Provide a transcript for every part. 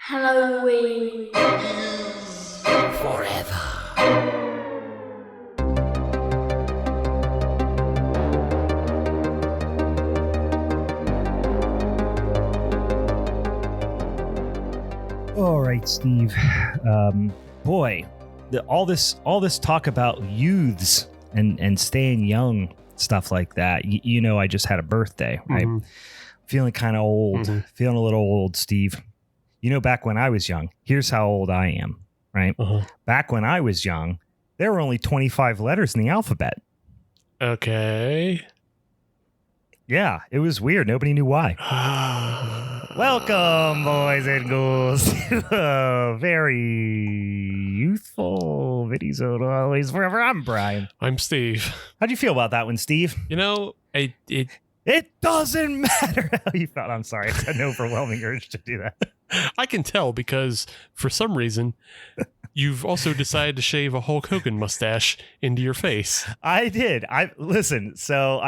Halloween Forever. All right, Steve. Boy, all this talk about youths and staying young, stuff like that. You know, I just had a birthday, right? Mm-hmm. Feeling kind of old, feeling a little old, Steve. You know, back when I was young, here's how old I am, right? Back when I was young, there were only 25 letters in the alphabet. Okay. Yeah, it was weird. Nobody knew why. Welcome, boys and girls, to a very youthful Minisode Always Forever. I'm Brian. I'm Steve. How'd you feel about that one, Steve? You know, It doesn't matter how you felt. I'm sorry. It's an overwhelming urge to do that. I can tell because for some reason you've also decided to shave a Hulk Hogan mustache into your face. I did. I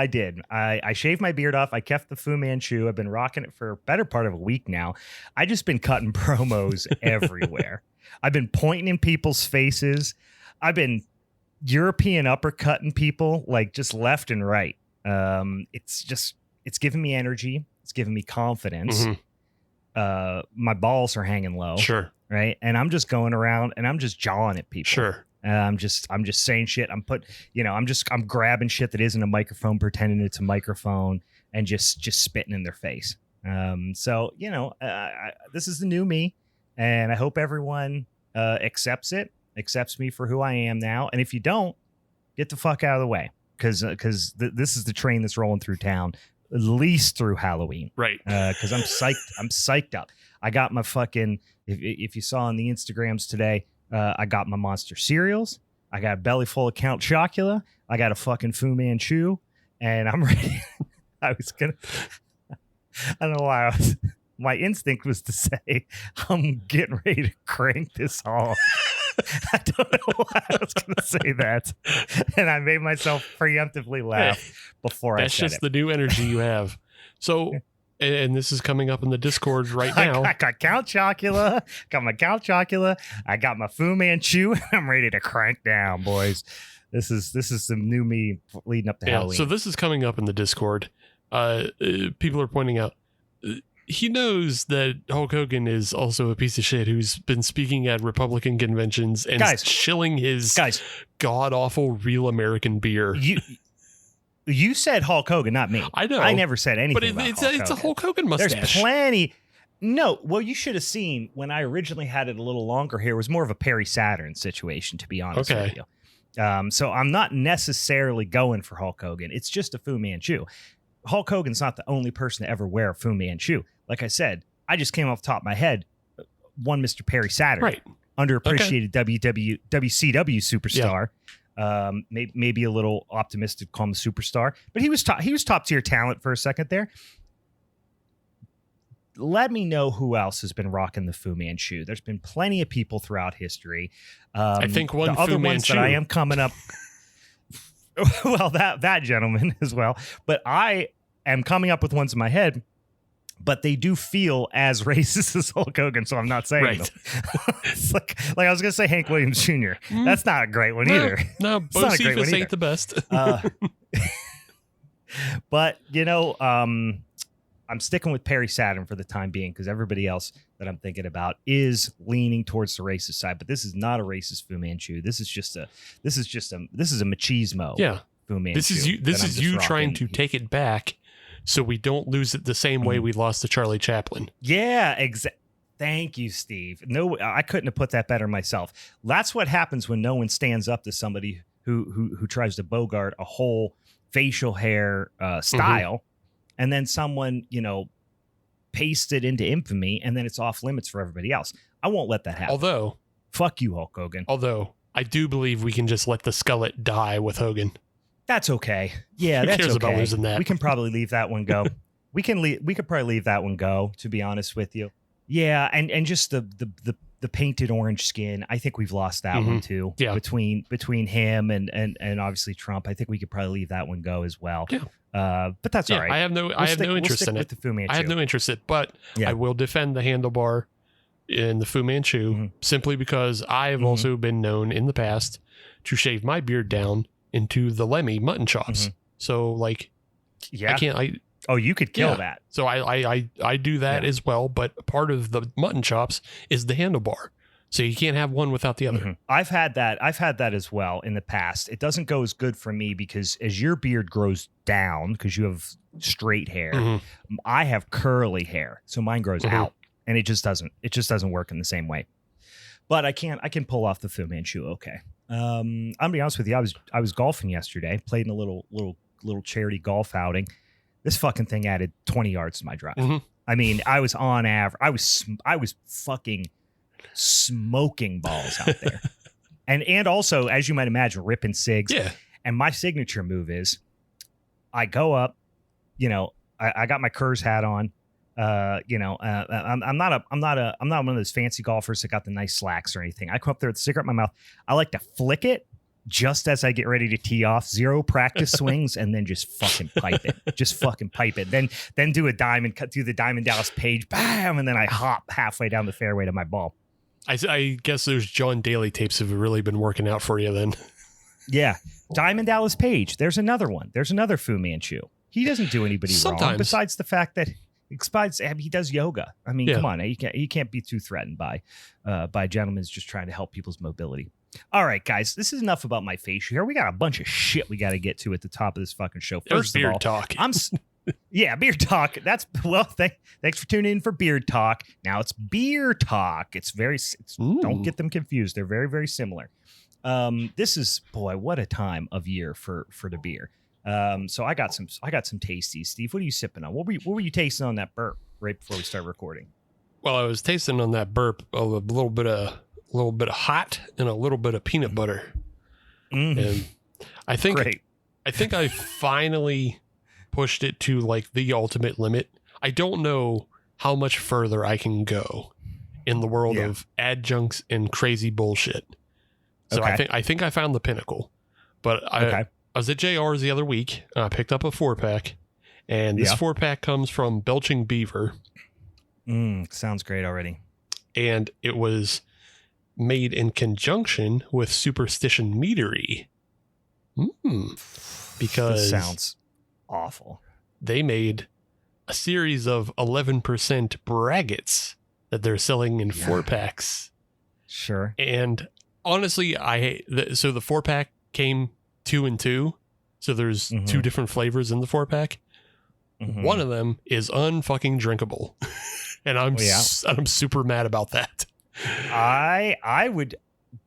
did. I shaved my beard off. I kept the Fu Manchu. I've been rocking it for a better part of a week now. I just been cutting promos everywhere. I've been pointing in people's faces. I've been European uppercutting people like just left and right. It's giving me energy. It's giving me confidence. My balls are hanging low. Sure. Right. And I'm just going around and I'm just jawing at people. Sure. I'm just saying shit. I'm grabbing shit that isn't a microphone, pretending it's a microphone and just spitting in their face. So, you know, this is the new me and I hope everyone, accepts me for who I am now. And if you don't, get the fuck out of the way. Because this is the train that's rolling through town, at least through Halloween. Right. Because I'm psyched. I'm psyched up. I got my fucking, if you saw on the Instagrams today, I got my monster cereals. I got a belly full of Count Chocula. I got a fucking Fu Manchu. And I'm ready. I don't know why my instinct was to say, I'm getting ready to crank this off. I don't know why I was going to say that. And I made myself preemptively laugh before I said it. That's just the new energy you have. So, and this is coming up in the Discord right now. I got Count Chocula. Got my Count Chocula. I got my Fu Manchu. I'm ready to crank down, boys. This is some new me leading up to Halloween. So this is coming up in the Discord. People are pointing out, he knows that Hulk Hogan is also a piece of shit who's been speaking at Republican conventions and shilling his god-awful real American beer. You said Hulk Hogan, not me. I know. I never said anything but about it's a Hulk Hogan mustache. There's plenty. No, well, you should have seen when I originally had it a little longer hair. It was more of a Perry Saturn situation, to be honest with you. So I'm not necessarily going for Hulk Hogan. It's just a Fu Manchu. Hulk Hogan's not the only person to ever wear a Fu Manchu. Like I said, I just came off the top of my head. One Mr. Perry Saturn, right? Underappreciated WCW superstar. Maybe a little optimistic, call him a superstar, but he was top tier talent for a second there. Let me know who else has been rocking the Fu Manchu. There's been plenty of people throughout history. I think one the other Fu ones Manchu that I am coming up. Well, that gentleman as well, but I am coming up with ones in my head. But they do feel as racist as Hulk Hogan, so I'm not saying them. It's like I was going to say Hank Williams Jr. That's not a great one either. No, Bocephus ain't the best. But, you know, I'm sticking with Perry Saturn for the time being because everybody else that I'm thinking about is leaning towards the racist side. But this is not a racist Fu Manchu. This is a machismo. Yeah. Fu Manchu. This is you trying to take it back so we don't lose it the same way we lost to Charlie Chaplin. Yeah, exactly. Thank you, Steve. No, I couldn't have put that better myself. That's what happens when no one stands up to somebody who tries to bogart a whole facial hair style, and then someone, you know, pastes it into infamy, and then it's off limits for everybody else. I won't let that happen. Although, fuck you, Hulk Hogan. Although I do believe we can just let the skullet die with Hogan. That's okay. Yeah, that's cares okay. about losing that? We can probably leave that one go. We could probably leave that one go, to be honest with you. Yeah, and just the painted orange skin. I think we've lost that one too. Yeah. Between him and obviously Trump. I think we could probably leave that one go as well. Yeah. But that's all right. I have no interest in it. The Fu Manchu. I have no interest in it, but I will defend the handlebar in the Fu Manchu simply because I've also been known in the past to shave my beard down into the Lemmy mutton chops. So like, I can't. You could kill that. So I do that as well. But part of the mutton chops is the handlebar. So you can't have one without the other. I've had that as well in the past. It doesn't go as good for me because as your beard grows down, because you have straight hair, I have curly hair, so mine grows out, and it just doesn't work in the same way. But I can pull off the Fu Manchu. Okay. I'm gonna be honest with you. I was golfing yesterday, played in a little charity golf outing. This fucking thing added 20 yards to my drive. I mean, I was on average. I was fucking smoking balls out there. and also, as you might imagine, ripping cigs. Yeah. And my signature move is I go up, I got my Kerrs hat on. I'm not one of those fancy golfers that got the nice slacks or anything. I come up there with a cigarette in my mouth. I like to flick it just as I get ready to tee off. 0 practice swings, and then just fucking pipe it. Just fucking pipe it. Then do a diamond, cut through the Diamond Dallas Page, bam, and then I hop halfway down the fairway to my ball. I guess those John Daly tapes have really been working out for you then. Yeah. Diamond Dallas Page. There's another one. There's another Fu Manchu. He doesn't do anybody wrong besides the fact that he does yoga. I mean, come on. You can't be too threatened by gentlemen just trying to help people's mobility. All right, guys, this is enough about my facial hair. We got a bunch of shit we got to get to at the top of this fucking show. First of all, beard talk. Beard talk. Thanks for tuning in for beard talk. Now it's beer talk. Don't get them confused. They're very, very similar. This is, boy, what a time of year for the beer. So I got some tasties. Steve, what are you sipping on? What were you tasting on that burp right before we start recording? Well, I was tasting on that burp a little bit of hot and a little bit of peanut butter. And I think I finally pushed it to like the ultimate limit. I don't know how much further I can go in the world of adjuncts and crazy bullshit. So I think I found the pinnacle. But I was at JR's the other week. I picked up a 4-pack, and this 4-pack comes from Belching Beaver. Sounds great already. And it was made in conjunction with Superstition Meadery. Because this sounds awful. They made a series of 11% braggots that they're selling in 4-packs. Sure. And honestly, so the 4-pack came 2 and 2. So there's 2 different flavors in the 4-pack. One of them is unfucking drinkable. And I'm super mad about that. I would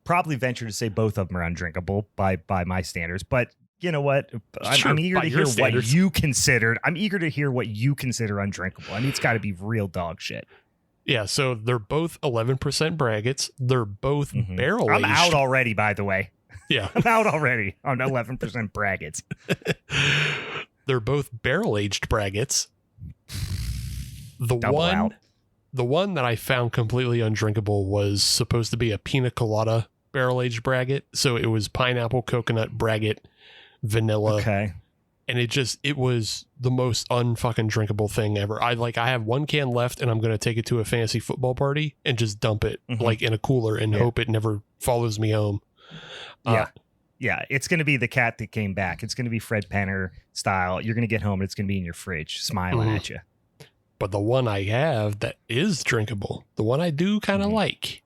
probably venture to say both of them are undrinkable by my standards, but you know what? I'm eager to hear what you considered. I'm eager to hear what you consider undrinkable. I mean, it's got to be real dog shit. Yeah, so they're both 11% braggots. They're both barrel aged. I'm out already, by the way. Yeah. I'm out already on 11% braggots. They're both barrel aged braggots. The one that I found completely undrinkable was supposed to be a pina colada barrel aged braggot. So it was pineapple, coconut, braggot, vanilla. Okay. And it was the most unfucking drinkable thing ever. I have 1 can left, and I'm going to take it to a fantasy football party and just dump it like in a cooler and hope it never follows me home. Yeah. It's going to be the cat that came back. It's going to be Fred Penner style. You're going to get home and it's going to be in your fridge smiling at you. But the one I have that is drinkable, the one I do kind of like,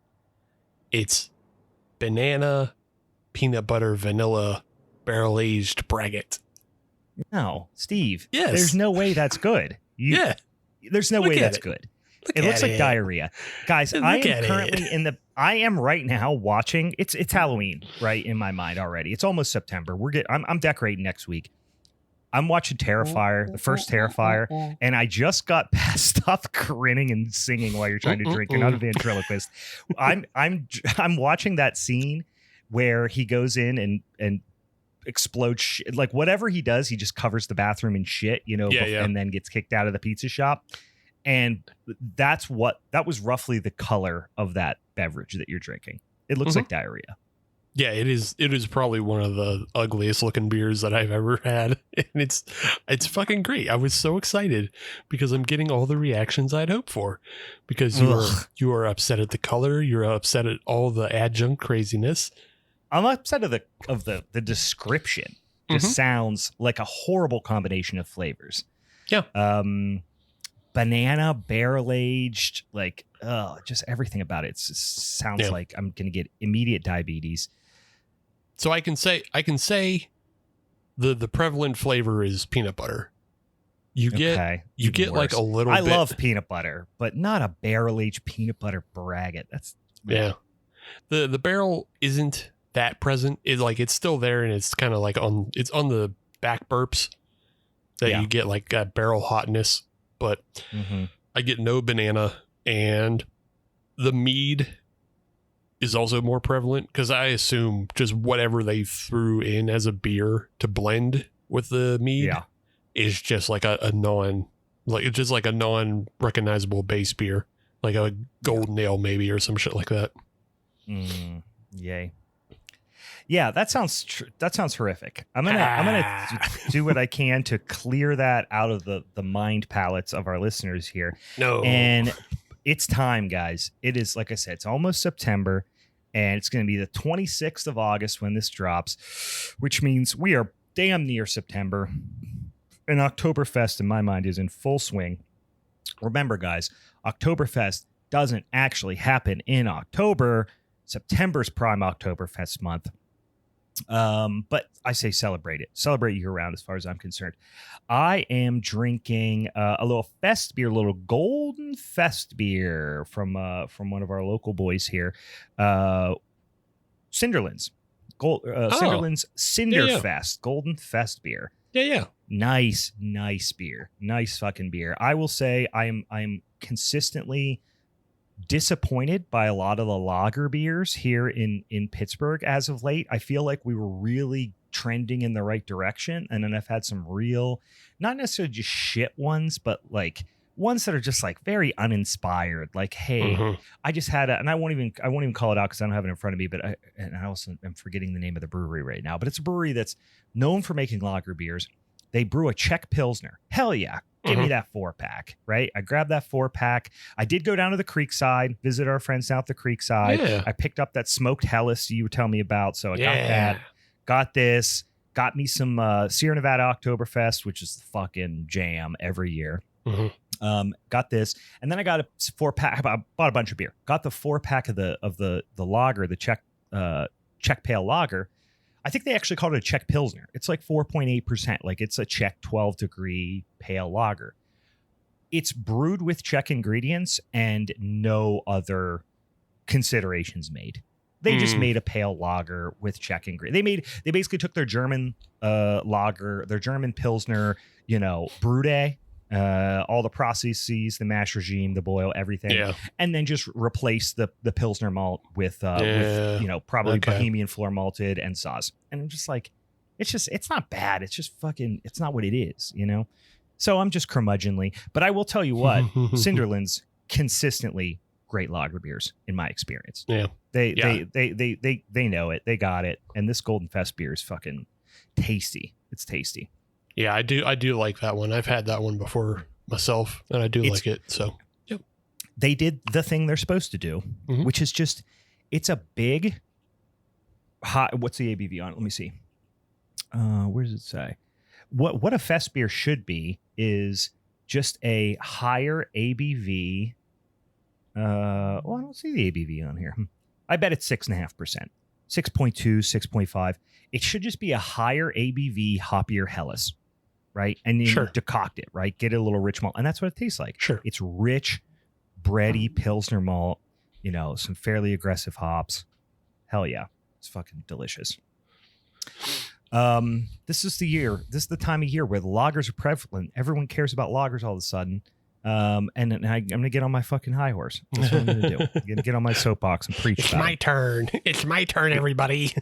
it's banana, peanut butter, vanilla, barrel aged braggot. No, Steve. Yes. There's no way that's good. There's no way that's good. It looks like diarrhea. Guys, I am currently I am right now watching. It's Halloween, right, in my mind already. It's almost September. I'm decorating next week. I'm watching Terrifier, the first Terrifier, and I just got past stop grinning and singing while you're trying to drink. You're not a ventriloquist. I'm watching that scene where he goes in and explodes like whatever he does, he just covers the bathroom in shit, and then gets kicked out of the pizza shop. And that was roughly the color of that beverage that you're drinking. It looks like diarrhea. Yeah, it is. It is probably one of the ugliest looking beers that I've ever had, and it's fucking great. I was so excited because I'm getting all the reactions I'd hoped for. Because you are upset at the color, you're upset at all the adjunct craziness. I'm upset of the description. Just sounds like a horrible combination of flavors. Yeah. Banana, barrel aged, like just everything about it. Sounds like I'm gonna get immediate diabetes. So I can say the prevalent flavor is peanut butter. You get worse. Like a little bit. I love peanut butter, but not a barrel aged peanut butter braggot. That's The barrel isn't that present. It's still there, and it's kind of like on the back burps that you get like barrel hotness, but I get no banana, and the mead is also more prevalent because I assume just whatever they threw in as a beer to blend with the mead is just like a non-recognizable base beer, like a golden ale maybe or some shit like that. Yay. Yeah, that sounds horrific. I'm gonna do what I can to clear that out of the mind palates of our listeners here. No, and it's time, guys. It is, like I said, it's almost September, and it's going to be the 26th of August when this drops, which means we are damn near September, and Oktoberfest in my mind is in full swing. Remember, guys, Oktoberfest doesn't actually happen in October. September's prime Oktoberfest month. But I say celebrate year round as far as I'm concerned. I am drinking a little fest beer, a little golden fest beer from one of our local boys here, Cinderlands. Cinderlands Cinderfest Golden Fest beer. Yeah. Nice beer. Nice fucking beer. I will say I'm consistently disappointed by a lot of the lager beers here in Pittsburgh as of late. I feel like we were really trending in the right direction, and then I've had some real, not necessarily just shit ones, but like ones that are just like very uninspired. Like, hey, I just had and I won't even call it out because I don't have it in front of me. But I also am forgetting the name of the brewery right now. But it's a brewery that's known for making lager beers. They brew a Czech Pilsner. Hell yeah. Give me that 4-pack, right? I grabbed that 4-pack. I did go down to the Creekside, visit our friends down at the Creekside. Yeah. I picked up that smoked Helles you were telling me about. So I got that. Got this. Got me some Sierra Nevada Oktoberfest, which is the fucking jam every year. Got this. And then I got a 4-pack. I bought a bunch of beer. Got the 4-pack of the lager, the Czech Pale Lager. I think they actually called it a Czech Pilsner. It's like 4.8%. Like it's a Czech 12-degree pale lager. It's brewed with Czech ingredients and no other considerations made. They just made a pale lager with Czech ingredients. They basically took their German lager, their German Pilsner, Brute, all the processes, the mash regime, the boil, everything, and then just replace the Pilsner malt with probably Bohemian floor malted and Saaz. And I'm just like, it's not bad. It's just fucking, it's not what it is, So I'm just curmudgeonly. But I will tell you what, Cinderlands consistently great lager beers in my experience. Yeah, they know it. They got it. And this Golden Fest beer is fucking tasty. It's tasty. Yeah, I do like that one. I've had that one before myself, and I do like it. So, yep. They did the thing they're supposed to do, which is just, it's a big, hot. What's the ABV on it? Let me see. Where does it say? What a fest beer should be is just a higher ABV. I don't see the ABV on here. I bet it's 6.5%, 6.2, 6.5. It should just be a higher ABV, hoppier Helles. Right. And you decoct it, right? Get it a little rich malt. And that's what it tastes like. Sure. It's rich, bready Pilsner malt, some fairly aggressive hops. Hell yeah. It's fucking delicious. This is the year. This is the time of year where the lagers are prevalent. Everyone cares about lagers all of a sudden. And I'm going to get on my fucking high horse. That's what I'm going to do. I'm going to get on my soapbox and preach about it. It's my turn, everybody.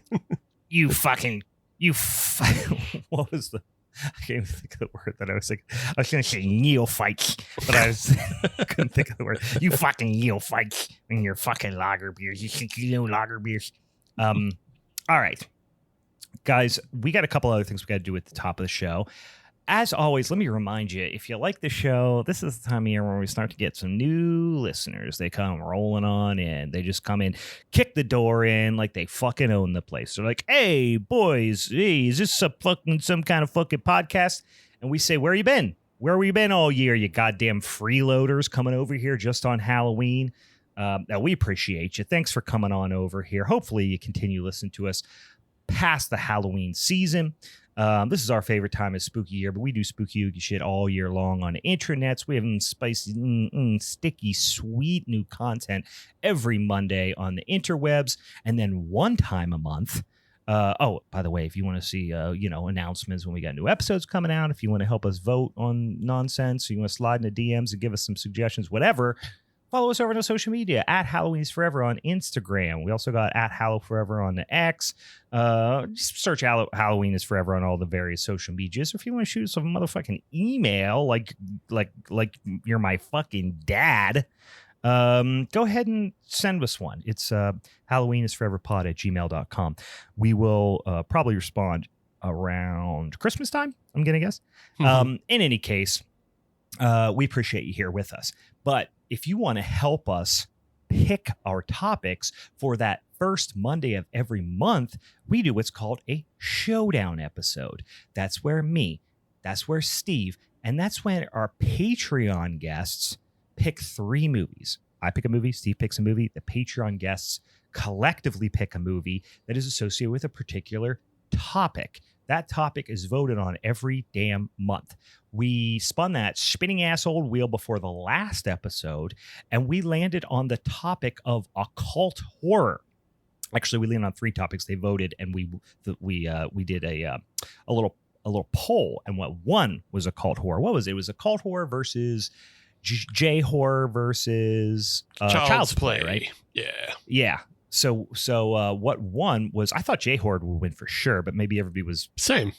What was the... I can't even think of the word that I was thinking. I was going to say neophytes, but I couldn't think of the word. You fucking neophytes and your fucking lager beers. You think you know lager beers. I'm All right, guys, we got a couple other things we got to do at the top of the show. As always, let me remind you, if you like the show, this is the time of year when we start to get some new listeners. They come rolling on in. They just come in, kick the door in like they fucking own the place. They're like, hey, boys, hey, is this some kind of fucking podcast? And we say, where you been? Where have you been all year, you goddamn freeloaders coming over here just on Halloween? We appreciate you. Thanks for coming on over here. Hopefully you continue listening to us past the Halloween season. This is our favorite time of spooky year, but we do spooky ooky shit all year long on the intranets. We have spicy, sticky, sweet new content every Monday on the interwebs, and then one time a month. By the way, if you want to see, announcements when we got new episodes coming out, if you want to help us vote on nonsense, or you want to slide in the DMs and give us some suggestions, whatever, follow us over on social media at Halloween's Forever on Instagram. We also got at Hallow Forever on the X. Just search Halloween is Forever on all the various social medias. Or if you want to shoot us a motherfucking email, like you're my fucking dad, go ahead and send us one. It's halloweenisforeverpod@gmail.com. We will probably respond around Christmas time, I'm going to guess. In any case, we appreciate you here with us. But if you want to help us pick our topics for that first Monday of every month, we do what's called a showdown episode. That's where Steve, and that's when our Patreon guests pick 3 movies. I pick a movie, Steve picks a movie, the Patreon guests collectively pick a movie that is associated with a particular topic. That topic is voted on every damn month. We spun that spinning ass old wheel before the last episode, and we landed on the topic of occult horror. Actually, we landed on 3 topics. They voted, and we did a little poll, and what won was occult horror. What was it? It was occult horror versus J horror versus Child's Play, right? Yeah. So what won was, I thought J-Horde would win for sure, but maybe everybody was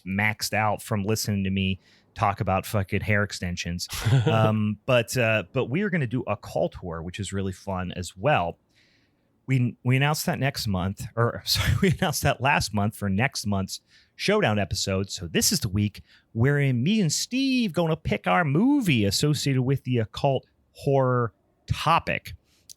maxed out from listening to me talk about fucking hair extensions. But we are going to do Occult Horror, which is really fun as well. We announced that we announced that last month for next month's showdown episode. So this is the week wherein me and Steve going to pick our movie associated with the occult horror topic.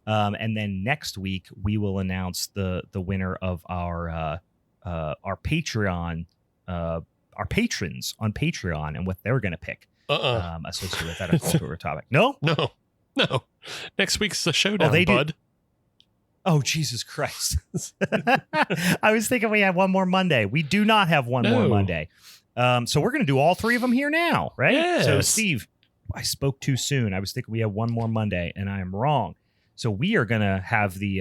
And then next week we will announce the winner of our Patreon, our patrons on Patreon, and what they're going to pick associated with that occult horror topic. No. Next week's the showdown, bud. Oh, Jesus Christ. I was thinking we had one more Monday. We do not have one more Monday. So we're going to do all 3 of them here now, right? Yes. So Steve, I spoke too soon. I was thinking we had one more Monday, and I am wrong. So we are going to have the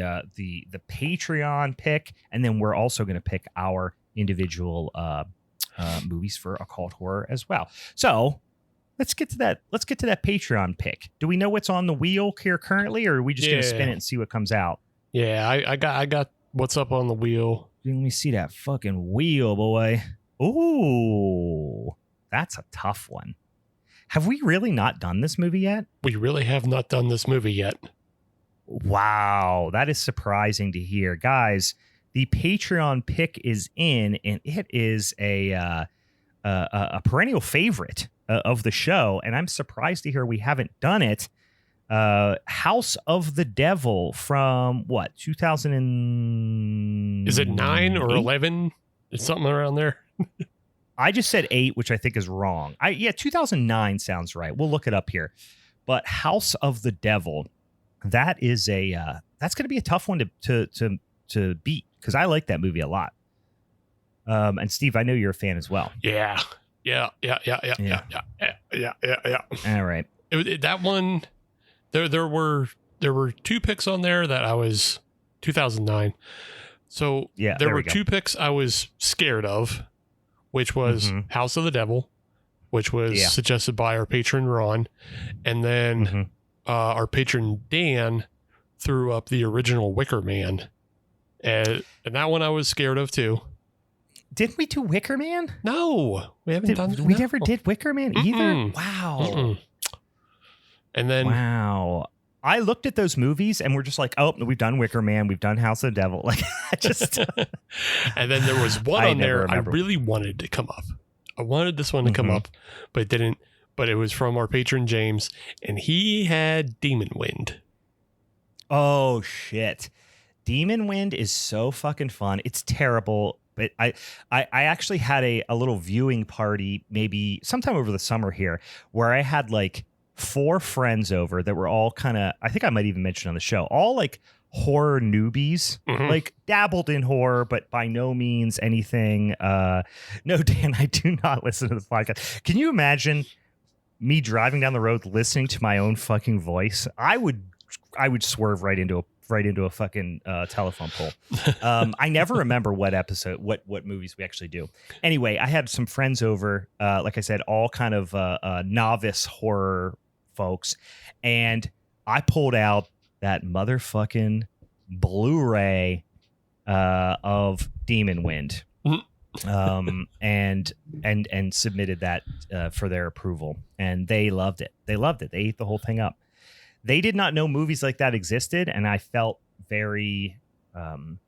Patreon pick, and then we're also going to pick our individual movies for occult horror as well. So let's get to that. Let's get to that Patreon pick. Do we know what's on the wheel here currently, or are we just going to spin it and see what comes out? Yeah, I got what's up on the wheel. Let me see that fucking wheel, boy. Ooh, that's a tough one. Have we really not done this movie yet? We really have not done this movie yet. Wow, that is surprising to hear. Guys, the Patreon pick is in, and it is a perennial favorite of the show, and I'm surprised to hear we haven't done it. House of the Devil from what, 2000 and... Is it 9 or 11? It's something around there. I just said 8, which I think is wrong. 2009 sounds right. We'll look it up here. But House of the Devil, that is that's going to be a tough one to beat, because I like that movie a lot. And Steve, I know you're a fan as well. Yeah. All right. That one, there were 2 picks on there that I was 2009. So there were 2 picks I was scared of, which was House of the Devil, which was suggested by our patron Ron, and then our patron Dan threw up the original Wicker Man, and that one I was scared of too. Didn't we do Wicker Man? No, we haven't done. We never did Wicker Man either. Wow. And then I looked at those movies and we're just like, oh, we've done Wicker Man, we've done House of the Devil. Like, I just. And then there was one on there I really wanted to come up. I wanted this one to come up, but it didn't. But it was from our patron James, and he had Demon Wind. Oh shit, Demon Wind is so fucking fun. It's terrible, but I actually had a little viewing party maybe sometime over the summer here, where I had like 4 friends over that were all kind of, I think I might even mention on the show, all like horror newbies, like dabbled in horror, but by no means anything. No, Dan, I do not listen to the podcast. Can you imagine me driving down the road listening to my own fucking voice? I would swerve right into a fucking telephone pole. I never remember what episode, what movies we actually do. Anyway, I had some friends over, like I said, all kind of novice horror folks, and I pulled out that motherfucking Blu-ray of Demon Wind, and submitted that for their approval, and they loved it. They ate the whole thing up. They did not know movies like that existed, and I felt very, I don't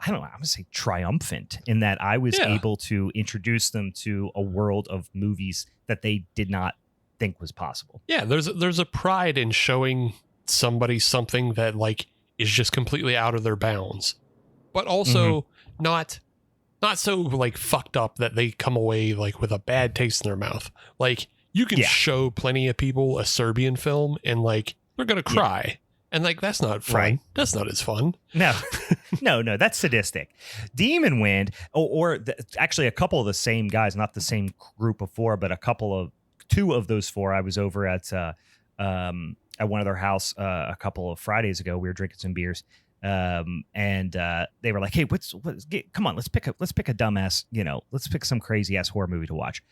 know, I'm gonna say triumphant in that I was able to introduce them to a world of movies that they did not think was possible. Yeah, there's a pride in showing somebody something that like is just completely out of their bounds, but also not so like fucked up that they come away like with a bad taste in their mouth. Like you can show plenty of people a Serbian film and like they're gonna cry, and like that's not fun. Right. That's not as fun. No, no, that's sadistic. Demon Wind, actually a couple of the same guys, not the same group of 4, but two of those 4. I was over at one of their house a couple of Fridays ago. We were drinking some beers, and they were like, "Hey, come on, let's pick a dumbass, let's pick some crazy ass horror movie to watch."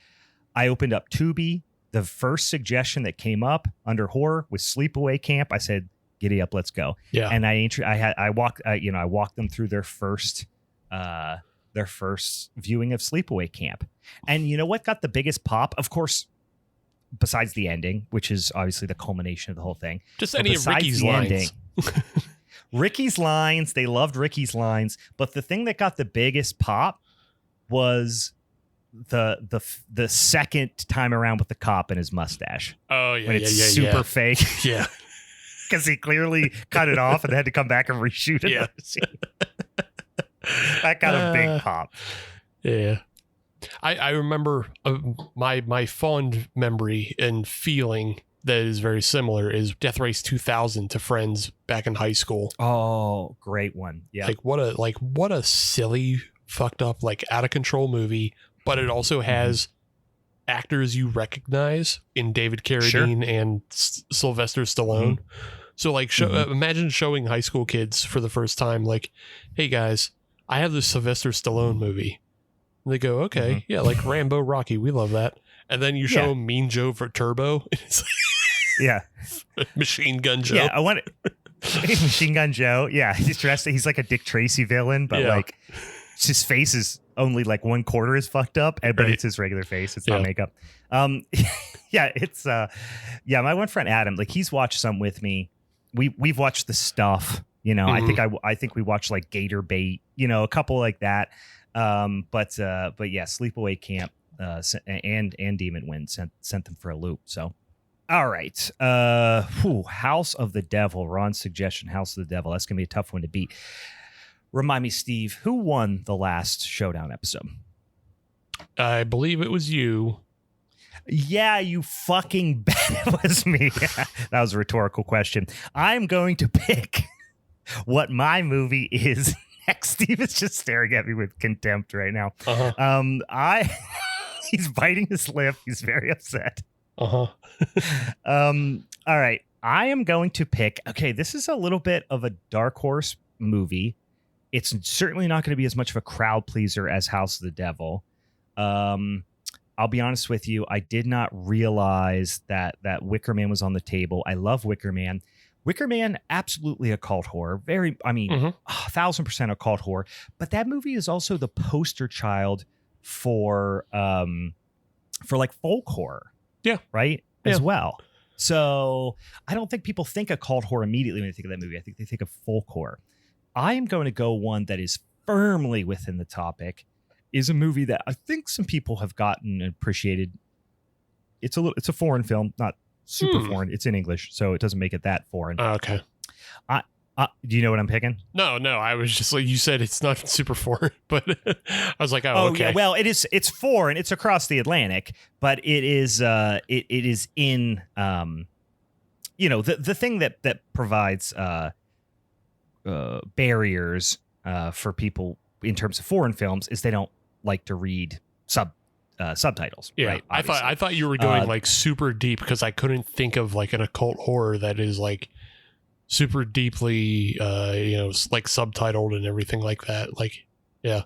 I opened up Tubi. The first suggestion that came up under horror was Sleepaway Camp. I said, "Giddy up, let's go!" Yeah, and I walked them through their first viewing of Sleepaway Camp, and you know what got the biggest pop? Of course, besides the ending, which is obviously the culmination of the whole thing. Just any of Ricky's lines. Ricky's lines. They loved Ricky's lines. But the thing that got the biggest pop was the second time around with the cop and his mustache. Oh, yeah. When it's super fake. Yeah. Because he clearly cut it off and had to come back and reshoot it. Yeah. That got a big pop. Yeah. I remember my fond memory and feeling that is very similar is Death Race 2000 to friends back in high school. Oh, great one. Yeah. Like what a silly, fucked up, like out of control movie, but it also has actors you recognize in David Carradine and Sylvester Stallone. So like imagine showing high school kids for the first time like, "Hey guys, I have this Sylvester Stallone movie." And they go, "Okay, yeah, like Rambo, Rocky, we love that." And then you show them Mean Joe for Turbo. It's like, Machine Gun Joe. Yeah, I want it. Machine Gun Joe. Yeah, he's like a Dick Tracy villain, but like his face is only like 1/4 is fucked up, but it's his regular face. It's not makeup. It's my one friend Adam, like he's watched some with me. We've watched The Stuff. I think we watched like Gator Bait. A couple like that. But yeah, Sleepaway Camp and Demon Wind sent them for a loop. So, all right. House of the Devil. Ron's suggestion, House of the Devil. That's gonna be a tough one to beat. Remind me, Steve, who won the last Showdown episode? I believe it was you. Yeah, you fucking bet it was me. That was a rhetorical question. I'm going to pick what my movie is. Steve is just staring at me with contempt right now. He's biting his lip. He's very upset. All right. I am going to pick. Okay, this is a little bit of a dark horse movie. It's certainly not going to be as much of a crowd pleaser as House of the Devil. I'll be honest with you. I did not realize that Wicker Man was on the table. I love Wicker Man. Wicker Man, absolutely occult horror. 1,000% occult horror. But that movie is also the poster child for like folk horror. Yeah. Right? As well. So I don't think people think occult horror immediately when they think of that movie. I think they think of folk horror. I am going to go one that is firmly within the topic, is a movie that I think some people have gotten and appreciated. It's a foreign film, not super foreign. It's in English, so it doesn't make it that foreign. Okay. Do you know what I'm picking? No. I was just like, you said it's not super foreign, but I was like, oh, okay. Yeah, well, it is. It's foreign. It's across the Atlantic, but it is. It is in. The thing that provides barriers for people in terms of foreign films is they don't like to read subtitles. Yeah, right, I thought you were going like super deep because I couldn't think of like an occult horror that is like super deeply, like subtitled and everything like that. Like, yeah.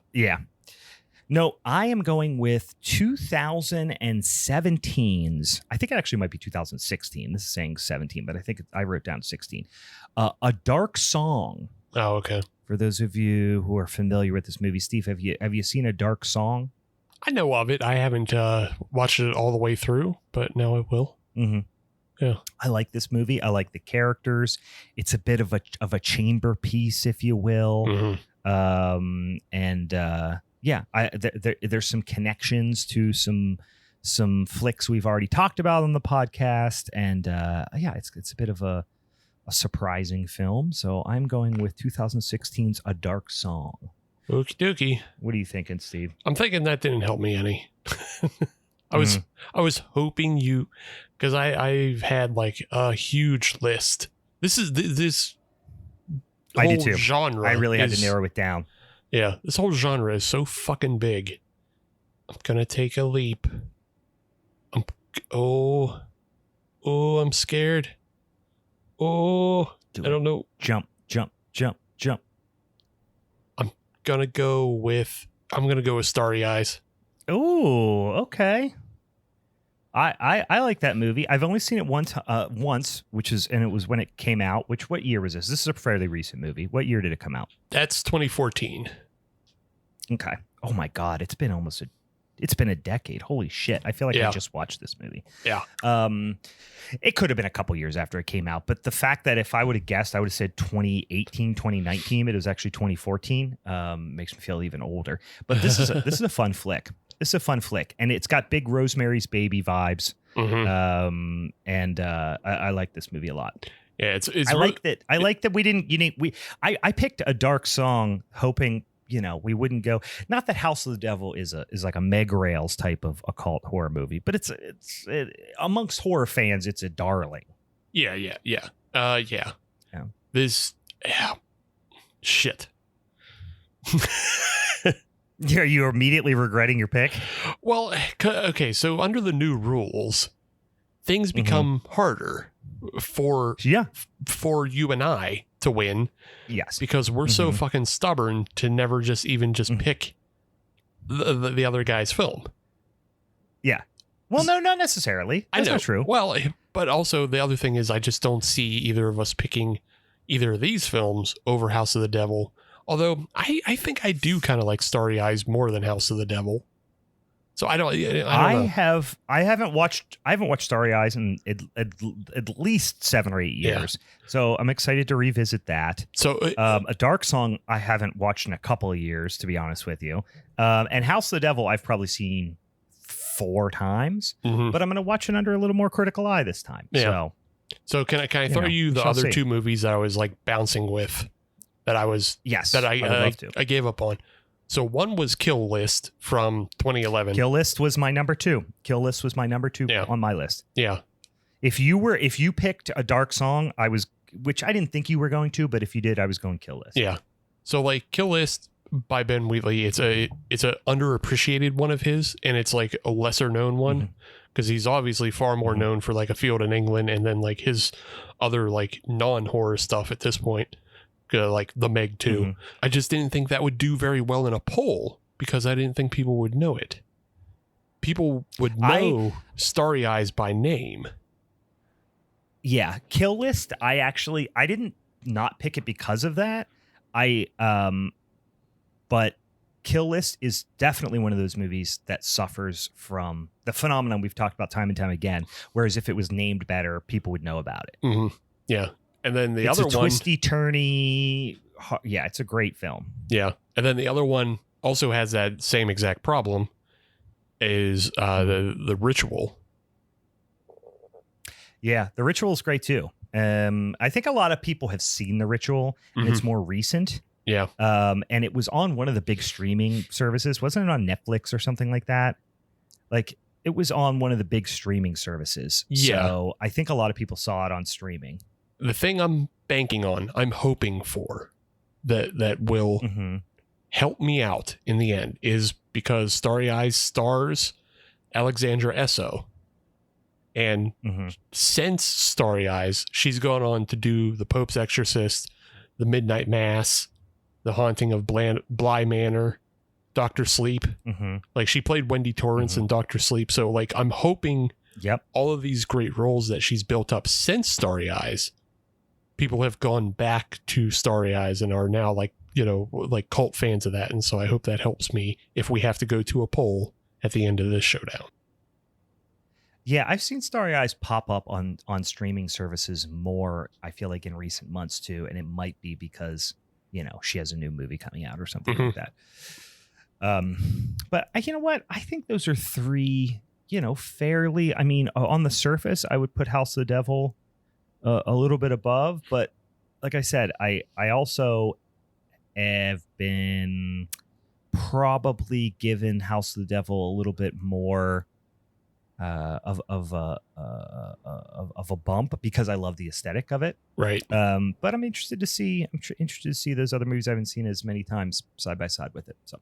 No, I am going with 2017's. I think it actually might be 2016. This is saying 17, but I think I wrote down 16. A Dark Song. Oh, okay. For those of you who are familiar with this movie, Steve, have you seen A Dark Song? I know of it. I haven't watched it all the way through, but now I will. Mm-hmm. Yeah, I like this movie. I like the characters. It's a bit of a chamber piece, if you will. Mm-hmm. There's some connections to some flicks we've already talked about on the podcast, and it's a bit of a surprising film. So I'm going with 2016's A Dark Song. Okie dokie. What are you thinking, Steve? I'm thinking that didn't help me any. I was hoping you, because I've had like a huge list. This I do too. Genre. I really had to narrow it down. Yeah, this whole genre is so fucking big. I'm gonna take a leap. I'm scared. I don't know. Jump. I'm gonna go with Starry Eyes. Oh, okay. I like that movie. I've only seen it once, it was when it came out. What year was this? This is a fairly recent movie. What year did it come out? That's 2014. Okay. Oh my God, it's been a decade. Holy shit! I feel like I just watched this movie. Yeah. It could have been a couple years after it came out, but the fact that if I would have guessed, I would have said 2018, 2019, but it was actually 2014. Makes me feel even older. But this is a fun flick. This is a fun flick, and it's got big Rosemary's Baby vibes. Mm-hmm. I like this movie a lot. Yeah, I like that we didn't. I picked A Dark Song, hoping we wouldn't go. Not that House of the Devil is like a Meg Rails type of occult horror movie, but it's amongst horror fans, it's a darling. Yeah. This, shit. You're immediately regretting your pick? Well, okay, so under the new rules, things become harder for you and I to win. Yes. Because we're so fucking stubborn to never just pick the other guy's film. Yeah. Well, no, not necessarily. That's not true. Well, but also the other thing is I just don't see either of us picking either of these films over House of the Devil. Although I think I do kind of like Starry Eyes more than House of the Devil. So I don't know. I haven't watched Starry Eyes in at least 7 or 8 years. Yeah. So I'm excited to revisit that. So A Dark Song I haven't watched in a couple of years, to be honest with you. And House of the Devil I've probably seen 4 times, but I'm going to watch it under a little more critical eye this time. Yeah. So can I throw you the other 2 movies that I was like bouncing with? That I gave up on. So one was Kill List from 2011. Kill List was my number 2. On my list. Yeah. If you picked A Dark Song, which I didn't think you were going to, but if you did, I was going Kill List. Yeah. So like Kill List by Ben Wheatley, it's a underappreciated one of his, and it's like a lesser known one because he's obviously far more known for like A Field in England and then like his other like non-horror stuff at this point. Like The Meg 2. I just didn't think that would do very well in a poll because I didn't think people would know it. People would know Starry Eyes by name. Yeah, Kill List, I didn't not pick it because of that. But Kill List is definitely one of those movies that suffers from the phenomenon we've talked about time and time again. Whereas if it was named better, people would know about it. Mm-hmm. Yeah. And then the it's other a one, twisty, turny. Yeah, it's a great film. Yeah. And then the other one also has that same exact problem is the Ritual. Yeah, The Ritual is great too. I think a lot of people have seen The Ritual, and it's more recent. Yeah. And it was on one of the big streaming services. Wasn't it on Netflix or something like that? Like, it was on one of the big streaming services. Yeah. So I think a lot of people saw it on streaming. The thing I'm banking on, I'm hoping for, that will help me out in the end, is because Starry Eyes stars Alexandra Esso. And since Starry Eyes, she's gone on to do The Pope's Exorcist, The Midnight Mass, The Haunting of Bly Manor, Dr. Sleep. Like, she played Wendy Torrance in Dr. Sleep. So, like, I'm hoping all of these great roles that she's built up since Starry Eyes, people have gone back to Starry Eyes and are now, like, you know, like cult fans of that. And so I hope that helps me if we have to go to a poll at the end of this showdown. Yeah, I've seen Starry Eyes pop up on streaming services more, I feel like, in recent months too. And it might be because, you know, she has a new movie coming out or something like that. But you know what? I think those are three, you know, fairly, I mean, on the surface, I would put House of the Devil a little bit above. But like I said, I also have been probably given House of the Devil a little bit more of a bump because I love the aesthetic of it. Right. But I'm interested to see. Interested to see those other movies I haven't seen as many times side by side with it. So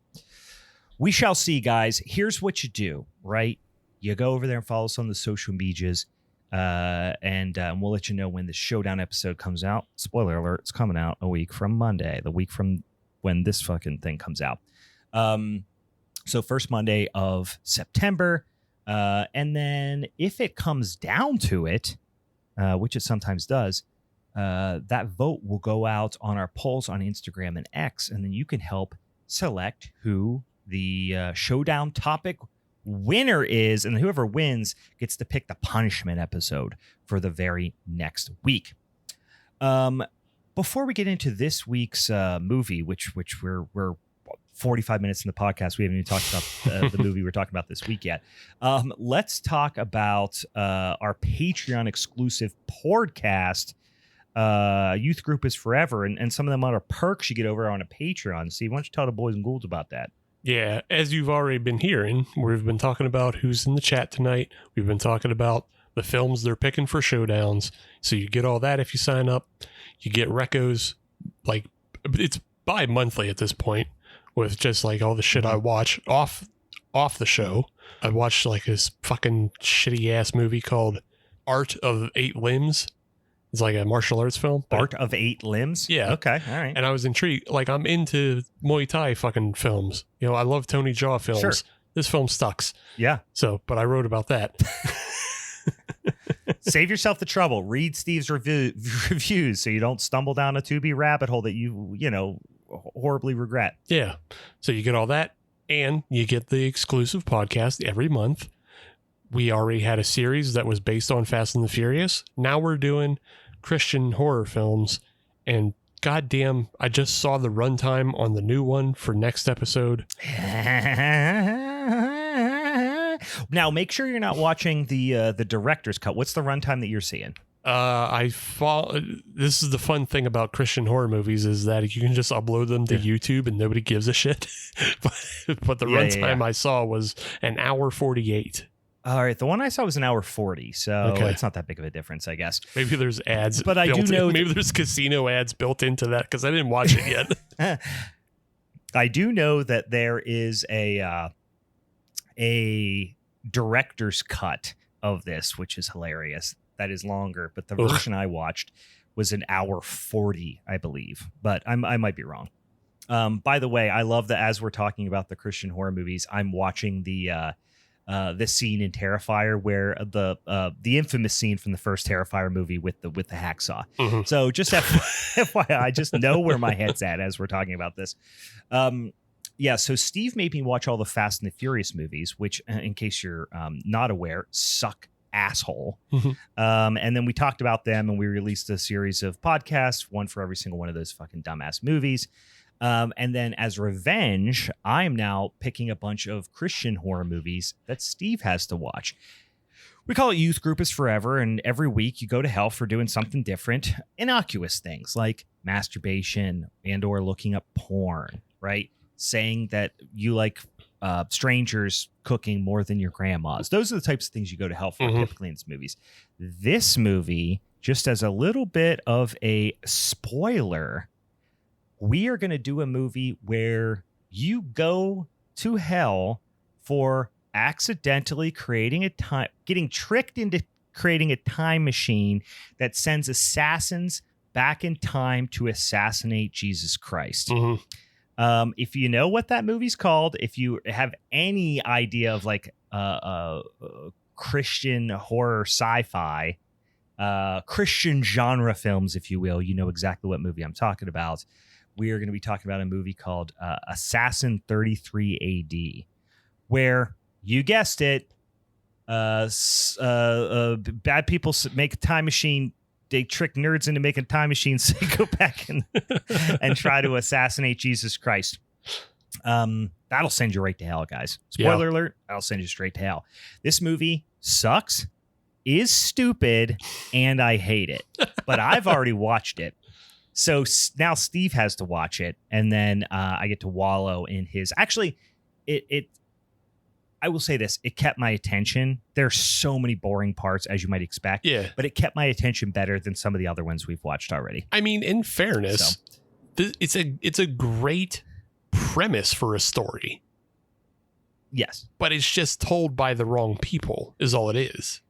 we shall see, guys. Here's what you do. Right. You go over there and follow us on the social medias, and we'll let you know when the Showdown episode comes out. Spoiler alert: it's coming out a week from Monday, the week from when this fucking thing comes out. So first Monday of September. And then if it comes down to it, which it sometimes does, that vote will go out on our polls on Instagram and X, and then you can help select who the showdown topic winner is, and whoever wins gets to pick the punishment episode for the very next week. Before we get into this week's movie, which we're 45 minutes in the podcast, we haven't even talked about the movie we're talking about this week yet. Let's talk about our Patreon exclusive podcast, Youth Group is Forever, and some of them other perks you get over on a Patreon. Steve, why don't you tell the boys and ghouls about that? Yeah, as you've already been hearing, we've been talking about who's in the chat tonight. We've been talking about the films they're picking for showdowns. So you get all that if you sign up. You get recos, like, it's bi-monthly at this point, with just like all the shit I watch off the show. I watched like this fucking shitty ass movie called Art of Eight Limbs. It's like a martial arts film. Art of Eight Limbs? Yeah. Okay. All right. And I was intrigued. Like, I'm into Muay Thai fucking films. You know, I love Tony Jaa films. Sure. This film sucks. Yeah. So, but I wrote about that. Save yourself the trouble. Read Steve's reviews so you don't stumble down a Tubi rabbit hole that you know, horribly regret. Yeah. So you get all that, and you get the exclusive podcast every month. We already had a series that was based on Fast and the Furious. Now we're doing Christian horror films, and goddamn, I just saw the runtime on the new one for next episode. Now make sure you're not watching the director's cut. What's the runtime that you're seeing? This is the fun thing about Christian horror movies, is that you can just upload them to YouTube and nobody gives a shit. but the runtime I saw was an hour 48. All right, the one I saw was an hour 40, so it's not that big of a difference, I guess. Maybe there's ads, but I do know maybe there's casino ads built into that because I didn't watch it yet. I do know that there is a director's cut of this, which is hilarious. That is longer, but the version I watched was an hour 40, I believe, but I might be wrong. By the way, I love that as we're talking about the Christian horror movies, I'm watching the scene in Terrifier where the infamous scene from the first Terrifier movie with the hacksaw. Mm-hmm. So just FYI, I just know where my head's at as we're talking about this. Yeah, so Steve made me watch all the Fast and the Furious movies, which, in case you're not aware, suck asshole. And then we talked about them, and we released a series of podcasts, one for every single one of those fucking dumbass movies. And then as revenge, I'm now picking a bunch of Christian horror movies that Steve has to watch. We call it Youth Group is Forever, and every week you go to hell for doing something different. Innocuous things like masturbation and or looking up porn, right? Saying that you like strangers cooking more than your grandma's. Those are the types of things you go to hell for typically in these movies. This movie, just as a little bit of a spoiler, we are going to do a movie where you go to hell for accidentally getting tricked into creating a time machine that sends assassins back in time to assassinate Jesus Christ. If you know what that movie's called, if you have any idea of like Christian horror sci-fi, Christian genre films, if you will, you know exactly what movie I'm talking about. We are going to be talking about a movie called Assassin 33 AD, where, you guessed it, bad people make a time machine. They trick nerds into making time machines so they go back and try to assassinate Jesus Christ. That'll send you right to hell, guys. Spoiler alert, that'll send you straight to hell. This movie sucks, is stupid, and I hate it. But I've already watched it. So now Steve has to watch it, and then I get to wallow in his... Actually, I will say this, it kept my attention. There's so many boring parts, as you might expect. Yeah. But it kept my attention better than some of the other ones we've watched already. I mean, in fairness, it's a great premise for a story. Yes. But it's just told by the wrong people, is all it is.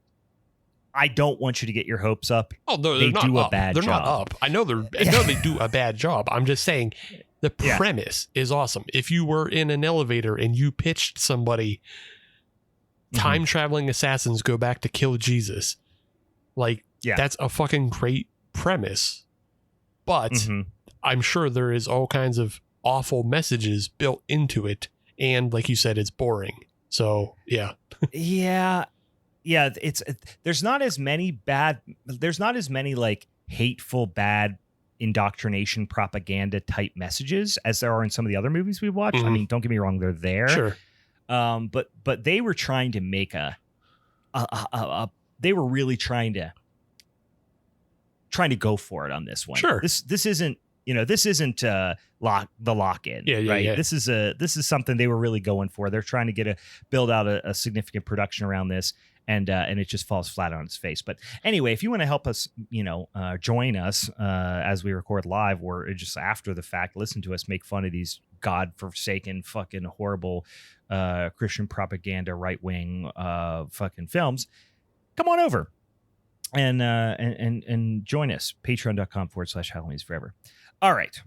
I don't want you to get your hopes up. Oh, no, they're not up. They're not up. I know they do a bad job. I'm just saying the premise is awesome. If you were in an elevator and you pitched somebody time traveling assassins go back to kill Jesus, that's a fucking great premise. But I'm sure there is all kinds of awful messages built into it. And like you said, it's boring. So, yeah. Yeah, there's not as many like hateful, bad indoctrination propaganda type messages as there are in some of the other movies we've watched. I mean, don't get me wrong, they're there. Sure. But they were trying to make they were really trying to go for it on this one. Sure. This isn't the lock-in. Right. Yeah. This is something they were really going for. They're trying to build out a significant production around this. And it just falls flat on its face. But anyway, if you want to help us, join us as we record live or just after the fact, listen to us make fun of these godforsaken, fucking horrible Christian propaganda, right wing fucking films, come on over and join us. Patreon.com/Halloween's Forever. All right.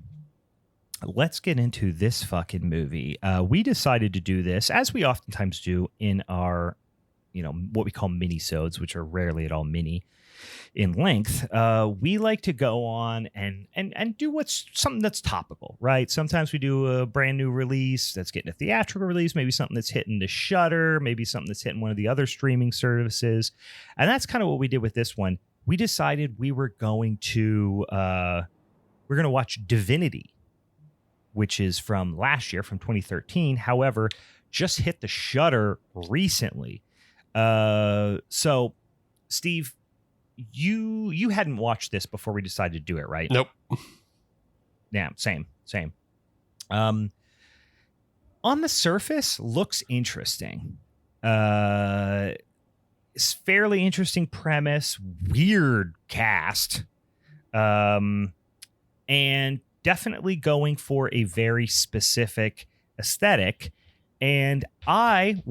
Let's get into this fucking movie. We decided to do this, as we oftentimes do in our what we call minisodes, which are rarely at all mini in length. We like to go on and do something that's topical, right? Sometimes we do a brand new release that's getting a theatrical release, maybe something that's hitting the Shudder, maybe something that's hitting one of the other streaming services. And that's kind of what we did with this one. We decided we were going to watch Divinity, which is from last year, from 2013. However, just hit the Shudder recently. So Steve, you hadn't watched this before we decided to do it, right? Nope. Yeah, same. On the surface, looks interesting. It's fairly interesting premise, weird cast, and definitely going for a very specific aesthetic. And I'm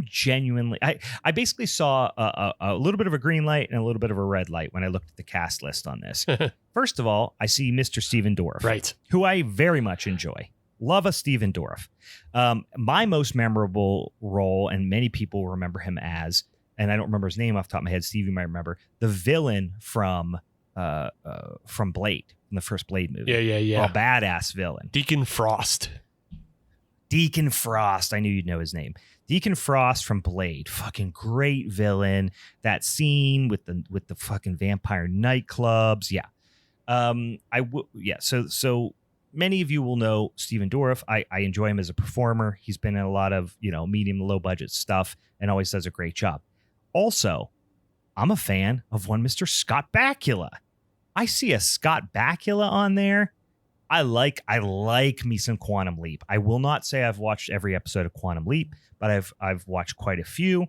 genuinely, I basically saw a little bit of a green light and a little bit of a red light when I looked at the cast list on this. First of all, I see Mr. Steven Dorff, right, who I very much enjoy. Love a Steven Dorff. My most memorable role, and many people remember him as, and I don't remember his name off the top of my head, Steve, you might remember, the villain from Blade, in the first Blade movie. Yeah. A badass villain. Deacon Frost. Deacon Frost. I knew you'd know his name. Deacon Frost from Blade. Fucking great villain. That scene with the fucking vampire nightclubs. Yeah. So many of you will know Stephen Dorff. I enjoy him as a performer. He's been in a lot of, medium to low budget stuff and always does a great job. Also, I'm a fan of one Mr. Scott Bakula. I see a Scott Bakula on there. I like me some Quantum Leap. I will not say I've watched every episode of Quantum Leap, but I've watched quite a few.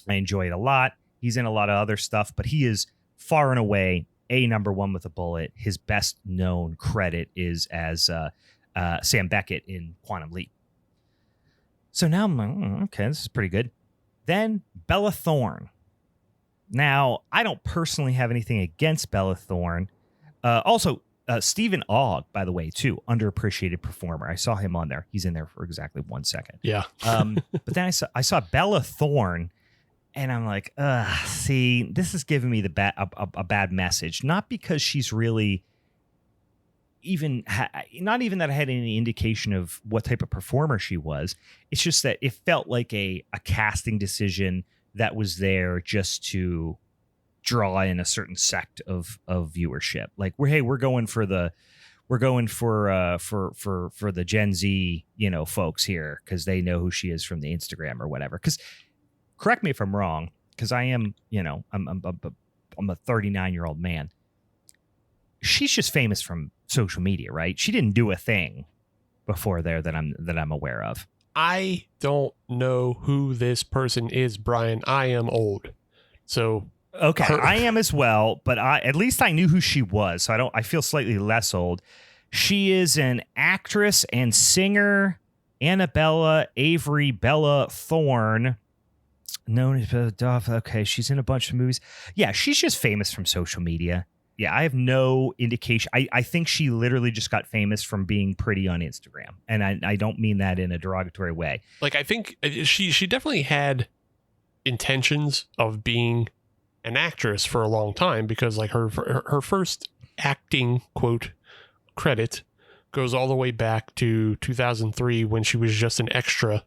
I enjoy it a lot. He's in a lot of other stuff, but he is far and away a number one with a bullet. His best known credit is as Sam Beckett in Quantum Leap. So now I'm like, okay, this is pretty good. Then Bella Thorne. Now, I don't personally have anything against Bella Thorne. Also, Stephen Ogg, by the way, too, underappreciated performer. I saw him on there. He's in there for exactly 1 second. Yeah. But then I saw Bella Thorne, and I'm like, see, this is giving me a bad message. Not because she's really not even that I had any indication of what type of performer she was. It's just that it felt like a casting decision that was there just to draw in a certain sect of viewership. Like we're going for the Gen Z, folks here because they know who she is from the Instagram or whatever. Because correct me if I'm wrong, because I am, I'm a 39-year-old man. She's just famous from social media, right? She didn't do a thing before there that I'm aware of. I don't know who this person is, Brian. I am old, so. Okay, I am as well, but at least I knew who she was, so I feel slightly less old. She is an actress and singer, Annabella Avery Bella Thorne, known as Duff. Okay, she's in a bunch of movies. Yeah, she's just famous from social media. Yeah, I have no indication. I think she literally just got famous from being pretty on Instagram, and I don't mean that in a derogatory way. Like, I think she definitely had intentions of being an actress for a long time, because like her first acting quote credit goes all the way back to 2003 when she was just an extra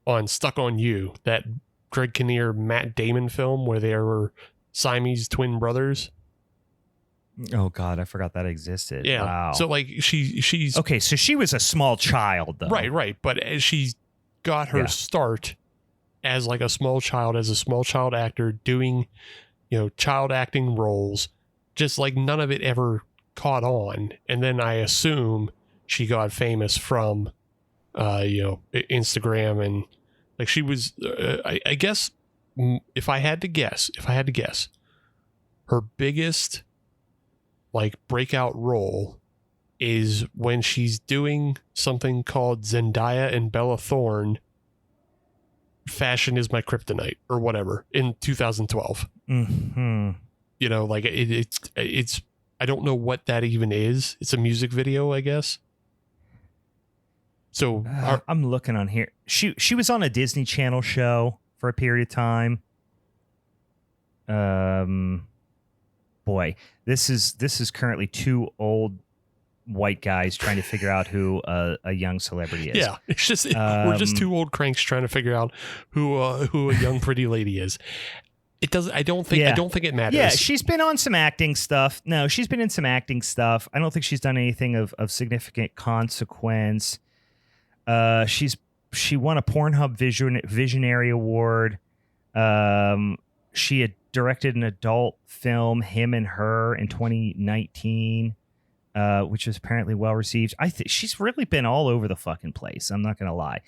on Stuck on You, that Greg Kinnear, Matt Damon film where they were Siamese twin brothers. Oh God, I forgot that existed. Yeah. Wow. So like she's okay. So she was a small child, though. Right. But as she got her start as like a small child actor doing, child acting roles, just like none of it ever caught on. And then I assume she got famous from, Instagram, and like she was, I guess if I had to guess, her biggest like breakout role is when she's doing something called Zendaya and Bella Thorne, Fashion is My Kryptonite or whatever, in 2012. Mm-hmm. Like it's I don't know what that even is. It's a music video, I guess. So I'm looking on here. She was on a Disney Channel show for a period of time. Boy, this is currently two old white guys trying to figure out who a young celebrity is. Yeah, it's just we're just two old cranks trying to figure out who a young pretty lady is. It doesn't. I don't think it matters. Yeah, she's been on some acting stuff. No, she's been in some acting stuff. I don't think she's done anything of significant consequence. She won a Pornhub Visionary Award. She had directed an adult film, Him and Her, in 2019, which was apparently well received. I think she's really been all over the fucking place. I'm not gonna lie.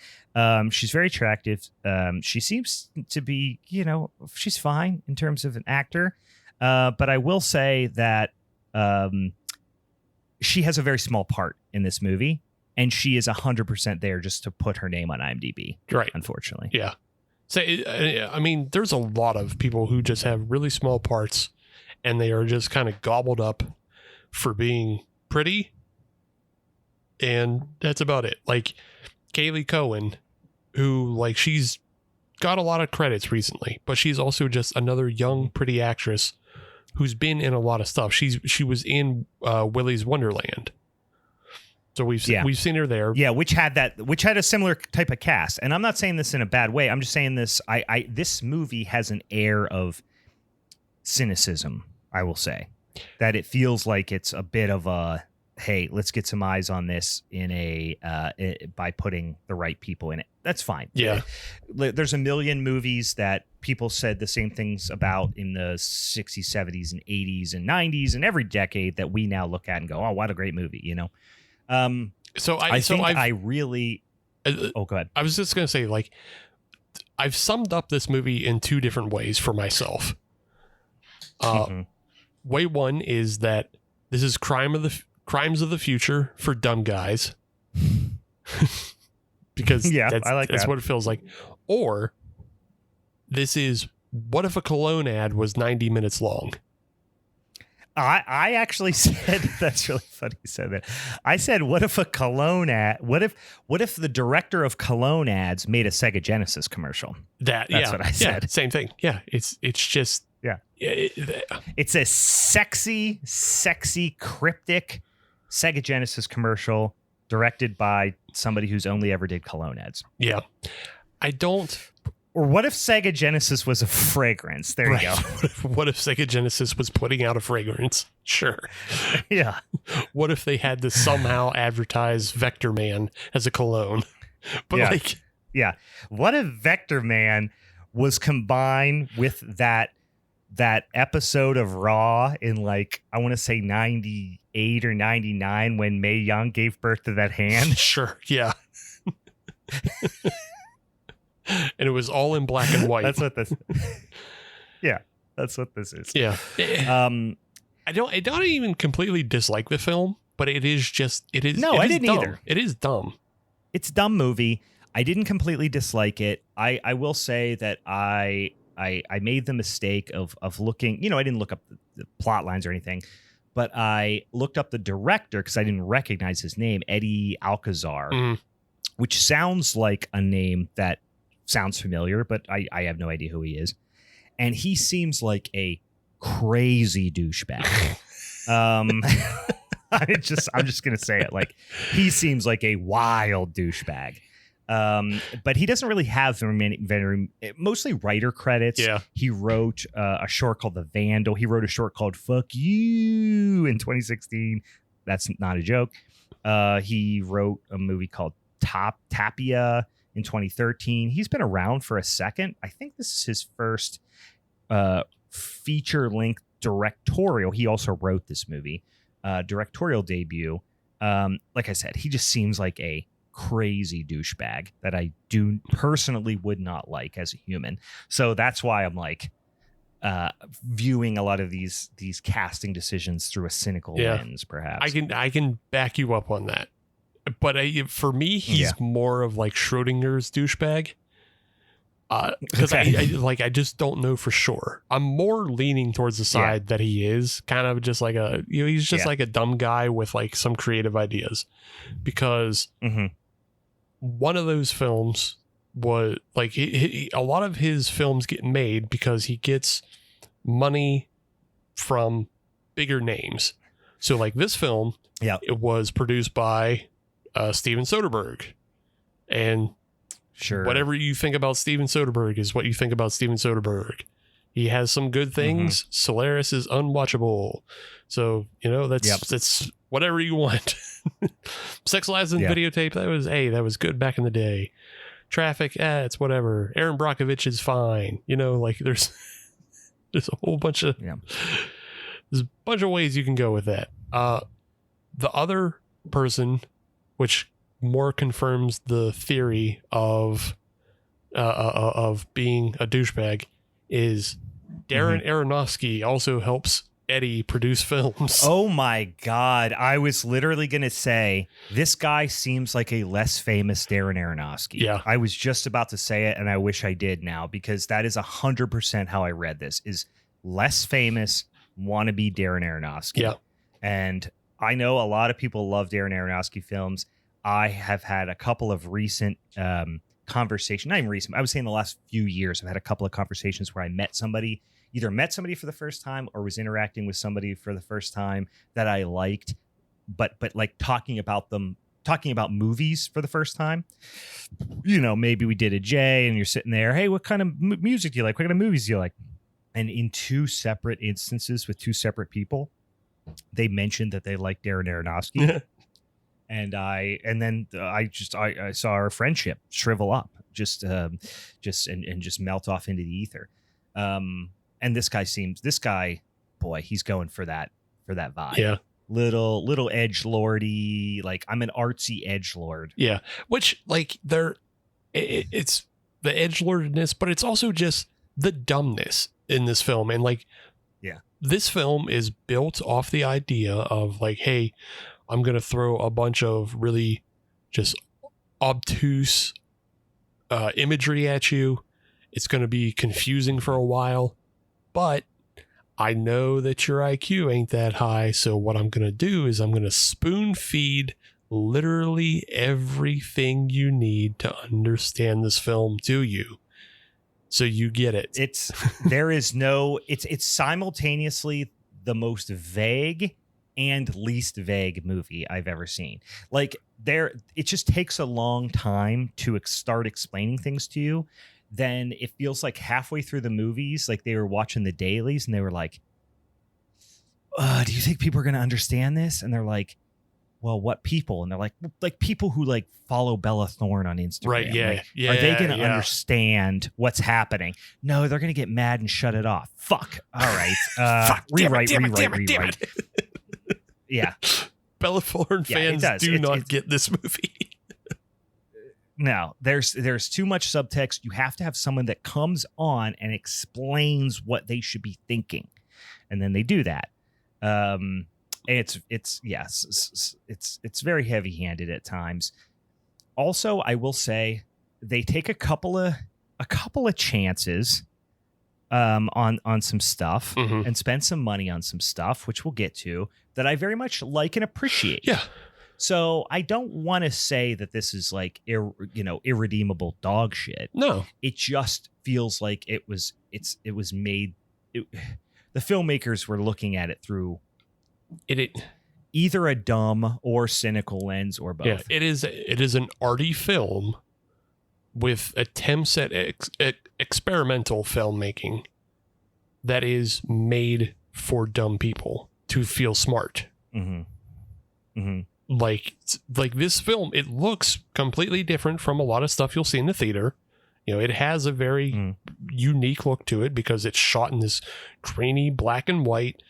She's very attractive. She seems to be, she's fine in terms of an actor. But I will say that she has a very small part in this movie, and she is 100% there just to put her name on IMDb. Right. Unfortunately. Yeah. So, I mean, there's a lot of people who just have really small parts, and they are just kind of gobbled up for being pretty, and that's about it. Like Kaylee Cohen, who, like, she's got a lot of credits recently, but she's also just another young, pretty actress who's been in a lot of stuff. She was in Willy's Wonderland. So we've seen her there. Yeah, which had a similar type of cast. And I'm not saying this in a bad way. I'm just saying this. This movie has an air of cynicism, I will say, that it feels like it's a bit of a, hey, let's get some eyes on this by putting the right people in it. That's fine. Yeah. There's a million movies that people said the same things about in the 60s, 70s, and 80s and 90s and every decade that we now look at and go, oh, what a great movie, you know? Go ahead. I was just going to say, like, I've summed up this movie in two different ways for myself. Way one is that this is crimes of the future for dumb guys. Because that's what it feels like. Or this is, what if a cologne ad was 90 minutes long? I actually said, that's really funny you said that. I said, what if a cologne ad, what if the director of cologne ads made a Sega Genesis commercial? That's what I said. Yeah, same thing. Yeah, it's just... Yeah. It's a sexy, cryptic Sega Genesis commercial directed by somebody who's only ever did cologne ads. Yeah. Or what if Sega Genesis was a fragrance? There you go. What if Sega Genesis was putting out a fragrance? Sure. Yeah. What if they had to somehow advertise Vector Man as a cologne? But what if Vector Man was combined with that episode of Raw in, like, I want to say 98 or 99 when Mae Young gave birth to that hand? Sure. Yeah. And it was all in black and white. That's what this. Yeah, that's what this is. Yeah. I don't even completely dislike the film, but it is. No, I didn't either. It is dumb. It's a dumb movie. I didn't completely dislike it. I will say that I made the mistake of looking. You know, I didn't look up the plot lines or anything, but I looked up the director because I didn't recognize his name, Eddie Alcazar, which sounds like a name that sounds familiar, but I have no idea who he is. And he seems like a crazy douchebag. I'm just gonna say it. Like, he seems like a wild douchebag. But he doesn't really have very mostly writer credits. Yeah. He wrote a short called The Vandal. He wrote a short called Fuck You in 2016. That's not a joke. He wrote a movie called Tapia in 2013. He's been around for a second. I think this is his first feature-length directorial. He also wrote this movie, directorial debut. Like I said, he just seems like a crazy douchebag that I personally would not like as a human. So that's why I'm like viewing a lot of these casting decisions through a cynical lens, perhaps. I can back you up on that. But for me, he's more of like Schrodinger's douchebag. Because I just don't know for sure. I'm more leaning towards the side that he is kind of just like he's just like a dumb guy with like some creative ideas. Because one of those films was like a lot of his films get made because he gets money from bigger names. So like this film, it was produced by Steven Soderbergh, and whatever you think about Steven Soderbergh is what you think about Steven Soderbergh. He has some good things. Solaris is unwatchable, so you know that's whatever you want. Sex, Lies, and Videotape, that was good back in the day. Traffic, it's whatever. Aaron Brockovich is fine. You know, like there's a whole bunch of there's a bunch of ways you can go with that. The other person, which more confirms the theory of being a douchebag, is Darren Aronofsky also helps Eddie produce films. Oh my God. I was literally going to say, this guy seems like a less famous Darren Aronofsky. Yeah. I was just about to say it, and I wish I did now, because that is 100% how I read this, is less famous, wannabe Darren Aronofsky. Yeah. And I know a lot of people love Darren Aronofsky films. I have had a couple of recent conversations, not even recent, I would say in the last few years, I've had a couple of conversations where I either met somebody for the first time or was interacting with somebody for the first time that I liked, but like talking about them talking about movies for the first time, maybe we did a J and you're sitting there, hey, what kind of music do you like? What kind of movies do you like? And in two separate instances with two separate people, they mentioned that they liked Darren Aronofsky. And then I saw our friendship shrivel up, just melt off into the ether. And this guy, boy, he's going for that vibe. Yeah. Little edgelordy, like I'm an artsy edgelord. Yeah. Which like it's the edgelordness, but it's also just the dumbness in this film. And like, yeah, this film is built off the idea of like, hey, I'm going to throw a bunch of really just obtuse imagery at you. It's going to be confusing for a while, but I know that your IQ ain't that high. So what I'm going to do is I'm going to spoon feed literally everything you need to understand this film to you. So you get it. It's simultaneously the most vague and least vague movie I've ever seen. Like it just takes a long time to start explaining things to you. Then it feels like halfway through the movies, like they were watching the dailies and they were like, do you think people are going to understand this? And they're like, well, what people? And they're like people who like follow Bella Thorne on Instagram. Right. Yeah. Like, yeah. Are they going to understand what's happening? No, they're going to get mad and shut it off. Fuck. All right. Fuck. Rewrite. Yeah. Bella Thorne fans do not get this movie. No, there's too much subtext. You have to have someone that comes on and explains what they should be thinking, and then they do that. It's very heavy-handed at times. Also, I will say they take a couple of chances on some stuff and spend some money on some stuff, which we'll get to, that I very much like and appreciate. Yeah. So I don't want to say that this is like irredeemable dog shit. No, it just feels like it was made. The filmmakers were looking at it through either a dumb or cynical lens or both. Yeah, it is an arty film with attempts at experimental filmmaking that is made for dumb people to feel smart. Mm-hmm. Mm-hmm. Like this film, it looks completely different from a lot of stuff you'll see in the theater. It has a very unique look to it because it's shot in this grainy black and white.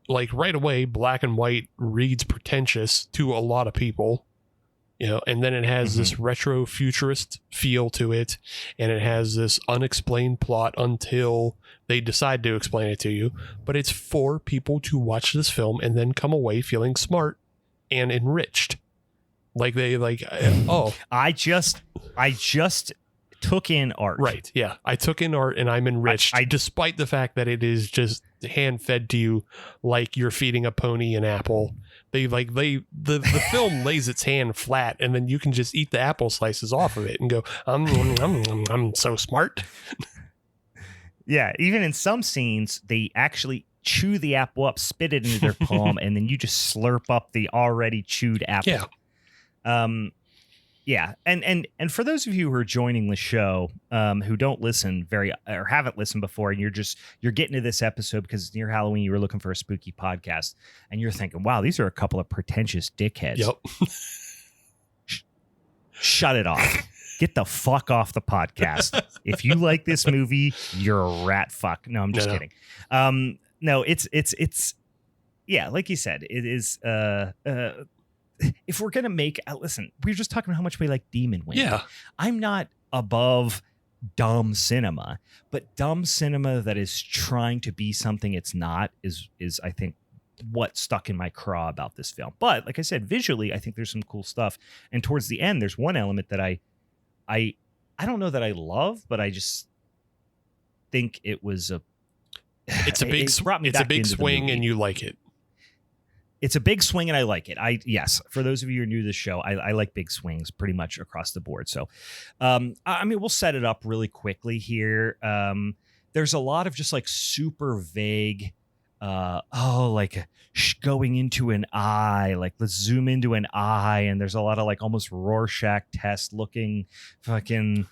Like right away, black and white reads pretentious to a lot of people. And then it has this retro futurist feel to it, and it has this unexplained plot until they decide to explain it to you. But it's for people to watch this film and then come away feeling smart and enriched. Like they I just took in art. Right. Yeah. I took in art and I'm enriched, despite the fact that it is just hand fed to you like you're feeding a pony an apple. The film lays its hand flat and then you can just eat the apple slices off of it and go, I'm so smart. Yeah. Even in some scenes, they actually chew the apple up, spit it into their palm, and then you just slurp up the already chewed apple. Yeah. Yeah. And for those of you who are joining the show, who don't listen or haven't listened before, and you're getting to this episode because it's near Halloween, you were looking for a spooky podcast, and you're thinking, wow, these are a couple of pretentious dickheads. Yep. Shut it off. Get the fuck off the podcast. If you like this movie, you're a rat fuck. No, I'm just kidding. No, it's yeah, like you said, it is if we're gonna make listen, we were just talking about how much we like Demon Wind. Yeah. I'm not above dumb cinema, but dumb cinema that is trying to be something it's not is I think what stuck in my craw about this film. But like I said, visually, I think there's some cool stuff. And towards the end, there's one element that I don't know that I love, but I just think it was it's a big swing and you like it. It's a big swing and I like it. Yes, for those of you who are new to the show, I like big swings pretty much across the board. So, I mean, we'll set it up really quickly here. There's a lot of just like super vague like going into an eye, like let's zoom into an eye, and there's a lot of like almost Rorschach test looking fucking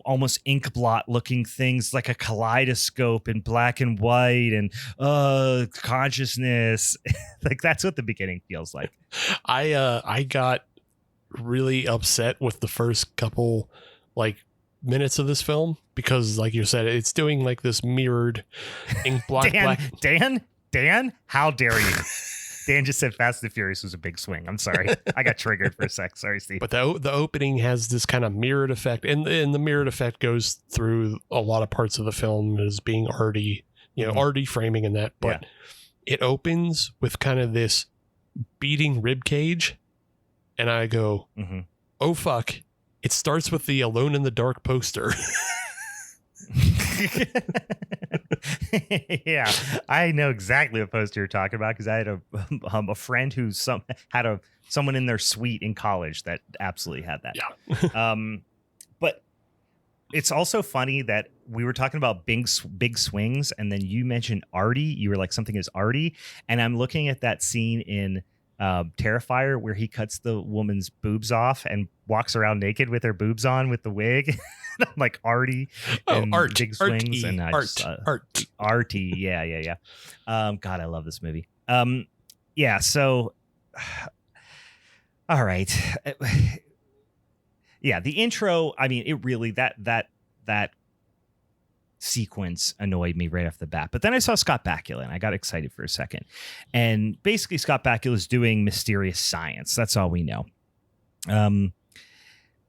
almost ink blot looking things, like a kaleidoscope in black and white, and consciousness. Like that's what the beginning feels like. I got really upset with the first couple like minutes of this film because, like you said, it's doing like this mirrored ink blot. Dan, how dare you? Dan just said Fast and Furious was a big swing. I'm sorry. I got triggered for a sec. Sorry, Steve. But the opening has this kind of mirrored effect, and the mirrored effect goes through a lot of parts of the film as being arty, arty framing and that. But it opens with kind of this beating rib cage, and I go, oh fuck! It starts with the Alone in the Dark poster. Yeah, I know exactly what poster you're talking about because I had a friend who had someone in their suite in college that absolutely had that. Yeah. But it's also funny that we were talking about big swings, and then you mentioned arty. You were like, something is arty, and I'm looking at that scene in Terrifier where he cuts the woman's boobs off and walks around naked with her boobs on with the wig. I'm like arty and big swings, and arty. Yeah. God, I love this movie. Yeah. So, all right. Yeah, the intro. I mean, it really that sequence annoyed me right off the bat. But then I saw Scott Bakula and I got excited for a second. And basically, Scott Bakula is doing mysterious science. That's all we know.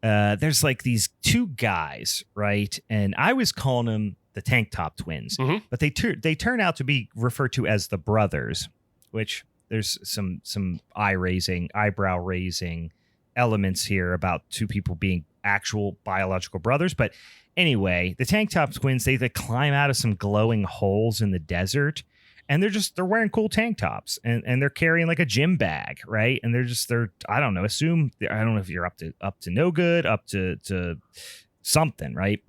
There's like these two guys, right? And I was calling them the Tank Top Twins, but they turn out to be referred to as the brothers, which there's some eyebrow raising elements here about two people being actual biological brothers. But anyway, the Tank Top Twins, they climb out of some glowing holes in the desert, and they're wearing cool tank tops, and they're carrying like a gym bag, right? And they're I don't know, I don't know if you're up to no good, up to something, right?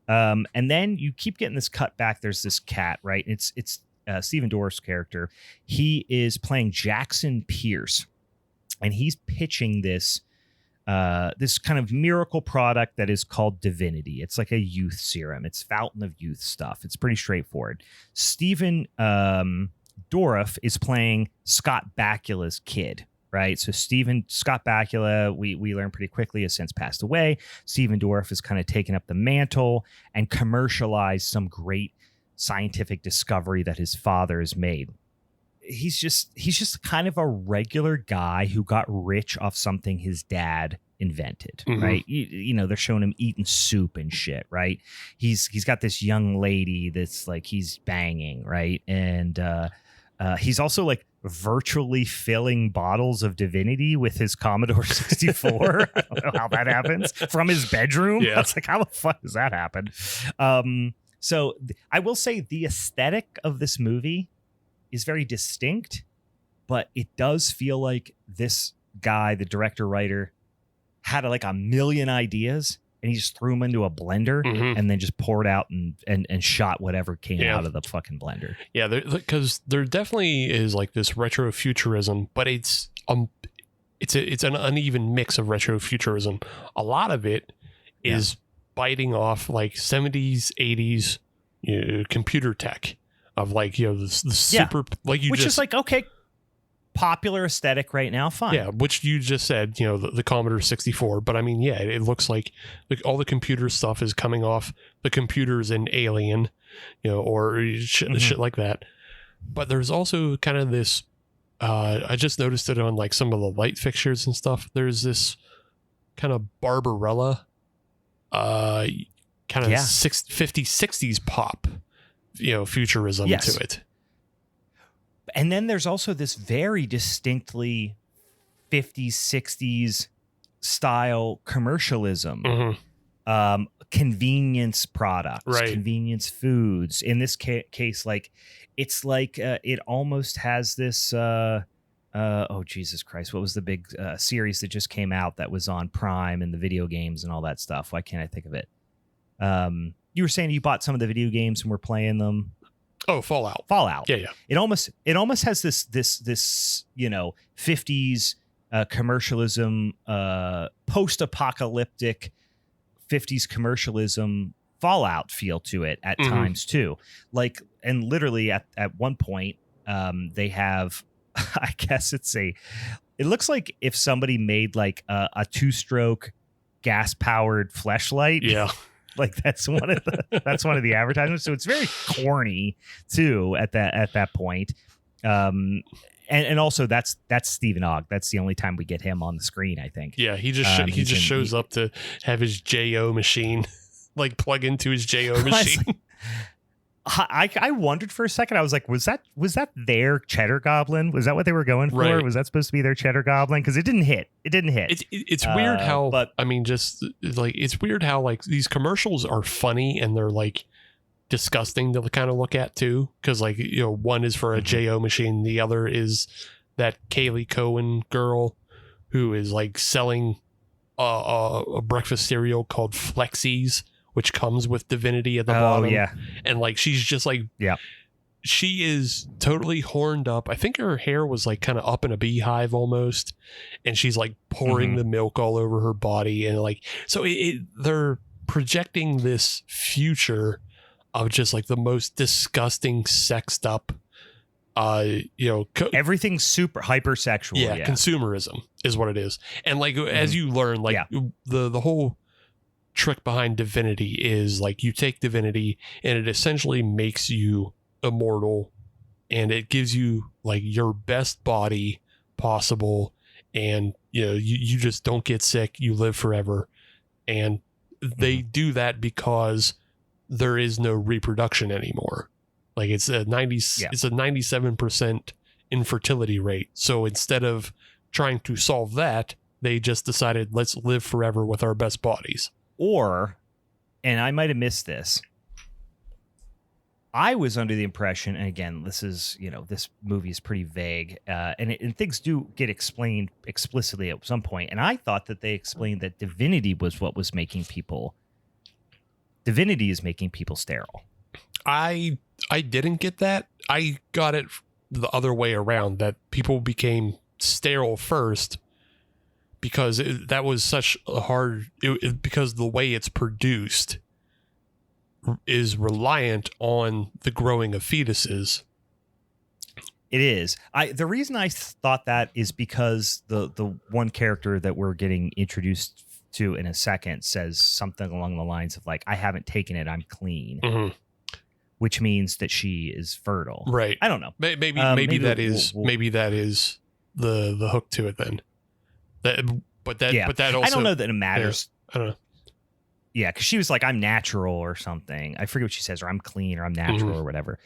And then you keep getting this cut back. There's this cat, right? It's Stephen Dorff's character. He is playing Jackson Pierce, and he's pitching this kind of miracle product that is called Divinity. It's like a youth serum. It's fountain of youth stuff. It's pretty straightforward. Stephen Dorff is playing Scott Bakula's kid, right? So Scott Bakula, we learn pretty quickly, has since passed away. Stephen Dorff has kind of taken up the mantle and commercialized some great scientific discovery that his father has made. He's just kind of a regular guy who got rich off something his dad invented, right? They're showing him eating soup and shit, right? He's got this young lady that's like he's banging, right? And he's also like virtually filling bottles of Divinity with his Commodore 64. I don't know how that happens from his bedroom. Yeah. That's like, how the fuck does that happen? So I will say the aesthetic of this movie is very distinct, but it does feel like this guy, the director writer, had like a million ideas and he just threw them into a blender and then just poured out and shot whatever came out of the fucking blender. Yeah, because there definitely is like this retrofuturism, but it's an uneven mix of retrofuturism. A lot of it is biting off like 70s, 80s computer tech. Of like, the super, like you which just, is like, okay, popular aesthetic right now, fine. Yeah, which you just said, the Commodore 64. But I mean, it looks like all the computer stuff is coming off the computers in Alien, or shit like that. But there's also kind of this, I just noticed it on like some of the light fixtures and stuff. There's this kind of Barbarella, kind of 50s, 60s pop. Futurism to it. And then there's also this very distinctly 50s, 60s style commercialism, convenience products, convenience foods. In this case, like it's like it almost has this. Oh, Jesus Christ. What was the big series that just came out that was on Prime and the video games and all that stuff? Why can't I think of it? You were saying you bought some of the video games and were playing them. Oh, Fallout. Yeah. It almost has this 50s commercialism, post-apocalyptic 50s commercialism Fallout feel to it at times too. Like, and literally at one point, they have, I guess it looks like if somebody made like a 2-stroke gas-powered fleshlight. Yeah. Like that's one of the advertisements. So it's very corny too at that point. And also that's Stephen Ogg. That's the only time we get him on the screen, I think. Yeah, he just shows up to have his JO machine like plug into his JO machine. I wondered for a second. I was like, was that their Cheddar Goblin? Was that what they were going for? Right. Was that supposed to be their Cheddar Goblin? Because it didn't hit. It's weird how, but I mean, just like it's weird how like these commercials are funny and they're like disgusting to kind of look at too. Because like, you know, one is for a JO machine, the other is that Kaylee Cohen girl who is like selling a breakfast cereal called Flexies, which comes with Divinity at the bottom. Yeah. And like she's just like, yeah, she is totally horned up. I think her hair was like kind of up in a beehive almost, and she's like pouring the milk all over her body, and like so they're projecting this future of just like the most disgusting, sexed up, everything's super hypersexual. Yeah, consumerism is what it is, and like as you learn, like the whole trick behind Divinity is like you take Divinity and it essentially makes you immortal, and it gives you like your best body possible, and you know you just don't get sick, you live forever. And they do that because there is no reproduction anymore. Like it's a 97% infertility rate. So instead of trying to solve that, they just decided let's live forever with our best bodies. Or, and I might have missed this, I was under the impression, and again, this movie is pretty vague, and things do get explained explicitly at some point, and I thought that they explained that Divinity was what was making people. Divinity is making people sterile. I didn't get that. I got it the other way around, that people became sterile first, because that was such a hard, because the way it's produced is reliant on the growing of fetuses. It is. The reason I thought that is because the one character that we're getting introduced to in a second says something along the lines of like, I haven't taken it, I'm clean, which means that she is fertile. Right. I don't know. Maybe that is the hook to it then. But that also, I don't know that it matters. Yeah, I don't know. Yeah, because she was like, I'm natural or something. I forget what she says, or I'm clean, or I'm natural, or whatever.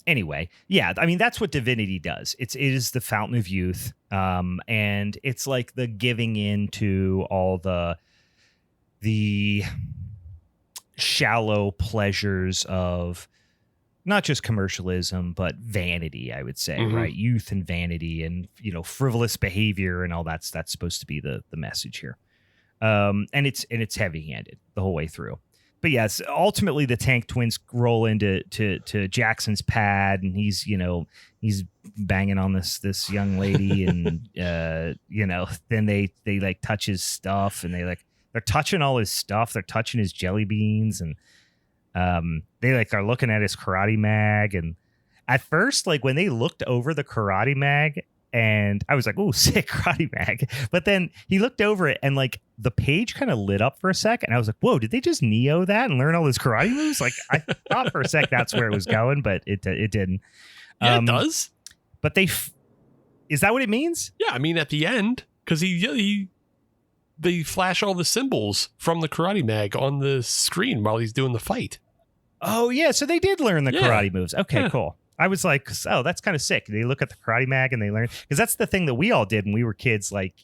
Anyway, yeah, I mean, that's what Divinity does. It is the fountain of youth, and it's like the giving in to all the shallow pleasures of not just commercialism, but vanity, I would say, right? Youth and vanity and, frivolous behavior and all that's supposed to be the message here. And it's heavy-handed the whole way through. But yes, ultimately the Tank Twins roll into to Jackson's pad, and he's banging on this young lady, and then they like touch his stuff, and they're touching all his stuff. They're touching his jelly beans, and they like are looking at his karate mag. And at first, like when they looked over the karate mag, and I was like, "Oh, sick karate mag!" But then he looked over it, and like the page kind of lit up for a second. And I was like, "Whoa, did they just Neo that and learn all his karate moves?" Like I thought for a sec that's where it was going, but it didn't. Yeah, it does. But is that what it means? Yeah, I mean at the end, because they flash all the symbols from the karate mag on the screen while he's doing the fight. Oh yeah, so they did learn the karate moves. Okay, cool. I was like, oh, that's kind of sick. They look at the karate mag and they learn, because that's the thing that we all did when we were kids, like,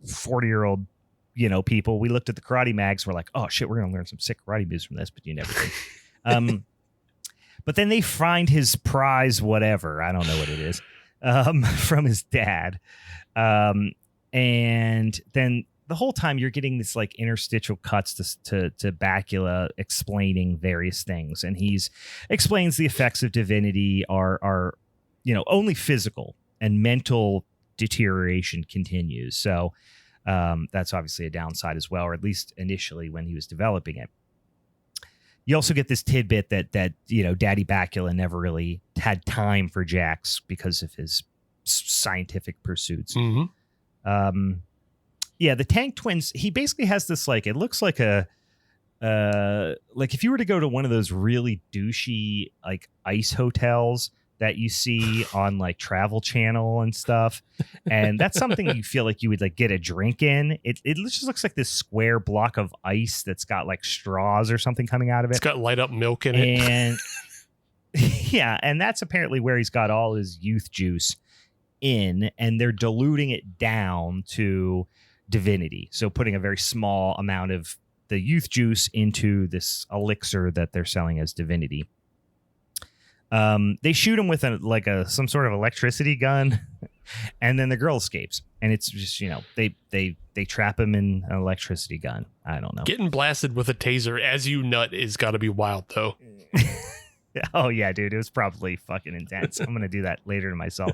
40-year-old, people. We looked at the karate mags. We're like, oh shit, we're going to learn some sick karate moves from this, but you never did. But then they find his prize, whatever. I don't know what it is, from his dad. And then the whole time you're getting this like interstitial cuts to Bakula explaining various things, and he's explains the effects of divinity are only physical, and mental deterioration continues. So that's obviously a downside as well, or at least initially when he was developing it. You also get this tidbit that Daddy Bakula never really had time for Jax because of his scientific pursuits. Mm-hmm. The Tank Twins, he basically has this, like, it looks like a like if you were to go to one of those really douchey like ice hotels that you see on like Travel Channel and stuff, and that's something you feel like you would like get a drink in. It just looks like this square block of ice that's got like straws or something coming out of it. It's got light up milk in it. And yeah, and that's apparently where he's got all his youth juice in, and they're diluting it down to divinity. So putting a very small amount of the youth juice into this elixir that they're selling as divinity. They shoot him with some sort of electricity gun, and then the girl escapes, and it's just, they trap him in an electricity gun. I don't know. Getting blasted with a taser as you nut is got to be wild, though. Oh yeah, dude, it was probably fucking intense. I'm gonna do that later to myself.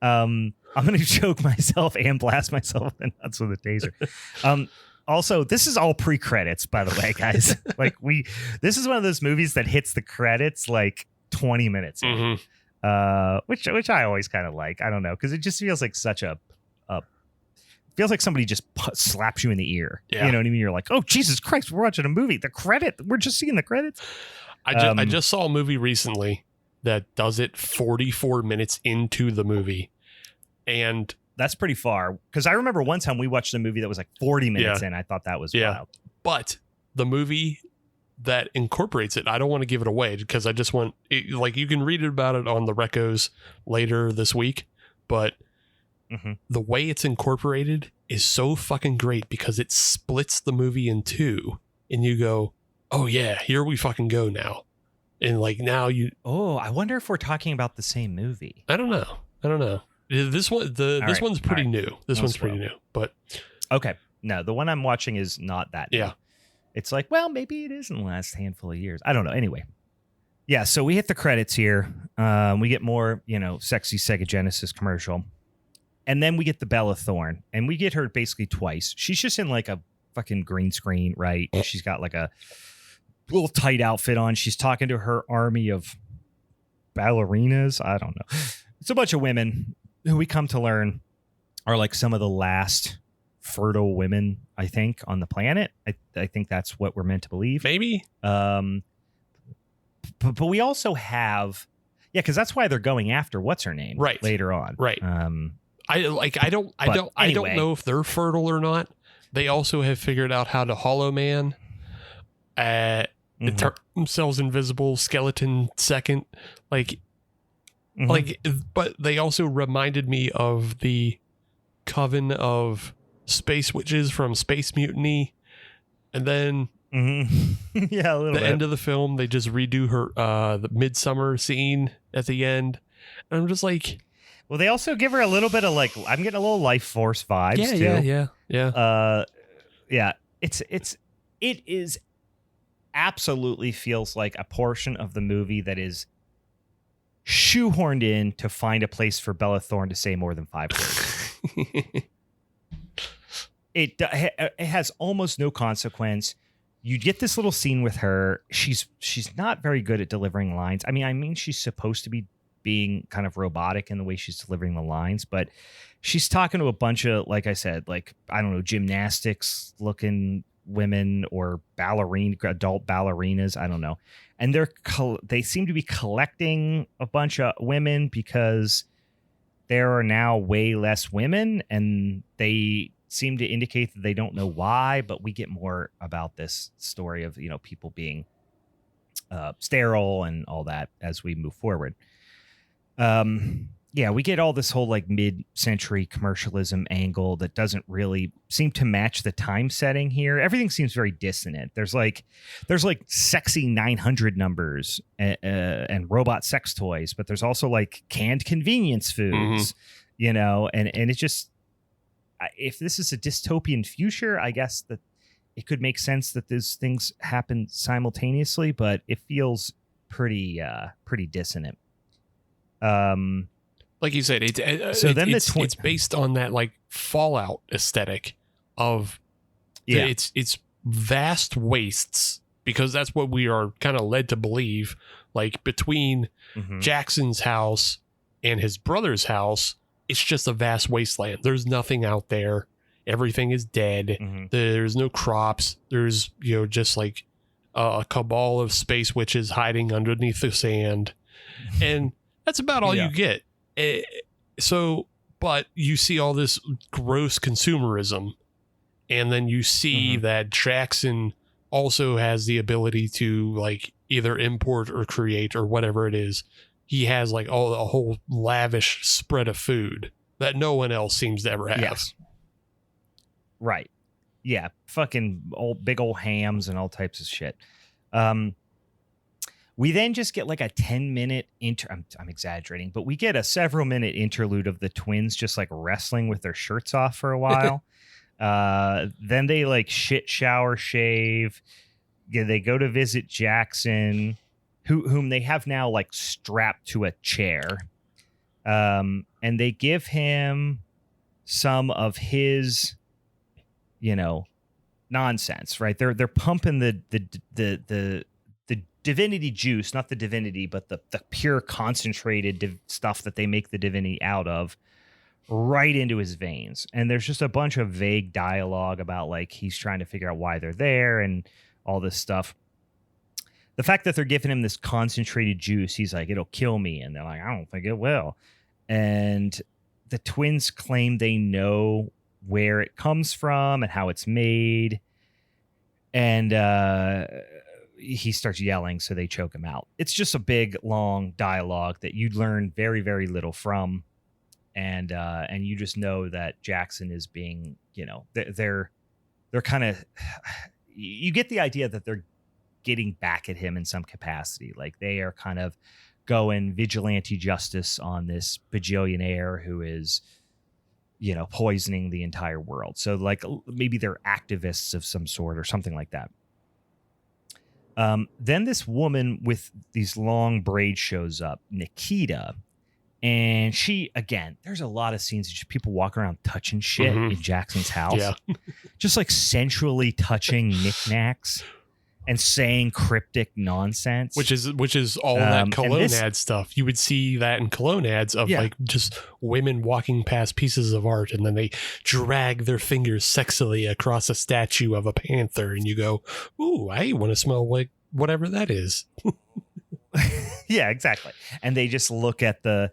I'm gonna choke myself and blast myself in the nuts with a taser. Also, this is all pre-credits, by the way, guys. Like this is one of those movies that hits the credits like 20 minutes in, which I always kind of like. I don't know, because it just feels like such a feels like somebody just slaps you in the ear. Yeah. You know what I mean? You're like, oh Jesus Christ, we're watching a movie. We're just seeing the credits. I just saw a movie recently that does it 44 minutes into the movie, and that's pretty far, because I remember one time we watched a movie that was like 40 minutes in. I thought that was wild. But the movie that incorporates it, I don't want to give it away because I just want it, like, you can read about it on the recos later this week, but the way it's incorporated is so fucking great because it splits the movie in two, and you go, oh yeah, here we fucking go now. And like now you... Oh, I wonder if we're talking about the same movie. I don't know. This one's pretty new. This one's pretty new, but... Okay. No, the one I'm watching is not that new. Yeah. It's like, well, maybe it is in the last handful of years. I don't know. Anyway. Yeah, so we hit the credits here. We get more, sexy Sega Genesis commercial. And then we get the Bella Thorne. And we get her basically twice. She's just in like a fucking green screen, right? She's got like a little tight outfit on. She's talking to her army of ballerinas. I don't know. It's a bunch of women who we come to learn are like some of the last fertile women, I think, on the planet. I think that's what we're meant to believe. Maybe. But we also have, because that's why they're going after what's her name later on. Right. I don't know if they're fertile or not. They also have figured out how to Hollow Man, turn themselves invisible, skeleton second, but they also reminded me of the coven of space witches from Space Mutiny, and then yeah, a little bit. End of the film, they just redo her the midsummer scene at the end, and I'm just like, well, they also give her a little bit of like, I'm getting a little Life Force vibes too. Yeah. It is absolutely feels like a portion of the movie that is shoehorned in to find a place for Bella Thorne to say more than 5 words. It has almost no consequence. You get this little scene with her. She's not very good at delivering lines. I mean, she's supposed to be being kind of robotic in the way she's delivering the lines, but she's talking to a bunch of, like I said, like, I don't know, gymnastics looking women or adult ballerinas. I don't know. And they seem to be collecting a bunch of women because there are now way less women, and they seem to indicate that they don't know why, but we get more about this story of, people being sterile and all that as we move forward. We get all this whole like mid-century commercialism angle that doesn't really seem to match the time setting here. Everything seems very dissonant. There's like sexy 900 numbers and robot sex toys, but there's also like canned convenience foods, and it just, if this is a dystopian future, I guess that it could make sense that those things happen simultaneously, but it feels pretty dissonant. Like you said, it's based on that like Fallout aesthetic of it's vast wastes, because that's what we are kind of led to believe. Like between Jackson's house and his brother's house, it's just a vast wasteland. There's nothing out there. Everything is dead. There's no crops. There's, just like a cabal of space witches hiding underneath the sand. And that's about all you get. But you see all this gross consumerism. And then you see that Jackson also has the ability to like either import or create or whatever it is. He has like a whole lavish spread of food that no one else seems to ever have. Yes. Right. Yeah. Fucking big old hams and all types of shit. We then just get like a 10-minute I'm exaggerating, but we get a several minute interlude of the twins just like wrestling with their shirts off for a while. Then they like shit shower, shave. Yeah, they go to visit Jackson, whom they have now like strapped to a chair. And they give him some of his, nonsense, right? They're pumping the divinity juice, not the divinity, but the pure concentrated stuff that they make the divinity out of, right into his veins. And there's just a bunch of vague dialogue about like he's trying to figure out why they're there and all this stuff. The fact that they're giving him this concentrated juice, he's like, it'll kill me. And they're like, I don't think it will. And the twins claim they know where it comes from and how it's made. And he starts yelling, so they choke him out. It's just a big, long dialogue that you learn very, very little from. And you just know that Jackson is being, they're kind of, you get the idea that they're getting back at him in some capacity. Like they are kind of going vigilante justice on this bajillionaire who is, poisoning the entire world. So like maybe they're activists of some sort or something like that. Then this woman with these long braids shows up, Nikita. And she, again, there's a lot of scenes of just people walking around touching shit in Jackson's house. Yeah. Just like sensually touching knickknacks and saying cryptic nonsense. Which is all that Cologne ad stuff. You would see that in Cologne ads of like just women walking past pieces of art and then they drag their fingers sexily across a statue of a panther and you go, ooh, I want to smell like whatever that is. Yeah, exactly. And they just look at the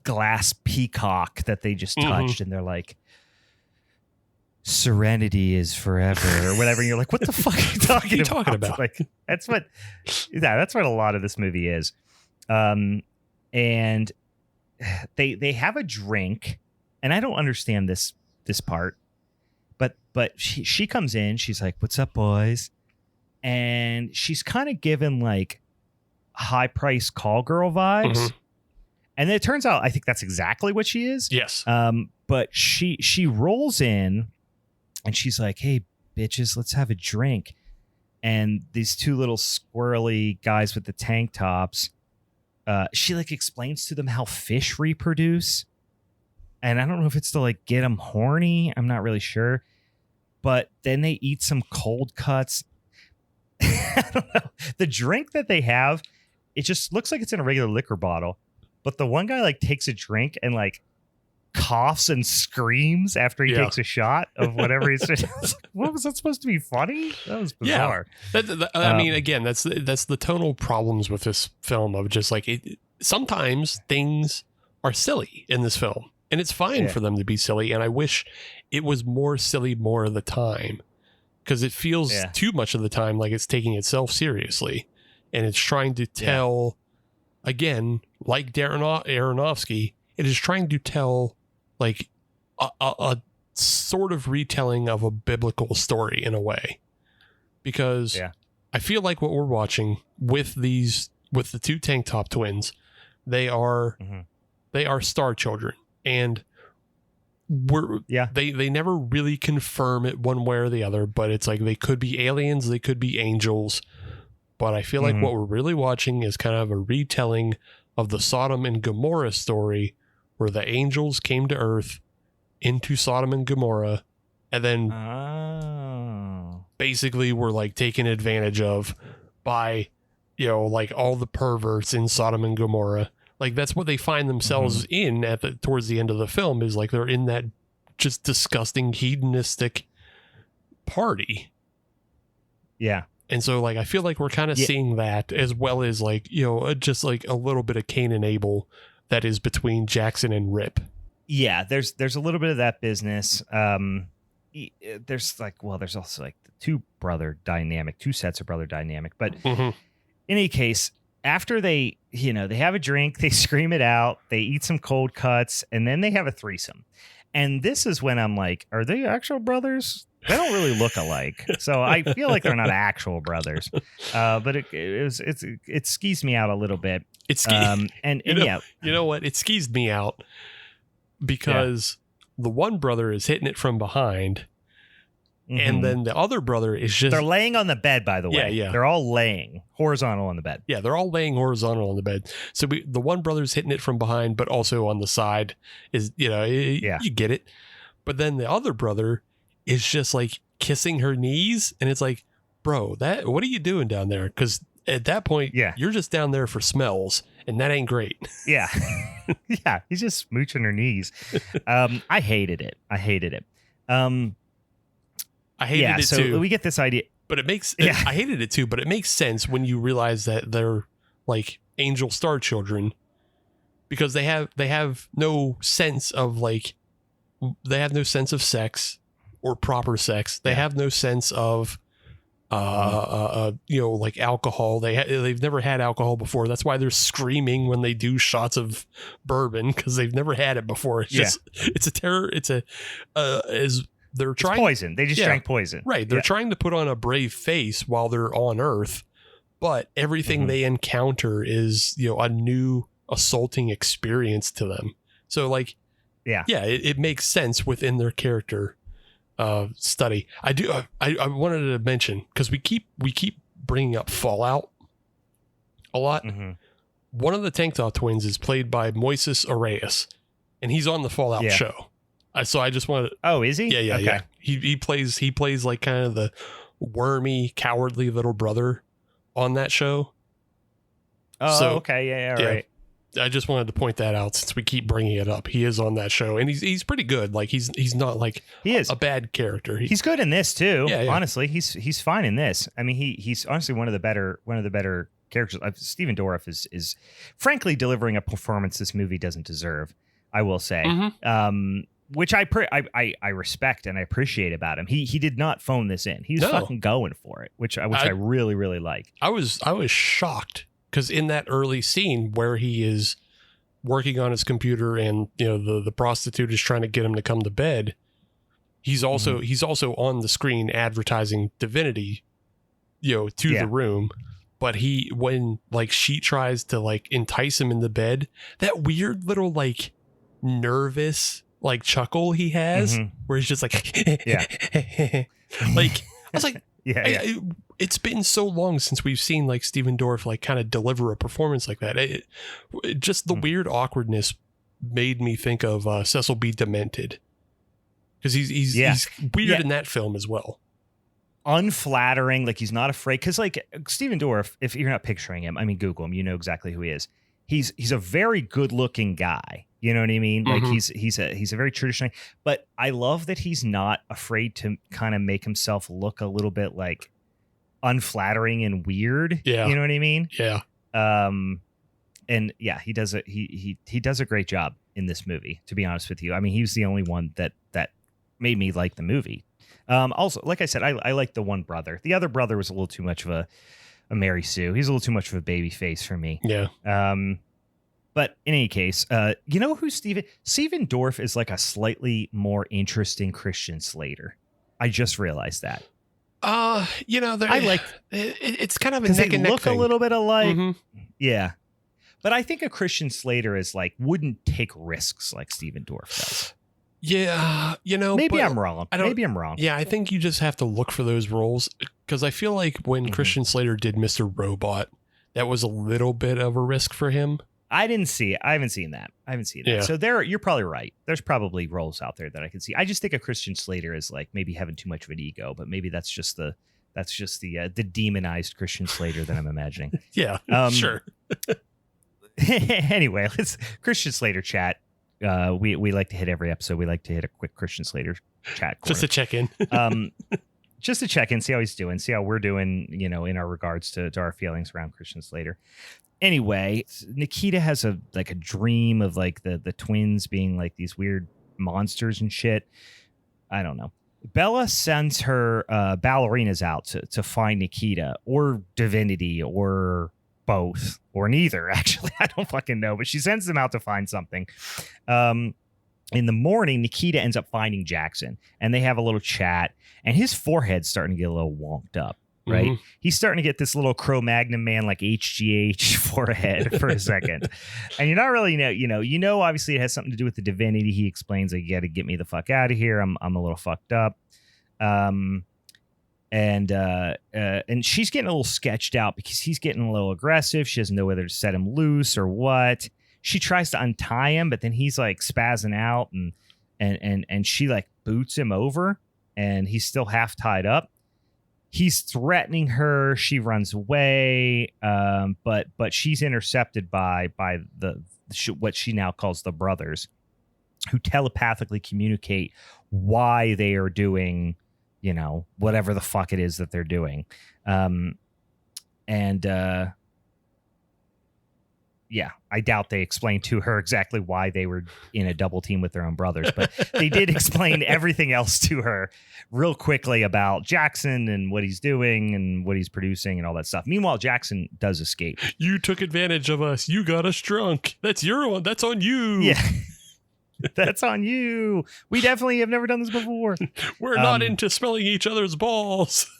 glass peacock that they just touched and they're like, serenity is forever or whatever. And you're like, what the fuck are you talking about? Like that's what a lot of this movie is. And they have a drink and I don't understand this part, but she comes in, she's like, what's up, boys? And she's kind of given like high price call girl vibes. And then it turns out, I think that's exactly what she is. Yes. But she rolls in and she's like, hey bitches, let's have a drink. And these two little squirrely guys with the tank tops, she like explains to them how fish reproduce. And I don't know if it's to like get them horny. I'm not really sure. But then they eat some cold cuts. I don't know. The drink that they have, it just looks like it's in a regular liquor bottle. But the one guy like takes a drink and like coughs and screams after he takes a shot of whatever he's like, what was that supposed to be funny? That was bizarre. Yeah. I mean, again, that's the tonal problems with this film of just like sometimes things are silly in this film and it's fine for them to be silly. And I wish it was more silly more of the time because it feels too much of the time like it's taking itself seriously and it's trying to tell again, like Darren Aronofsky, it is trying to tell like a sort of retelling of a biblical story in a way, because I feel like what we're watching with the two tank top twins, they are star children. and they never really confirm it one way or the other, but it's like they could be aliens, they could be angels, but I feel like what we're really watching is kind of a retelling of the Sodom and Gomorrah story, where the angels came to Earth into Sodom and Gomorrah, and then basically were like taken advantage of by, you know, like all the perverts in Sodom and Gomorrah. Like that's what they find themselves in towards the end of the film, is like they're in that just disgusting hedonistic party. Yeah. And so like I feel like we're kind of seeing that, as well as like, you know, just like a little bit of Cain and Abel that is between Jackson and Rip. Yeah, there's a little bit of that business. There's also like the two sets of brother dynamic. But in any case, after they have a drink, they scream it out, they eat some cold cuts, and then they have a threesome. And this is when I'm like, are they actual brothers? They don't really look alike. So I feel like they're not actual brothers. But it skis me out a little bit. You know what? It skis me out because the one brother is hitting it from behind. And then the other brother is just... They're laying on the bed, by the way. Yeah. They're all laying horizontal on the bed. Yeah, they're all laying horizontal on the bed. So the one brother's hitting it from behind, but also on the side is, you know, you get it. But then the other brother is just like kissing her knees. And it's like, bro, what are you doing down there? Because at that point, you're just down there for smells. And that ain't great. Yeah. Yeah, he's just smooching her knees. I hated it. I hated it too. We get this idea, but it makes. I hated it too, but it makes sense when you realize that they're like angel star children, because they have no sense of sex or proper sex. They have no sense of like alcohol. They've never had alcohol before. That's why they're screaming when they do shots of bourbon, because they've never had it before. It's a terror. It's poison. They just drank poison. Right. They're trying to put on a brave face while they're on Earth, but everything they encounter is, you know, a new assaulting experience to them. So like, it makes sense within their character study. I wanted to mention, because we keep bringing up Fallout a lot. One of the Tank Top twins is played by Moises Arias, and he's on the Fallout show. So I just wanted. Oh, is he? Yeah. Okay. He plays like kind of the wormy, cowardly little brother on that show. Oh, okay. Yeah. Right. I just wanted to point that out since we keep bringing it up. He is on that show, and he's pretty good. Like he's not like he is a bad character. He's good in this too. Yeah. Honestly, he's fine in this. I mean, he's honestly one of the better characters. Stephen Dorff is frankly delivering a performance this movie doesn't deserve, I will say. Which I respect and I appreciate about him. He did not phone this in. He was fucking going for it, which I really, really like. I was shocked, because in that early scene where he is working on his computer and, you know, the prostitute is trying to get him to come to bed, he's also on the screen advertising Divinity, you know, to the room. But when like she tries to like entice him in the bed, that weird little like nervous like chuckle he has, where he's just like, like I was like, it's been so long since we've seen like Stephen Dorff like kind of deliver a performance like that. It just the weird awkwardness made me think of Cecil B. Demented, because he's weird in that film as well. Unflattering, like he's not afraid, because like Stephen Dorff, if you're not picturing him, I mean, Google him, you know exactly who he is. He's a very good looking guy. You know what I mean? Like he's a very traditional, but I love that he's not afraid to kind of make himself look a little bit like unflattering and weird. Yeah. You know what I mean? Yeah. And yeah, he does a great job in this movie, to be honest with you. I mean, he was the only one that made me like the movie. Also, like I said, I like the one brother. The other brother was a little too much of a Mary Sue. He's a little too much of a baby face for me. Yeah. But in any case, you know who Stephen Dorff is, like a slightly more interesting Christian Slater. I just realized that. You know, I like it's kind of a neck and neck look thing. A little bit alike. Yeah. But I think a Christian Slater is like wouldn't take risks like Steven Dorff does. Yeah, maybe I'm wrong. Maybe I'm wrong. Yeah, I think you just have to look for those roles, because I feel like when Christian Slater did Mr. Robot, that was a little bit of a risk for him. I didn't see it. I haven't seen that. Yeah. So you're probably right. There's probably roles out there that I can see. I just think a Christian Slater is like maybe having too much of an ego, but maybe that's just the demonized Christian Slater that I'm imagining. Yeah, sure. Anyway, let's Christian Slater chat. We like to hit every episode. We like to hit a quick Christian Slater chat corner. Just to check in. Just to check in, see how he's doing, see how we're doing, in our regards to our feelings around Christian Slater. Anyway, Nikita has a dream of like the twins being like these weird monsters and shit. I don't know. Bella sends her ballerinas out to find Nikita or Divinity or both or neither. Actually, I don't fucking know, but she sends them out to find something. In the morning, Nikita ends up finding Jackson and they have a little chat, and his forehead's starting to get a little wonked up. Right. Mm-hmm. He's starting to get this little Cro-Magnon man, like HGH forehead for a second. And you're not really obviously it has something to do with the Divinity. He explains, like, you got to get me the fuck out of here. I'm a little fucked up. And she's getting a little sketched out because he's getting a little aggressive. She doesn't know whether to set him loose or what. She tries to untie him, but then he's like spazzing out and she like boots him over and he's still half tied up. He's threatening her. She runs away, but she's intercepted by what she now calls the brothers, who telepathically communicate why they are doing, whatever the fuck it is that they're doing. Yeah, I doubt they explained to her exactly why they were in a double team with their own brothers, but they did explain everything else to her real quickly about Jackson and what he's doing and what he's producing and all that stuff. Meanwhile, Jackson does escape. You took advantage of us. You got us drunk. That's on you. Yeah. That's on you. We definitely have never done this before. We're not into smelling each other's balls.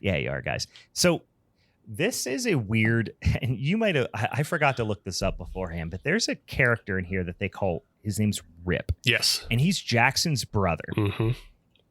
Yeah, you are, guys. So this is a weird, and you might have, I forgot to look this up beforehand, but there's a character in here that they call, his name's Rip. Yes. And he's Jackson's brother. Mm-hmm.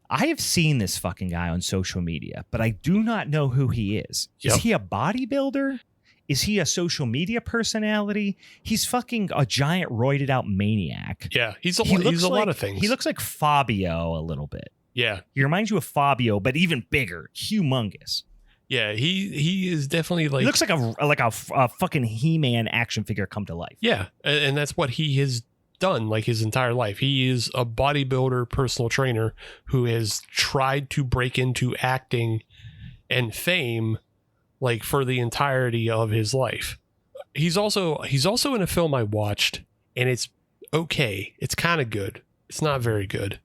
I have seen this fucking guy on social media, but I do not know who he is. Yep. Is he a bodybuilder? Is he a social media personality? He's fucking a giant roided out maniac. Yeah, he's a lot of things. He looks like Fabio a little bit. Yeah. He reminds you of Fabio, but even bigger, humongous. Yeah, he is definitely like... He looks like a fucking He-Man action figure come to life. Yeah, and that's what he has done like his entire life. He is a bodybuilder, personal trainer who has tried to break into acting and fame like for the entirety of his life. He's also in a film I watched, and it's okay. It's kind of good. It's not very good,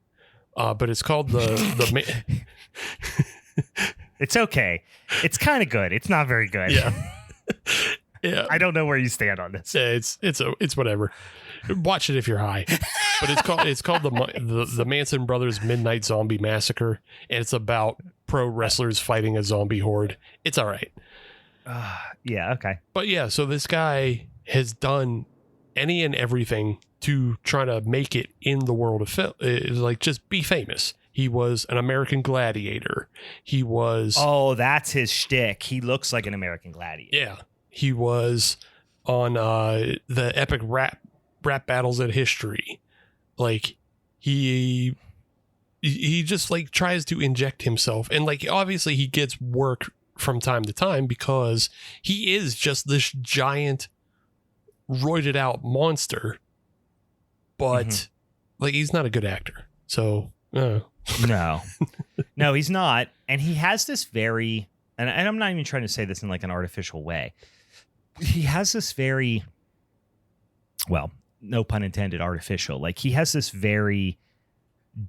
but it's called It's okay. It's kind of good. It's not very good. Yeah. Yeah. I don't know where you stand on this. Yeah, it's whatever. Watch it if you're high. But it's called the Manson Brothers Midnight Zombie Massacre, and it's about pro wrestlers fighting a zombie horde. It's all right. Yeah, okay. But yeah, so this guy has done any and everything to try to make it in the world of film. Like, just be famous. He was an American Gladiator. He was... Oh, that's his shtick. He looks like an American Gladiator. Yeah. He was on the epic rap battles at History. Like, he just, like, tries to inject himself. And, like, obviously he gets work from time to time because he is just this giant, roided out monster. But, like, he's not a good actor. So... No, he's not. And he has this very, and I'm not even trying to say this in like an artificial way. He has this very, well, no pun intended, artificial. Like, he has this very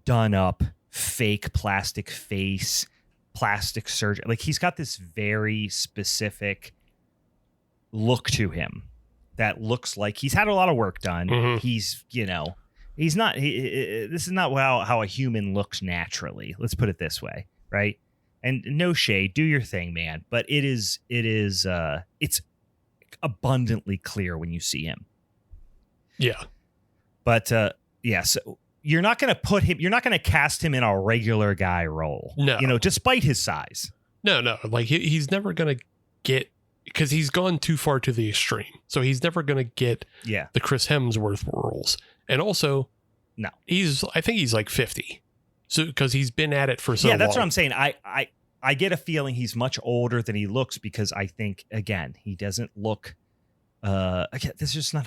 done up fake plastic face, plastic surgery. Like, he's got this very specific look to him that looks like he's had a lot of work done. Mm-hmm. He's, he's not. This is not how a human looks naturally. Let's put it this way, right? And no shade, do your thing, man. But it's abundantly clear when you see him. Yeah. But so you're not going to cast him in a regular guy role. No. Despite his size. No. Like he's never going to get, because he's gone too far to the extreme. So he's never going to get the Chris Hemsworth roles. And also, no, I think he's like 50. So because he's been at it for so long. Yeah, that's what I'm saying. I get a feeling he's much older than he looks, because I think, again, he doesn't look. Again, this is not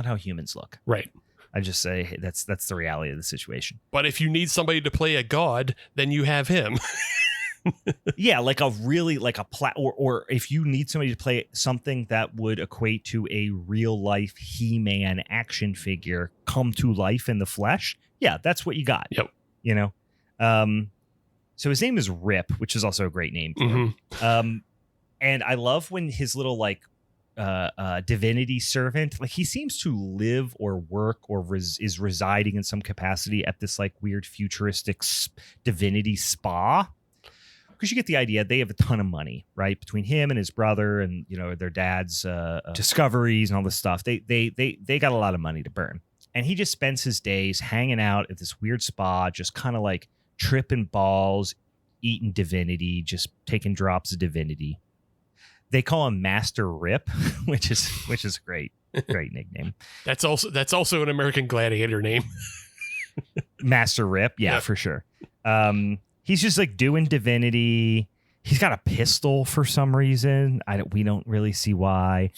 how humans look. Right. I just say, hey, that's the reality of the situation. But if you need somebody to play a god, then you have him. Yeah, like a really or if you need somebody to play something that would equate to a real life He-Man action figure come to life in the flesh, yeah, that's what you got. Yep. So his name is Rip, which is also a great name for him. And I love when his little divinity servant, like he seems to live or work or is residing in some capacity at this like weird futuristic divinity spa. Because you get the idea, they have a ton of money, right? Between him and his brother, and their dad's discoveries and all this stuff, they got a lot of money to burn. And he just spends his days hanging out at this weird spa, just kind of like tripping balls, eating divinity, just taking drops of divinity. They call him Master Rip, which is a great nickname. That's also an American Gladiator name. Master Rip, yeah, for sure. He's just like doing divinity. He's got a pistol for some reason. We don't really see why.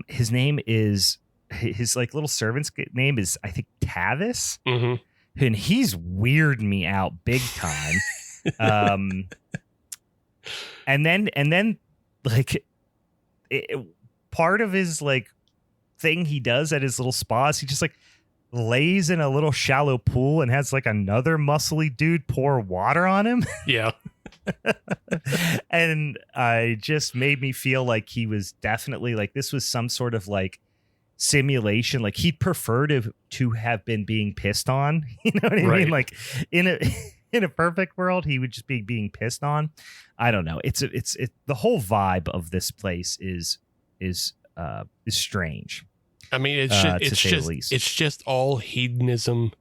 His name is his like little servant's name is, I think, Tavis, and he's weirding me out big time. And then like part of his like thing he does at his little spa is he just like lays in a little shallow pool and has like another muscly dude pour water on him. Yeah. And I just made me feel like he was definitely like, this was some sort of like simulation. Like he'd prefer to have been being pissed on. You know what I mean? Like in a perfect world, he would just be being pissed on. I don't know. It's the whole vibe of this place is strange. I mean, it's just all hedonism,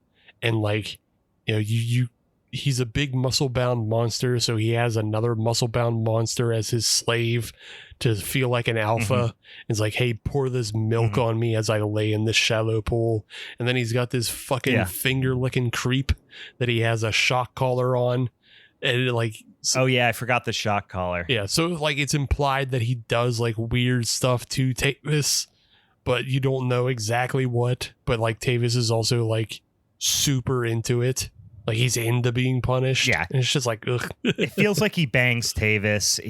and like, he's a big muscle bound monster, so he has another muscle bound monster as his slave to feel like an alpha. It's like, hey, pour this milk on me as I lay in this shallow pool. And then he's got this fucking finger licking creep that he has a shock collar on, and oh yeah, I forgot the shock collar. Yeah, so like it's implied that he does like weird stuff to Tavis, but you don't know exactly what. But like Tavis is also like super into it. Like he's into being punished. Yeah, and it's just like, ugh. It feels like he bangs Tavis.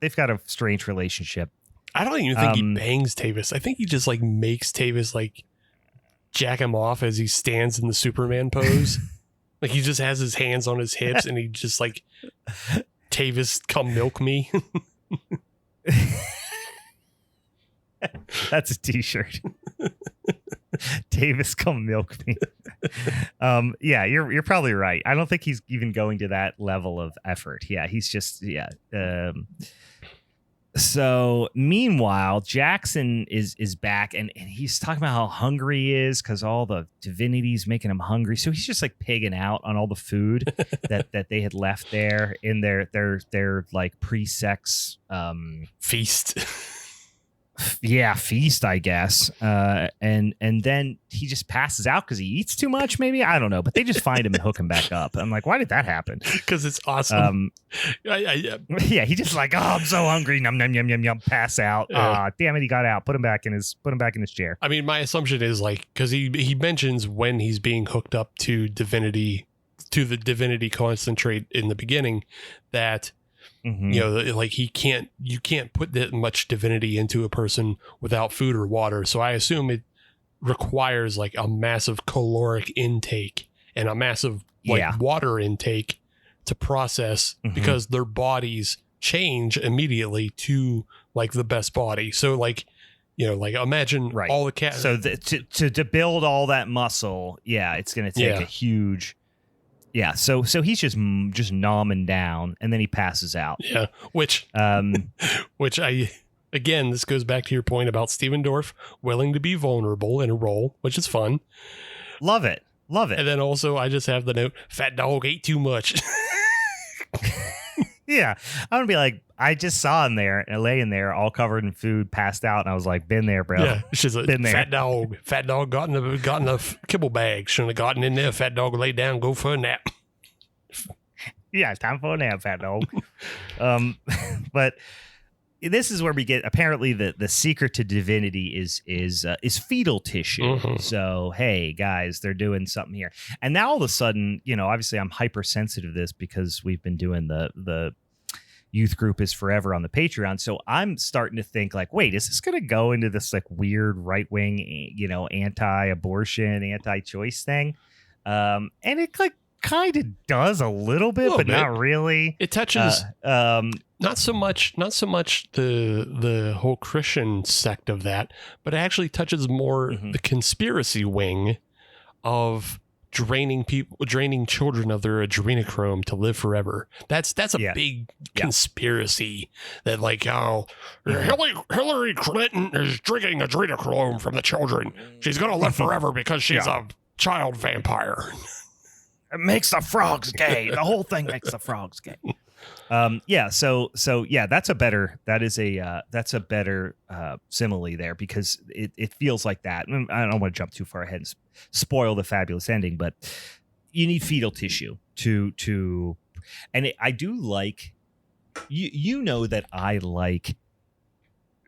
They've got a strange relationship. I don't even think he bangs Tavis. I think he just like makes Tavis like jack him off as he stands in the Superman pose. Like he just has his hands on his hips and he just like, Tavis, come milk me. That's a t-shirt. Tavis, come milk me. Yeah, you're probably right. I don't think he's even going to that level of effort. Yeah, he's just so meanwhile, Jackson is back and he's talking about how hungry he is because all the divinity's making him hungry. So he's just like pigging out on all the food that they had left there in their like pre-sex feast. Yeah, feast, I guess. And then he just passes out because he eats too much, maybe? I don't know. But they just find him and hook him back up. I'm like, why did that happen? Because it's awesome. Yeah, he just like, oh, I'm so hungry. Num num yum yum yum. Pass out. Damn it, he got out. Put him back in his chair. I mean, my assumption is like, because he mentions when he's being hooked up to the divinity concentrate in the beginning that like you can't put that much divinity into a person without food or water. So I assume it requires like a massive caloric intake and a massive water intake to process because their bodies change immediately to like the best body. So like, like imagine all the cats. So to build all that muscle, it's going to take a huge Yeah, so he's just nomming down, and then he passes out. Yeah, which again, this goes back to your point about Steven Dorff willing to be vulnerable in a role, which is fun. Love it. And then also, I just have the note: "Fat dog ate too much." Yeah, I'm gonna be like, I just saw him there, laying there, all covered in food, passed out, and I was like, "Been there, bro." Yeah, she's like, been there. Fat dog got in a kibble bag. Shouldn't have gotten in there. Fat dog lay down, go for a nap. Yeah, it's time for a nap, fat dog. But this is where we get, apparently the secret to divinity is fetal tissue. Mm-hmm. So, hey guys, they're doing something here. And now all of a sudden, obviously I'm hypersensitive to this because we've been doing the youth group is forever on the Patreon. So I'm starting to think like, wait, is this going to go into this like weird right-wing, anti-abortion, anti-choice thing? And it like kind of does a little bit, but not really. It touches not so much the whole Christian sect of that, but it actually touches more the conspiracy wing of draining children of their adrenochrome to live forever. That's a big conspiracy that like, Hillary Clinton is drinking adrenochrome from the children. She's gonna live forever because she's a child vampire. It makes the frogs gay. The whole thing makes the frogs gay. So that's a better simile there, because it feels like that. I don't want to jump too far ahead and spoil the fabulous ending, but you need fetal tissue to and I do like, that I like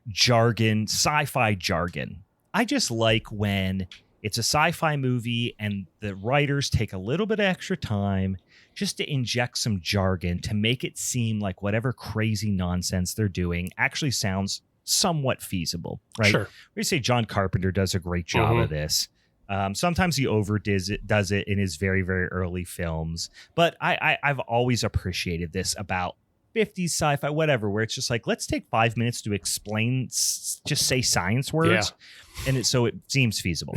jargon, sci-fi jargon. I just like when it's a sci-fi movie and the writers take a little bit of extra time just to inject some jargon to make it seem like whatever crazy nonsense they're doing actually sounds somewhat feasible, right? Sure. We say John Carpenter does a great job of this. Sometimes he does it in his very, very early films, but I've always appreciated this about 50s sci-fi, whatever, where it's just like, let's take 5 minutes to explain, just say science words, and it seems feasible.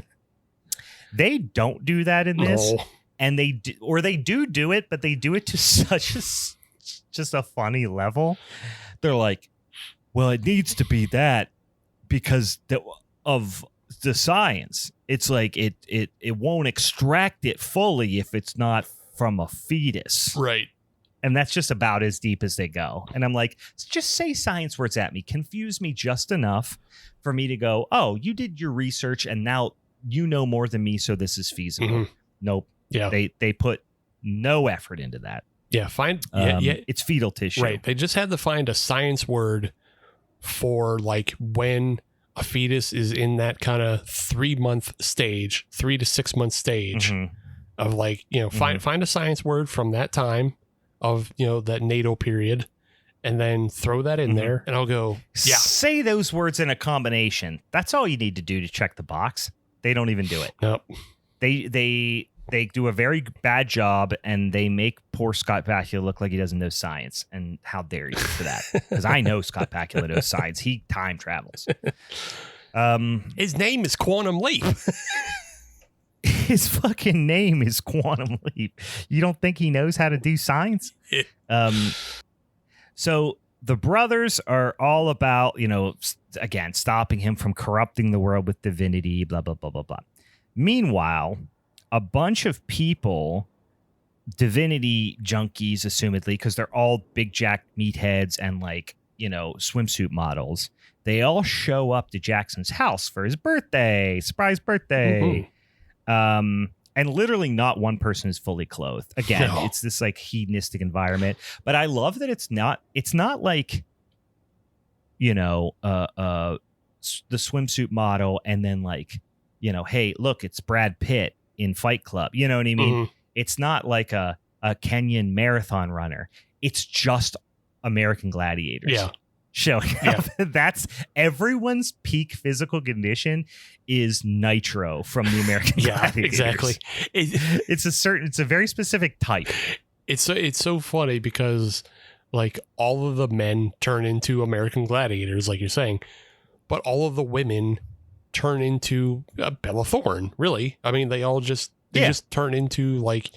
They don't do that in this, and they do it, but they do it to such just a funny level. They're like, well, it needs to be that because of the science. It's like it won't extract it fully if it's not from a fetus, right? And that's just about as deep as they go. And I'm like, just say science words at me, confuse me just enough for me to go, oh, you did your research and now you know more than me, so this is feasible. Nope. Yeah. They put no effort into that. Yeah. It's fetal tissue. Right. They just had to find a science word for like when a fetus is in that kind of 3 to 6 month stage of like, find a science word from that time of, that natal period, and then throw that in there, and I'll go, say those words in a combination. That's all you need to do to check the box. They don't even do it. Nope. They do a very bad job, and they make poor Scott Bakula look like he doesn't know science. And how dare you for that? Because I know Scott Bakula knows science. He time travels. His name is Quantum Leap. His fucking name is Quantum Leap. You don't think he knows how to do science? So the brothers are all about, again, stopping him from corrupting the world with divinity, blah, blah, blah, blah, blah. Meanwhile, a bunch of people, divinity junkies, assumedly, because they're all big jack meatheads and like, swimsuit models, they all show up to Jackson's house for his birthday, surprise birthday. And literally not one person is fully clothed. Again, it's this like hedonistic environment. But I love that it's not like, the swimsuit model and then like, hey, look, it's Brad Pitt in Fight Club. You know what I mean? It's not like a Kenyan marathon runner. It's just American Gladiators. Yeah. Showing up. That's everyone's peak physical condition is nitro from the American Gladiators. Exactly. It's a very specific type. It's so funny because like all of the men turn into American Gladiators, like you're saying, but all of the women turn into Bella Thorne. Really, I mean, they all just turn into like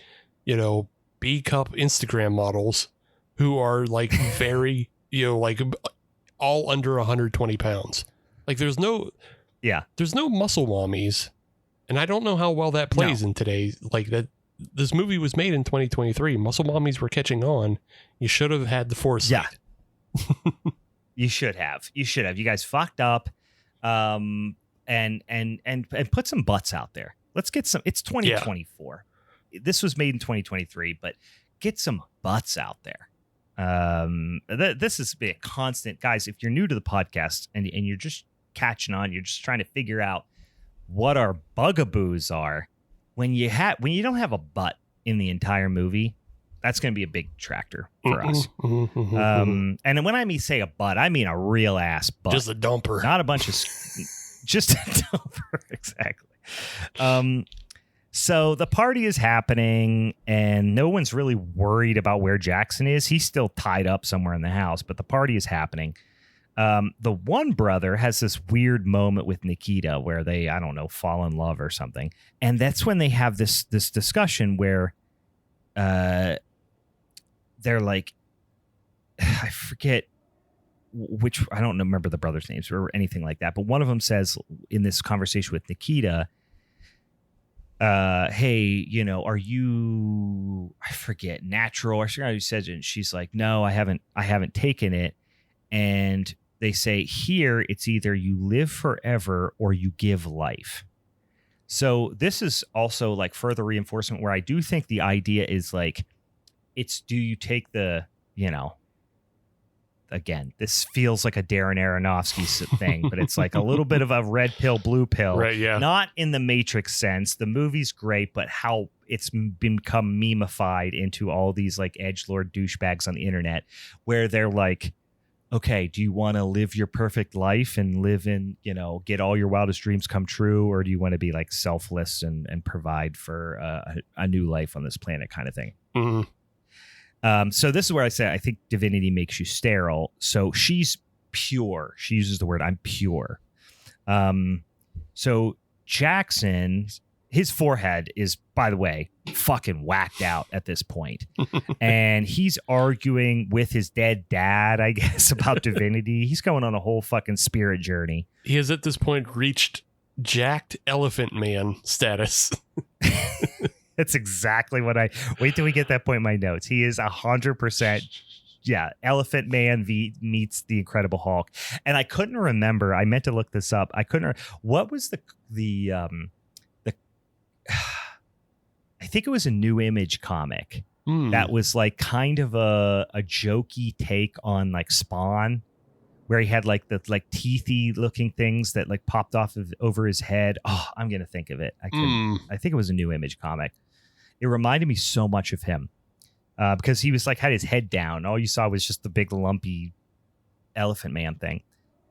B cup Instagram models who are like very, like all under 120 pounds. Like there's no muscle mommies. And I don't know how well that plays in today's, like that. This movie was made in 2023. Muscle mommies were catching on. You should have had the foresight. Yeah. You should have. You guys fucked up. And put some butts out there. Let's get some. It's 2024. Yeah. This was made in 2023, but get some butts out there. This has been a constant, guys. If you're new to the podcast and you're just catching on, you're just trying to figure out what our bugaboos are. When you don't have a butt in the entire movie, that's going to be a big detractor for us. And when I say a butt, I mean a real ass butt, just a dumper, not a bunch of, just a dumper, exactly. So the party is happening, and no one's really worried about where Jackson is. He's still tied up somewhere in the house, but the party is happening. The one brother has this weird moment with Nikita where they, I don't know, fall in love or something. And that's when they have this discussion where they're like, I forget which, I don't remember the brothers' names or anything like that. But one of them says in this conversation with Nikita, hey, are you, I forget, natural or something. He says it, and she's like, no, I haven't taken it. And they say here, it's either you live forever or you give life. So this is also like further reinforcement where I do think the idea is like, it's, do you take the, again, this feels like a Darren Aronofsky thing, but it's like a little bit of a red pill, blue pill. Right, yeah. Not in the Matrix sense. The movie's great, but how it's become memeified into all these like edgelord douchebags on the internet where they're like, okay, do you want to live your perfect life and live in, get all your wildest dreams come true? Or do you want to be like selfless and provide for a new life on this planet kind of thing? Mm-hmm. So this is where I say, I think divinity makes you sterile. So she's pure. She uses the word, I'm pure. So Jackson, his forehead is, by the way, fucking whacked out at this point. And he's arguing with his dead dad, I guess, about divinity. He's going on a whole fucking spirit journey. He has at this point reached jacked elephant man status. That's exactly what wait till we get that point in my notes. He is 100%. Yeah. Elephant Man meets the Incredible Hulk. And I couldn't remember. I meant to look this up. What was the I think it was a New Image comic that was like kind of a jokey take on like Spawn, where he had like the like teethy looking things that like popped off over his head. Oh, I'm gonna think of it. I think it was a New Image comic. It reminded me so much of him because he was like had his head down. All you saw was just the big lumpy elephant man thing.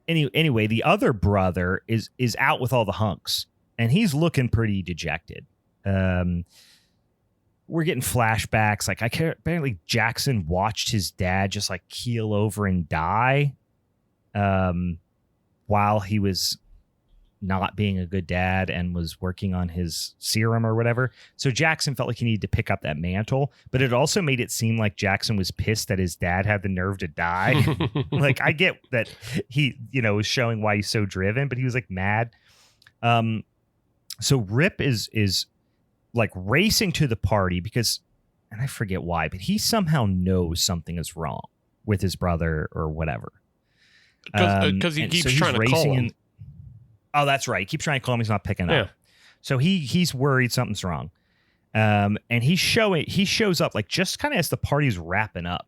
Anyway, the other brother is out with all the hunks, and he's looking pretty dejected. We're getting flashbacks. Like apparently Jackson watched his dad just like keel over and die while he was not being a good dad and was working on his serum or whatever. So Jackson felt like he needed to pick up that mantle, but it also made it seem like Jackson was pissed that his dad had the nerve to die. Like I get that he, was showing why he's so driven, but he was like mad. So Rip is like racing to the party because, and I forget why, but he somehow knows something is wrong with his brother or whatever. Because he keeps trying to call him. Oh, that's right. He keeps trying to call him. He's not picking up. So he's worried something's wrong. And he shows up like just kind of as the party's wrapping up,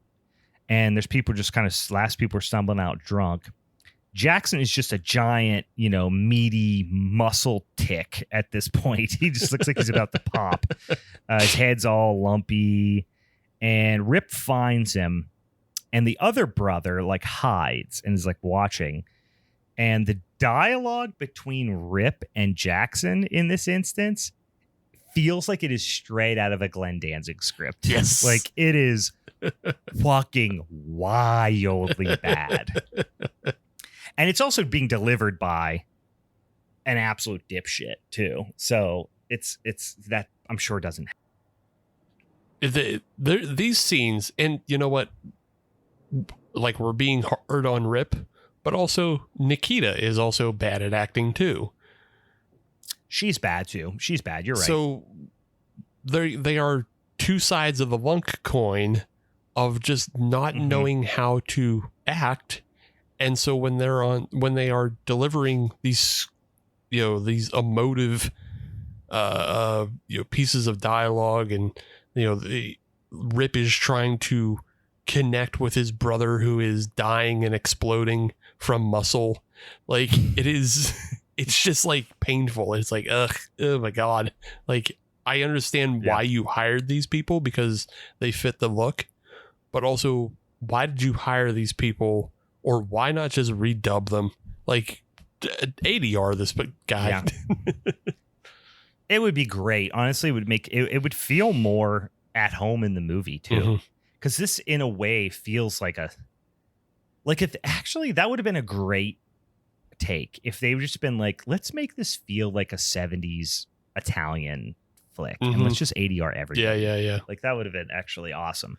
and there's people just kind of last people are stumbling out drunk. Jackson is just a giant, meaty muscle tick at this point. He just looks like he's about to pop. His head's all lumpy, and Rip finds him, and the other brother like hides and is like watching. And the dialogue between Rip and Jackson in this instance feels like it is straight out of a Glenn Danzig script. Yes. Like it is fucking wildly bad. And it's also being delivered by an absolute dipshit too. So it's that I'm sure doesn't. these scenes, and you know what? Like, we're being hard on Rip, but also Nikita is also bad at acting too. She's bad too. She's bad. You're right. So they are two sides of the lunk coin of just not knowing how to act. And so when they are delivering these, these emotive, pieces of dialogue, and, the Rip is trying to connect with his brother who is dying and exploding from muscle. Like, it's just like painful. It's like, ugh, oh my God. Like, I understand why you hired these people because they fit the look, but also why did you hire these people, or why not just redub them? Like, ADR this guy. Yeah. It would be great. Honestly, it would make it would feel more at home in the movie too. Because this, in a way, feels like if actually that would have been a great take if they would just been like, let's make this feel like a 70s Italian flick and let's just ADR everything. Yeah. Like, that would have been actually awesome.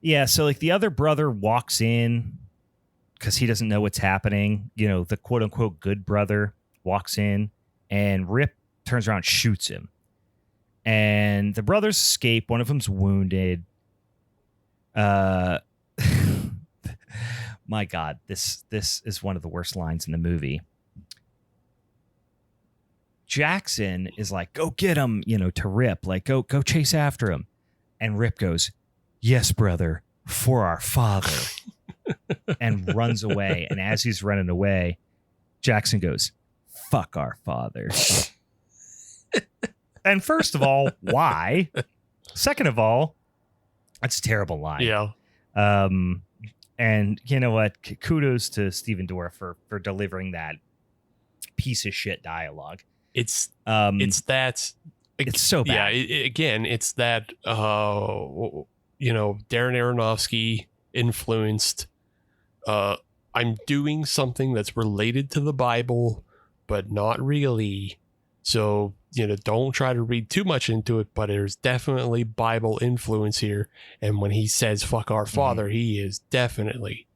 Yeah. So like the other brother walks in because he doesn't know what's happening. The quote unquote good brother walks in, and Rip turns around and shoots him. And the brothers escape. One of them's wounded. My God, this is one of the worst lines in the movie. Jackson is like, go get him, to Rip, like, go chase after him. And Rip goes, yes, brother, for our father, and runs away. And as he's running away, Jackson goes, fuck our father. And first of all, why? Second of all, that's a terrible line. Yeah. And you know what? Kudos to Stephen Dorff for delivering that piece of shit dialogue. It's that. It's so bad. Yeah. It's that. Darren Aronofsky influenced. I'm doing something that's related to the Bible, but not really. So, don't try to read too much into it, but there's definitely Bible influence here. And when he says fuck our father, he is definitely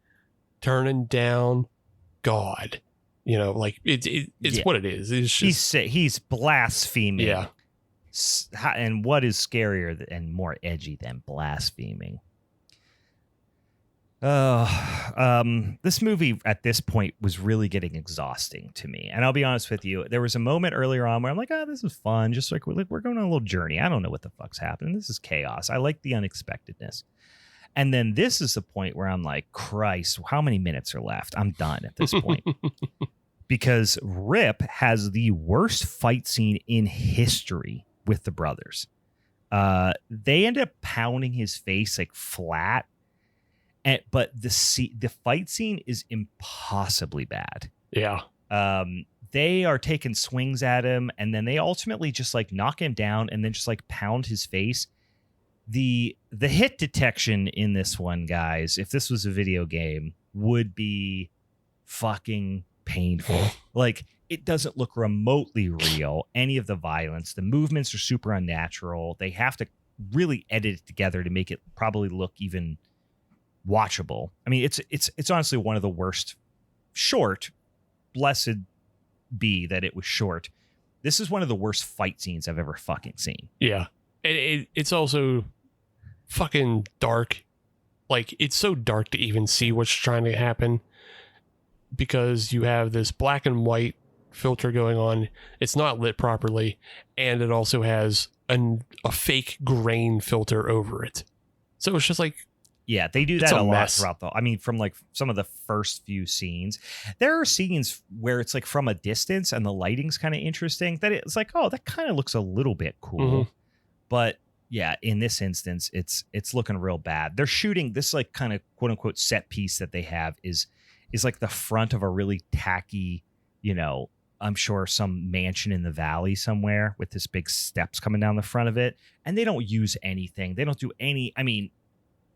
turning down God. It's what it is. It's just, he's blaspheming. Yeah. And what is scarier and more edgy than blaspheming? This movie at this point was really getting exhausting to me. And I'll be honest with you, there was a moment earlier on where I'm like, this is fun. Just like we're going on a little journey. I don't know what the fuck's happening. This is chaos. I like the unexpectedness. And then this is the point where I'm like, Christ, how many minutes are left? I'm done at this point. Because Rip has the worst fight scene in history with the brothers. They end up pounding his face like flat. But the fight scene is impossibly bad. Yeah. They are taking swings at him, and then they ultimately just like knock him down and then just like pound his face. The hit detection in this one, guys, if this was a video game, would be fucking painful. Like, it doesn't look remotely real. Any of the violence, the movements are super unnatural. They have to really edit it together to make it probably look even watchable. I mean, it's honestly one of the worst. Short, blessed be that it was short. This is one of the worst fight scenes I've ever fucking seen. Yeah. It's also fucking dark. Like, it's so dark to even see what's trying to happen, because you have this black and white filter going on. It's not lit properly, and it also has a fake grain filter over it. So it's just like, yeah, they do that a lot throughout I mean, from like some of the first few scenes, there are scenes where it's like from a distance and the lighting's kind of interesting, that it's like, oh, that kind of looks a little bit cool. But yeah, in this instance, it's looking real bad. They're shooting this like kind of quote unquote set piece that they have is like the front of a really tacky, I'm sure some mansion in the valley somewhere with this big steps coming down the front of it. And they don't use anything. They don't do any,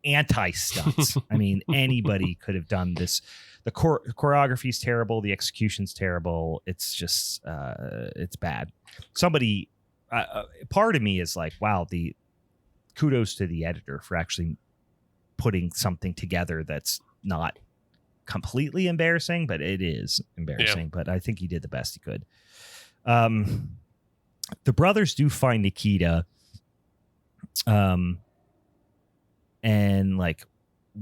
anti-stunts. Anybody could have done this. The choreography is terrible. The execution's terrible. It's just, it's bad. Somebody, part of me is like, wow, kudos to the editor for actually putting something together that's not completely embarrassing, but it is embarrassing. But I think he did the best he could. The brothers do find Nikita, and like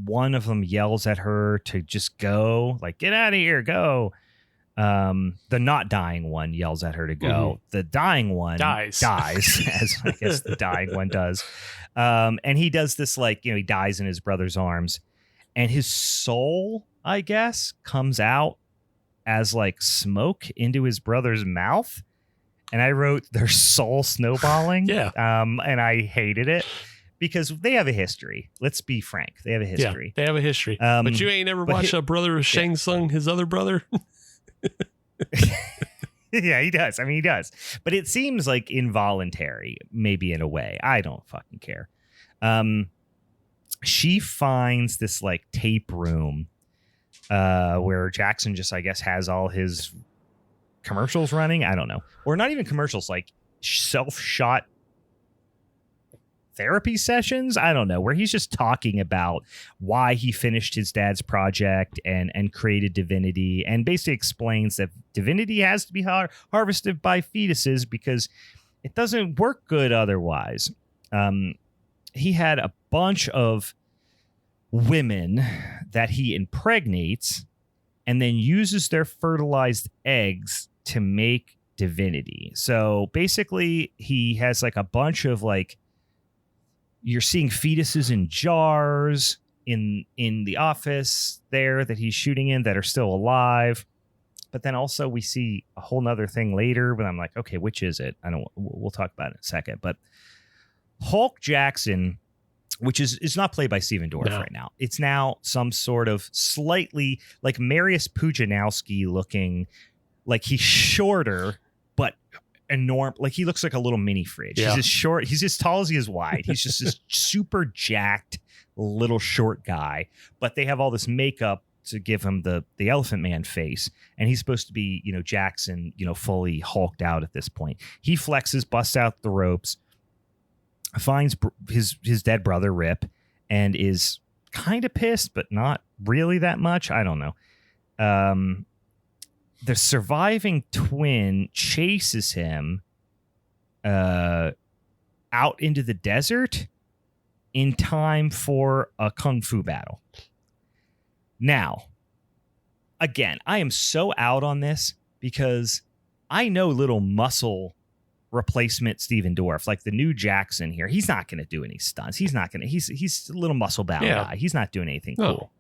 one of them yells at her to just go, like, get out of here, go. The not dying one yells at her to go. The dying one dies as I guess the dying one does. And he does this, like, he dies in his brother's arms, and his soul, I guess, comes out as like smoke into his brother's mouth. And I wrote their soul snowballing. And I hated it because they have a history. Let's be frank. They have a history. Yeah, they have a history. But you ain't ever watched a brother of Shang Tsung, his other brother? Yeah, he does. I mean, he does. But it seems like involuntary, maybe in a way. I don't fucking care. She finds this like tape room where Jackson just, I guess, has all his commercials running. I don't know. Or not even commercials, like self-shot therapy sessions. I don't know, where he's just talking about why he finished his dad's project and created Divinity, and basically explains that Divinity has to be harvested by fetuses because it doesn't work good otherwise. He had a bunch of women that he impregnates and then uses their fertilized eggs to make Divinity. So basically he has like a bunch of, like, you're seeing fetuses in jars in the office there that he's shooting in that are still alive. But then also we see a whole nother thing later, but I'm like, okay, which is it? We'll talk about it in a second. But Hulk Jackson, which is not played by Steven Dorff right now. It's now some sort of slightly like Marius Pujanowski looking, like he's shorter, but enormous. Like he looks like a little mini fridge. He's as short. He's as tall as he is wide. He's just this super jacked little short guy, but they have all this makeup to give him the Elephant Man face. And he's supposed to be, Jackson, fully hulked out at this point. He flexes, busts out the ropes, finds his dead brother Rip, and is kind of pissed, but not really that much. I don't know. The surviving twin chases him out into the desert in time for a kung fu battle. Now, again, I am so out on this because I know little muscle replacement Steven Dorff, like the new Jackson here. He's not going to do any stunts. He's a little muscle bound guy. He's not doing anything cool.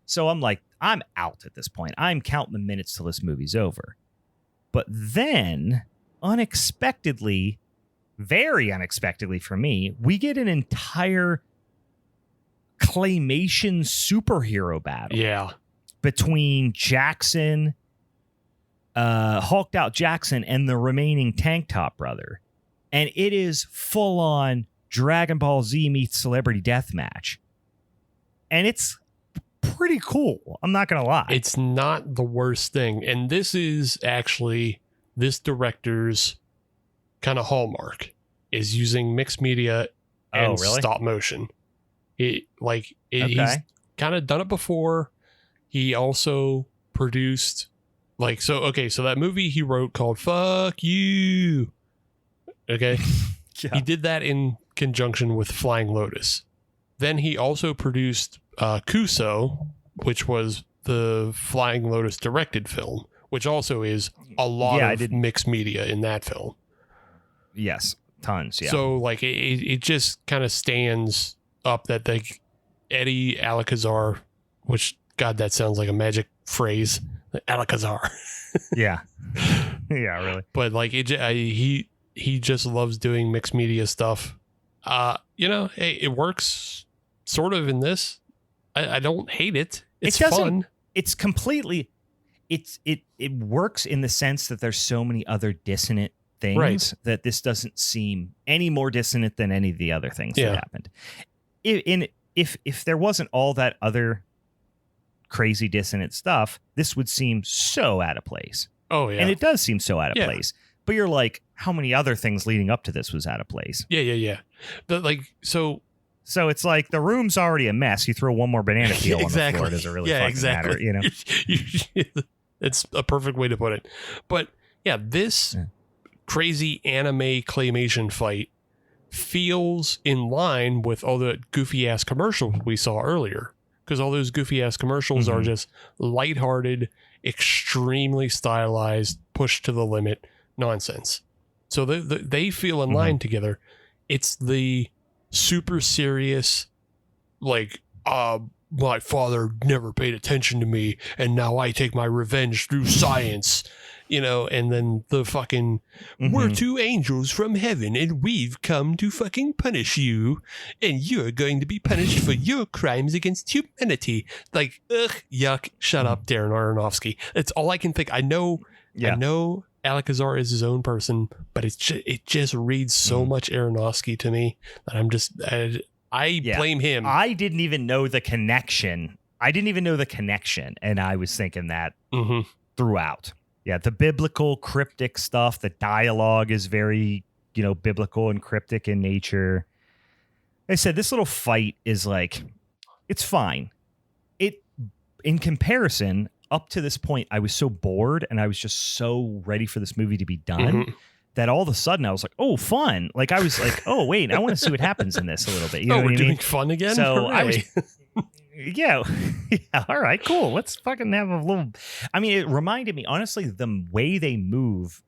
So I'm like, I'm out at this point. I'm counting the minutes till this movie's over. But then, unexpectedly, very unexpectedly for me, we get an entire claymation superhero battle between Jackson, hulked out Jackson, and the remaining Tank Top brother. And it is full on Dragon Ball Z meets Celebrity Deathmatch. And it's pretty cool. I'm not going to lie. It's not the worst thing. And this is actually this director's kind of hallmark, is using mixed media and stop motion. He's kind of done it before. He also produced so that movie he wrote called Fuck You. Okay. He did that in conjunction with Flying Lotus. Then he also produced Kuso, which was the Flying Lotus directed film, which also is a lot of mixed media in that film. Yes, tons. Yeah. So it just kind of stands up that Eddie Alcazar, which God, that sounds like a magic phrase, Alcazar. Yeah, really. But he just loves doing mixed media stuff. Hey, it works sort of in this. I don't hate it. It's fun. It's completely. It works in the sense that there's so many other dissonant things that this doesn't seem any more dissonant than any of the other things that happened. If there wasn't all that other crazy dissonant stuff, this would seem so out of place. Oh yeah, and it does seem so out of place. But you're like, how many other things leading up to this was out of place? Yeah. So it's like the room's already a mess. You throw one more banana peel on the floor, does it really fucking matter? You know, it's a perfect way to put it. But yeah, this crazy anime claymation fight feels in line with all the goofy ass commercials we saw earlier, because all those goofy ass commercials are just lighthearted, extremely stylized, pushed to the limit nonsense. So they feel in line together. It's the super serious, like, my father never paid attention to me, and now I take my revenge through science, you know, and then the fucking, we're two angels from heaven, and we've come to fucking punish you, and you're going to be punished for your crimes against humanity. Like, ugh, yuck, shut up, Darren Aronofsky. That's all I can think. I know Alcazar is his own person, but it just reads so much Aronofsky to me that I'm just I blame him. I didn't even know the connection. And I was thinking that throughout. Yeah, the biblical cryptic stuff, the dialogue is very, biblical and cryptic in nature. Like I said, this little fight is like, it's fine. In comparison, up to this point, I was so bored and I was just so ready for this movie to be done that all of a sudden I was like, oh, fun. Like, I was like, oh, wait, I want to see what happens in this a little bit. You know what we're I doing mean? Fun again? So Hooray. I was, yeah, all right, cool. Let's fucking have a little. I mean, it reminded me, honestly, the way they move,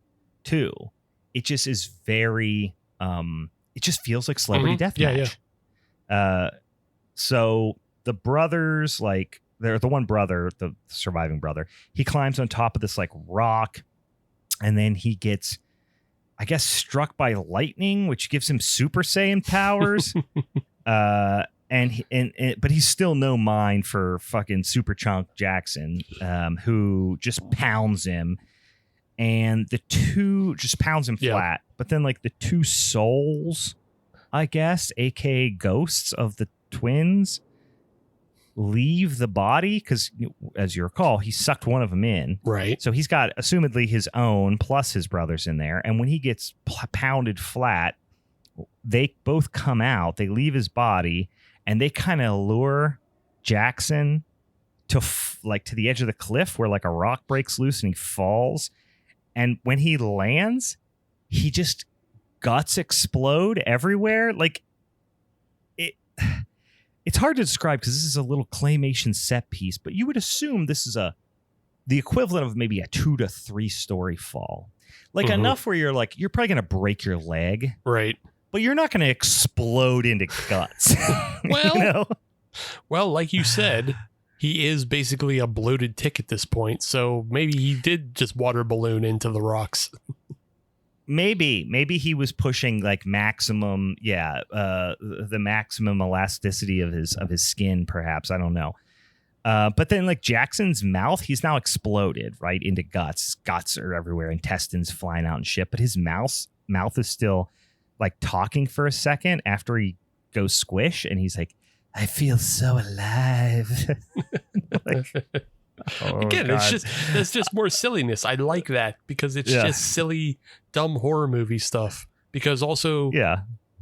too. It just is very, it just feels like Celebrity Deathmatch. Yeah. So the brothers, like, they're the one brother, the surviving brother, he climbs on top of this like rock, and then he gets, I guess, struck by lightning, which gives him Super Saiyan powers. But he's still no mind for fucking Super Chunk Jackson, who just pounds him, and the two just pounds him flat. But then like the two souls, I guess, aka ghosts of the twins, leave the body because, as you recall, he sucked one of them in. Right. So he's got, assumedly, his own plus his brother's in there. And when he gets pounded flat, they both come out. They leave his body, and they kind of lure Jackson to to the edge of the cliff where like a rock breaks loose and he falls. And when he lands, he just guts explode everywhere. Like it's hard to describe because this is a little claymation set piece, but you would assume this is the equivalent of maybe a 2 to 3 story fall. Like enough where you're like, you're probably going to break your leg. Right. But you're not going to explode into guts. Well, well, like you said, he is basically a bloated tick at this point. So maybe he did just water balloon into the rocks. Maybe he was pushing like maximum, the maximum elasticity of his skin, perhaps. I don't know. But then like Jackson's mouth, he's now exploded right into guts. Guts are everywhere, intestines flying out and shit. But his mouth is still like talking for a second after he goes squish, and he's like, "I feel so alive." Again, God. it's just more silliness. I like that because it's just silly, dumb horror movie stuff. Because also,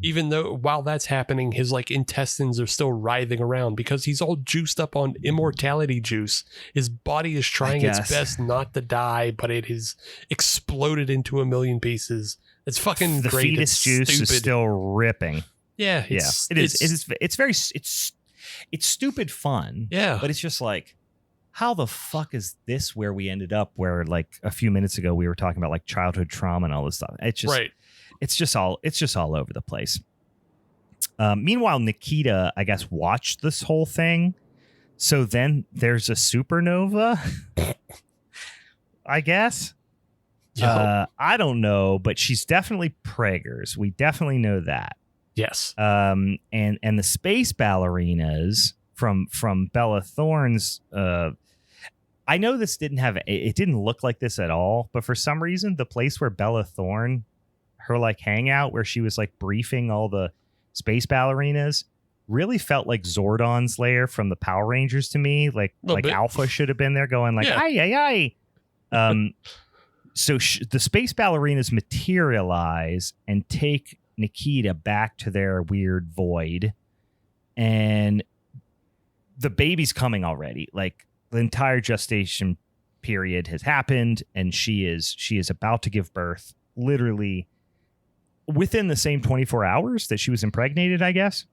even though while that's happening, his like intestines are still writhing around because he's all juiced up on immortality juice. His body is trying its best not to die, but it has exploded into a million pieces. It's fucking the great. Fetus juice is still ripping. Yeah, it is. It's stupid fun. Yeah, but it's just like, how the fuck is this where we ended up? Where like a few minutes ago we were talking about like childhood trauma and all this stuff. It's just It's just all over the place. Meanwhile, Nikita, I guess, watched this whole thing. So then there's a supernova. I guess. I don't know, but she's definitely preggers. We definitely know that. Yes. And the space ballerinas from Bella Thorne's. I know this it didn't look like this at all, but for some reason, the place where Bella Thorne, her like hangout, where she was like briefing all the space ballerinas, really felt like Zordon's lair from the Power Rangers to me. Like Alpha should have been there going like, "Ay, ay, ay." So the space ballerinas materialize and take Nikita back to their weird void, and the baby's coming already. Like, the entire gestation period has happened, and she is about to give birth, literally within the same 24 hours that she was impregnated, I guess.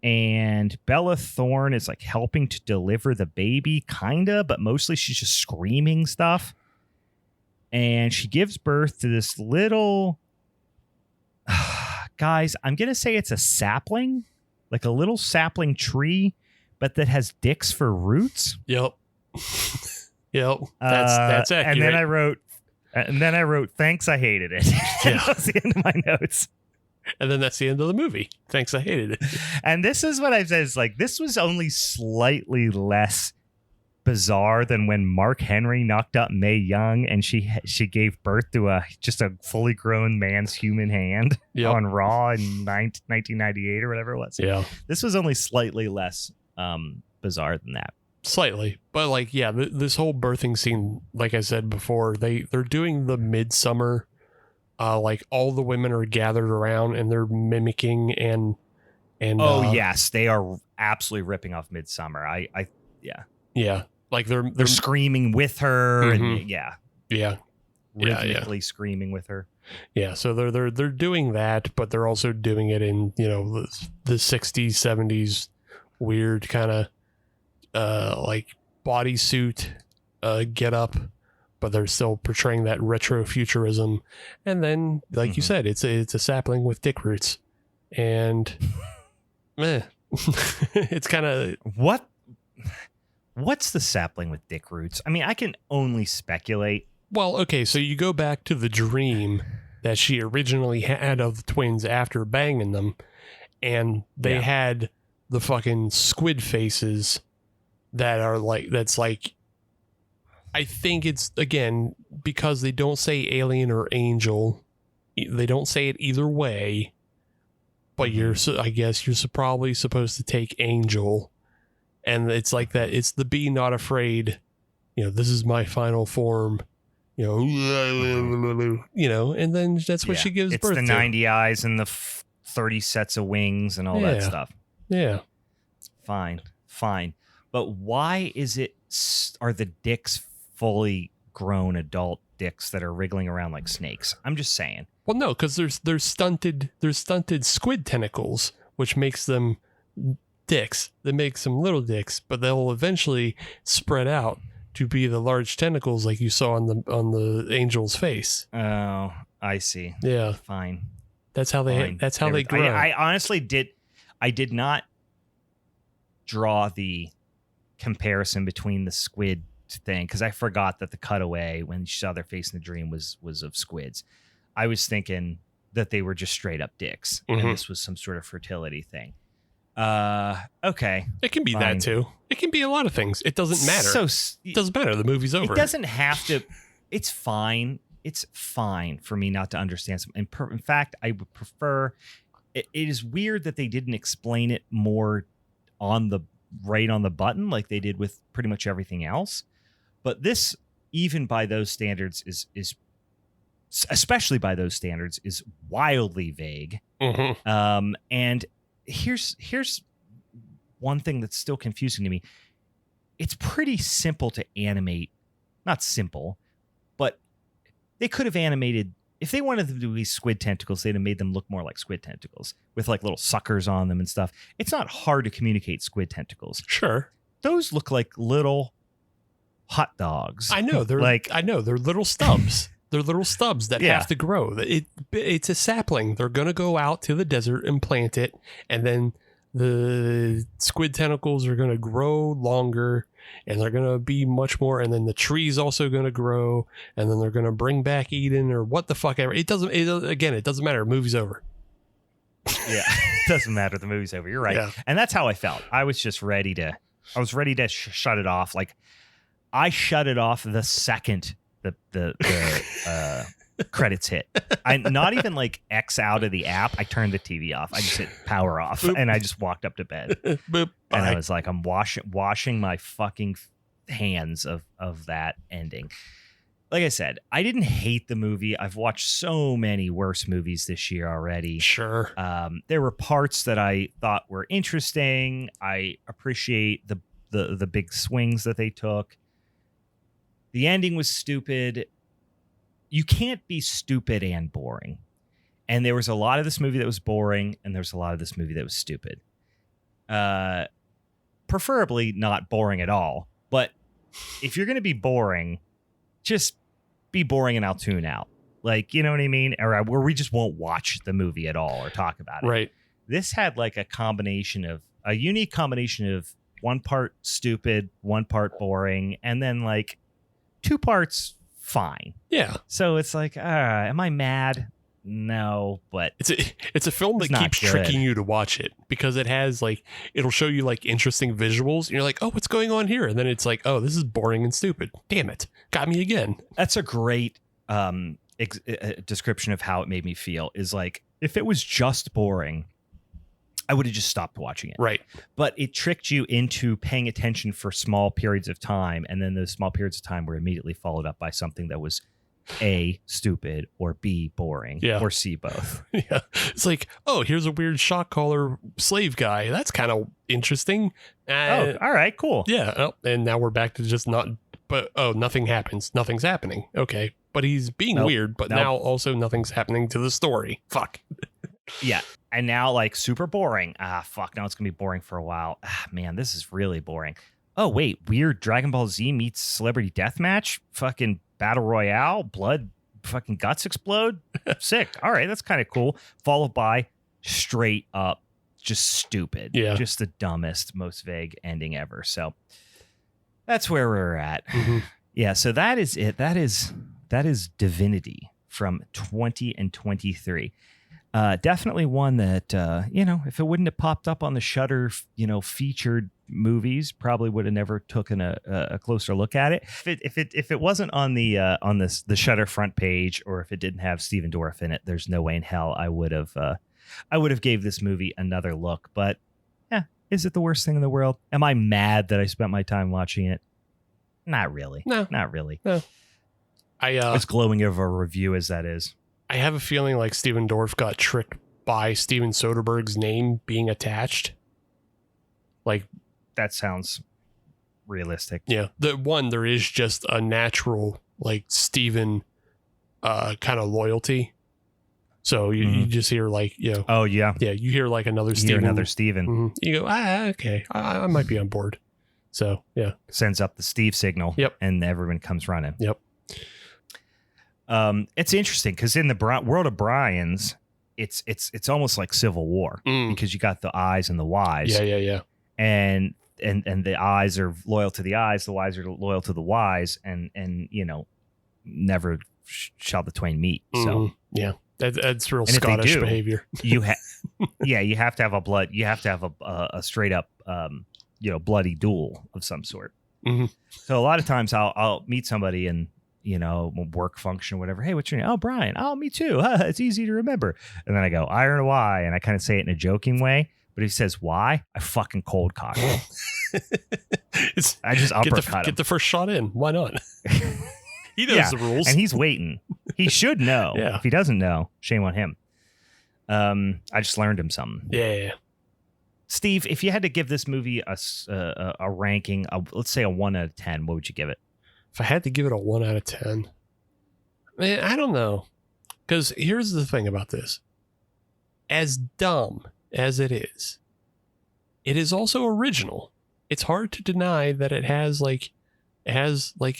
And Bella Thorne is like helping to deliver the baby, kinda, but mostly she's just screaming stuff. And she gives birth to this little, guys, I'm going to say it's a sapling, like a little sapling tree, but that has dicks for roots. Yep. Yep. That's accurate. And then I wrote, thanks, I hated it. Yeah. That's the end of my notes. And then that's the end of the movie. Thanks, I hated it. And this is what I've said, is like, this was only slightly less bizarre than when Mark Henry knocked up Mae Young and she gave birth to just a fully grown man's human hand on Raw in 1998 or whatever it was. Yeah. This was only slightly less bizarre than that. Slightly. But like, yeah, this whole birthing scene, like I said before, they're doing the midsummer. Like, all the women are gathered around and they're mimicking and yes, they are absolutely ripping off Midsummer. Yeah, like they're screaming with her, and rhythmically screaming with her. Yeah, so they're doing that, but they're also doing it in, you know, the 60s, 70s weird kind of like bodysuit get up. But they're still portraying that retro futurism. And then, like you said, it's a sapling with dick roots. And it's kind of... What's the sapling with dick roots? I mean, I can only speculate. Well, okay, so you go back to the dream that she originally had of the twins after banging them. And they had the fucking squid faces that are like... That's like... I think it's, again, because they don't say alien or angel. They don't say it either way. But I guess you're probably supposed to take angel. And it's like that. It's the be not afraid. You know, this is my final form. You know, and then that's what she gives birth to. It's the 90 eyes and the 30 sets of wings and all that stuff. Yeah. Fine. But why are the dicks fully grown adult dicks that are wriggling around like snakes? I'm just saying. Well, no, because there's stunted squid tentacles, which makes them dicks. That makes them little dicks, but they'll eventually spread out to be the large tentacles like you saw on the angel's face. Oh, I see. Yeah, fine. That's how they grow. I honestly did not draw the comparison between the squid thing, because I forgot that the cutaway when you saw their face in the dream was of squids. I was thinking that they were just straight up dicks, and this was some sort of fertility thing. Okay, it can be that too. It can be a lot of things. It doesn't matter. It doesn't matter. The movie's over. It doesn't have to. It's fine. It's fine for me not to understand something. In fact, I would prefer. It is weird that they didn't explain it more on the button like they did with pretty much everything else. But this, even by those standards, is especially by those standards, is wildly vague. And here's one thing that's still confusing to me. It's pretty simple to animate. Not simple, but they could have animated. If they wanted them to be squid tentacles, they'd have made them look more like squid tentacles with like little suckers on them and stuff. It's not hard to communicate squid tentacles. Sure. Those look like little hot dogs. I know. They're little stubs. They're little stubs that have to grow. It's a sapling. They're going to go out to the desert and plant it. And then the squid tentacles are going to grow longer and they're going to be much more. And then the tree's also going to grow. And then they're going to bring back Eden or what the fuck ever. It doesn't matter. The movie's over. Yeah, it doesn't matter. The movie's over. You're right. Yeah. And that's how I felt. I was just ready to shut it off. Like, I shut it off the second the credits hit. I not even like X out of the app. I turned the TV off. I just hit power off. Boop. And I just walked up to bed. Boop. And I was like, I'm washing my fucking hands of that ending. like I said, I didn't hate the movie. I've watched so many worse movies this year already. Sure. There were parts that I thought were interesting. I appreciate the big swings that they took. The ending was stupid. You can't be stupid and boring. And there was a lot of this movie that was boring, and there's a lot of this movie that was stupid. Preferably not boring at all. But if you're going to be boring, just be boring and I'll tune out. Like, you know what I mean? Or where we just won't watch the movie at all or talk about it. Right. This had like a unique combination of one part stupid, one part boring, and then like 2 parts fine. Yeah. So it's like, am I mad? No, but it's a film that keeps tricking you to watch it because it has like, it'll show you like interesting visuals and you're like, oh, what's going on here? And then it's like, oh, this is boring and stupid. Damn it. Got me again. That's a great description of how it made me feel, is like, if it was just boring, I would have just stopped watching it. Right. But it tricked you into paying attention for small periods of time. And then those small periods of time were immediately followed up by something that was A, stupid, or B, boring, or C, both. Yeah. It's like, oh, here's a weird shock collar slave guy. That's kind of interesting. Oh, all right, cool. Yeah. Oh, and now we're back to just nothing happens. Nothing's happening. Okay. But he's being weird, but now also nothing's happening to the story. Fuck. Yeah. And now like super boring. Fuck. Now it's going to be boring for a while. Man, this is really boring. Oh, wait. Weird Dragon Ball Z meets Celebrity Deathmatch. Fucking Battle Royale. Blood. Fucking guts explode. Sick. All right. That's kind of cool. Followed by straight up just stupid. Yeah. Just the dumbest, most vague ending ever. So that's where we're at. Mm-hmm. Yeah. So that is it. That is Divinity from 20 and 23. Definitely one that, if it wouldn't have popped up on the Shudder, featured movies, probably would have never taken a closer look at it. If it wasn't on the Shudder front page, or if it didn't have Stephen Dorff in it, there's no way in hell I would have gave this movie another look. But yeah, is it the worst thing in the world? Am I mad that I spent my time watching it? Not really. No, not really. No. As glowing of a review as that is, I have a feeling like Stephen Dorff got tricked by Steven Soderbergh's name being attached. Like, that sounds realistic. Yeah. There is just a natural, like, Steven kind of loyalty. So you just hear like, oh yeah. Yeah. You hear like another Steven. Another Steven. Mm-hmm. You go, okay. I might be on board. So yeah. Sends up the Steve signal. Yep. And everyone comes running. Yep. It's interesting because in the world of Brian's, it's almost like Civil War because you got the I's and the Y's. Yeah. And the I's are loyal to the I's, the Y's are loyal to the Y's, and never shall the twain meet. So yeah, that's real Scottish behavior. you have to have a blood. You have to have a straight up bloody duel of some sort. Mm-hmm. So a lot of times I'll meet somebody and work function or whatever. Hey, what's your name? Oh, Brian. Oh, me too. It's easy to remember. And then I go, iron Y. And I kind of say it in a joking way. But if he says why, I fucking cold cock him. I just uppercut him. Get the first shot in. Why not? He knows the rules. And he's waiting. He should know. Yeah. If he doesn't know, shame on him. I just learned him something. Yeah. Steve, if you had to give this movie a ranking, let's say a 1 out of 10, what would you give it? If I had to give it a 1 out of 10, man, I don't know. Because here's the thing about this. As dumb as it is also original. It's hard to deny that it has an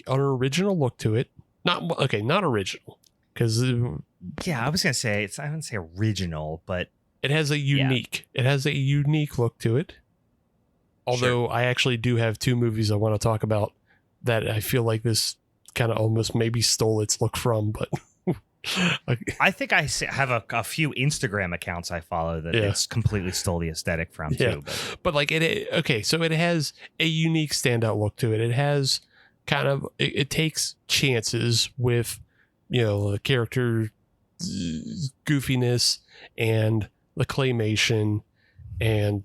original look to it. Not original. Because I was gonna say I wouldn't say original, but it has a unique. It has a unique look to it. Although I actually do have 2 movies I want to talk about that I feel like this kind of almost maybe stole its look from, but I think I have a few Instagram accounts I follow that it's completely stole the aesthetic from too. But like so it has a unique standout look to it. It has kind of it takes chances with the character goofiness and the claymation, and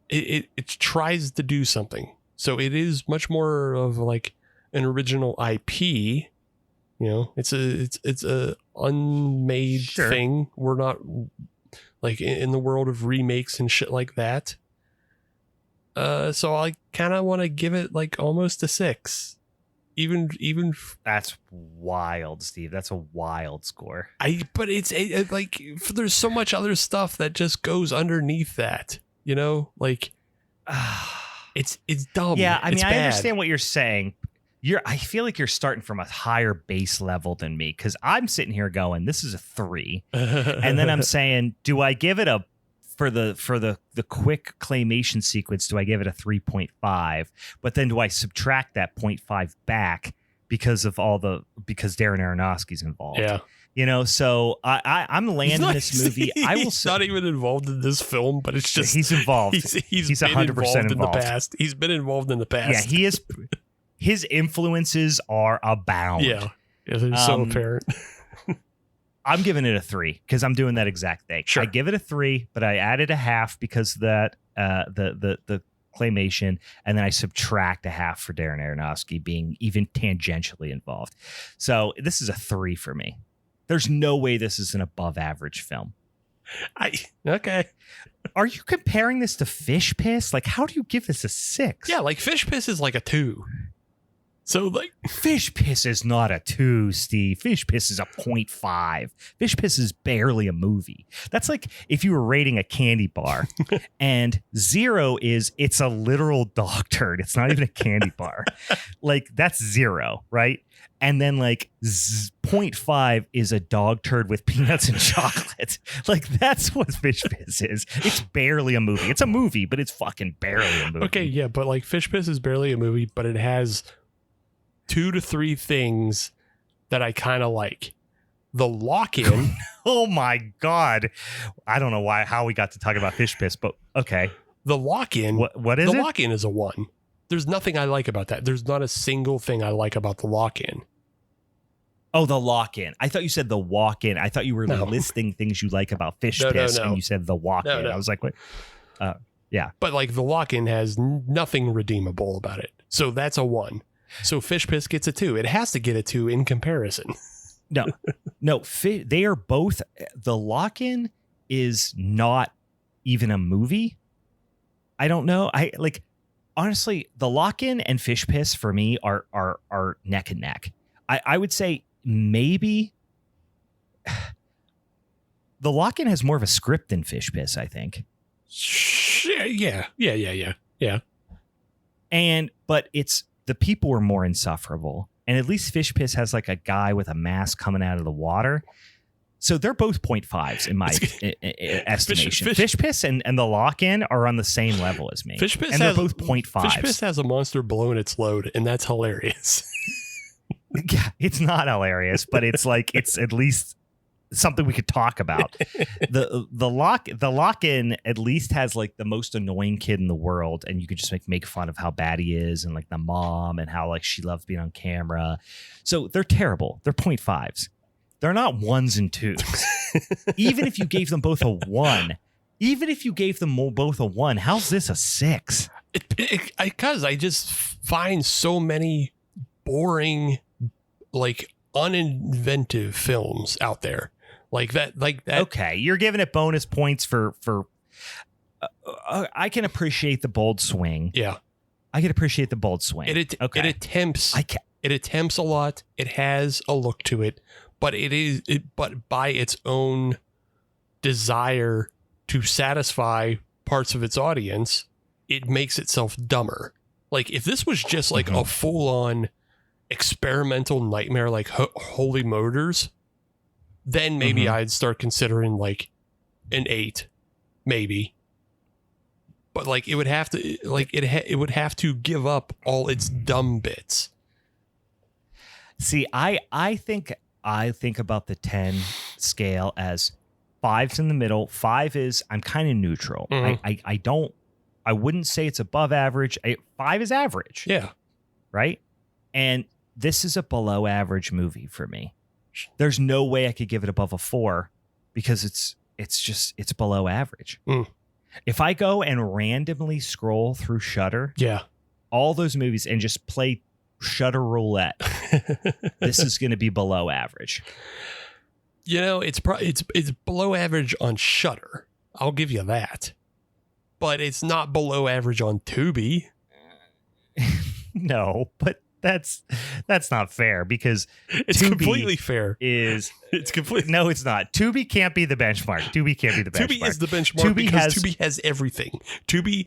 it tries to do something. So it is much more of like an original IP You know, it's a unmade thing. We're not like in the world of remakes and shit like that. So I kind of want to give it like almost a 6. Even that's wild, Steve. That's a wild score. But it's like there's so much other stuff that just goes underneath that, you know, like it's dumb. Yeah, I mean, it's I bad. understand what you're saying. I feel like you're starting from a higher base level than me, because I'm sitting here going, this is a 3, and then I'm saying, do I give it a for the quick claymation sequence, do I give it a 3.5? But then do I subtract that 0.5 back because Darren Aronofsky's involved? Yeah. You know, so I'm landing this movie. I will He's not even involved in this film, but it's just he's involved. He's 100% involved in the past. He's been involved in the past. Yeah, he is. His influences are abound. Yeah, they're so apparent. I'm giving it a 3 because I'm doing that exact thing. Sure. I give it a 3, but I added a half because of that the claymation, and then I subtract a half for Darren Aronofsky being even tangentially involved. So this is a 3 for me. There's no way this is an above average film. Okay. Are you comparing this to Fish Piss? Like, how do you give this a 6? Yeah, like Fish Piss is like a 2. So like Fish Piss is not a 2, Steve. Fish Piss is a 0.5. Fish Piss is barely a movie. That's like if you were rating a candy bar and 0 is it's a literal dog turd. It's not even a candy bar. Like that's 0, right? And then like 0.5 is a dog turd with peanuts and chocolate. Like that's what Fish Piss is. It's barely a movie. It's a movie, but it's fucking barely a movie. Okay, yeah, but like Fish Piss is barely a movie, but it has 2 to 3 things that I kind of like. The lock-in. Oh my God. I don't know how we got to talk about Fish Piss, but okay. The lock-in. What is it? The lock-in is a 1. There's nothing I like about that. There's not a single thing I like about the lock-in. Oh, the lock-in. I thought you said the walk-in. I thought you were listing things you like about Fish Piss, and you said the walk-in. I was like, wait. Yeah. But like the lock-in has nothing redeemable about it. So that's a 1. So Fish Piss gets a 2. It has to get a 2 in comparison. No. They are both. The lock-in is not even a movie. I don't know. Honestly, the lock-in and Fish Piss for me are neck and neck. I would say maybe the lock-in has more of a script than Fish Piss, I think. Yeah. But it's the people were more insufferable. And at least Fish Piss has like a guy with a mask coming out of the water. So they're both 0.5s in my estimation. Fish Piss and the lock-in are on the same level as me. Fish Piss and they're both 0.5s. Fish Piss has a monster blowing its load, and that's hilarious. Yeah, it's not hilarious, but it's like it's at least something we could talk about. The lock-in at least has like the most annoying kid in the world, and you could just make fun of how bad he is, and like the mom and how like she loves being on camera. So they're terrible. They're 0.5s. They're not 1s and 2s. Even if you gave them both a 1, how's this a 6? Because I just find so many boring, like uninventive films out there like that. Okay, you're giving it bonus points for. I can appreciate the bold swing. Yeah, I can appreciate the bold swing. It attempts. It attempts a lot. It has a look to it, but but by its own desire to satisfy parts of its audience, it makes itself dumber. Like if this was just like a full-on experimental nightmare like Holy Motors, then maybe I'd start considering like an 8, maybe. But like it would have to it would have to give up all its dumb bits. See, I think about the 10 scale as 5's in the middle. 5 is I'm kind of neutral. I wouldn't say it's above average. 5 is average. Yeah. Right? And this is a below average movie for me. There's no way I could give it above a 4 because it's below average. If I go and randomly scroll through Shudder, yeah, all those movies and just play Shudder roulette. This is going to be below average. You know, it's below average on Shudder. I'll give you that. But it's not below average on Tubi. No, but that's not fair, because it's Tubi completely fair. It's completely no, it's not. Tubi can't be the benchmark. Tubi can't be the benchmark. Tubi is the benchmark because Tubi has everything. Tubi,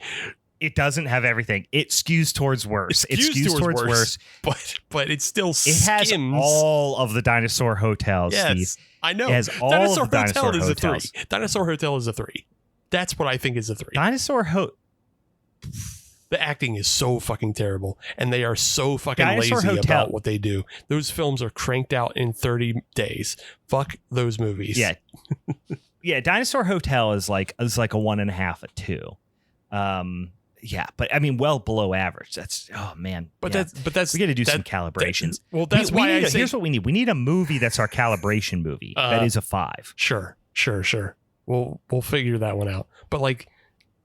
it doesn't have everything. It skews towards worse. It skews towards worse. But it still it has all of the dinosaur hotels. Yes, Steve. I know. It has all Dinosaur of the dinosaur Hotel is hotels. a 3. Dinosaur Hotel is a 3. That's what I think is a 3. The acting is so fucking terrible, and they are so fucking lazy about what they do. Those films are cranked out in 30 days. Fuck those movies. Yeah. Yeah, Dinosaur Hotel is like a 1.5, a 2. Yeah, but I mean, well below average. That's man. But yeah. that's we got to do some calibrations. That's why I say here's what we need. We need a movie that's our calibration movie. That is a 5. Sure. We'll figure that one out. But like,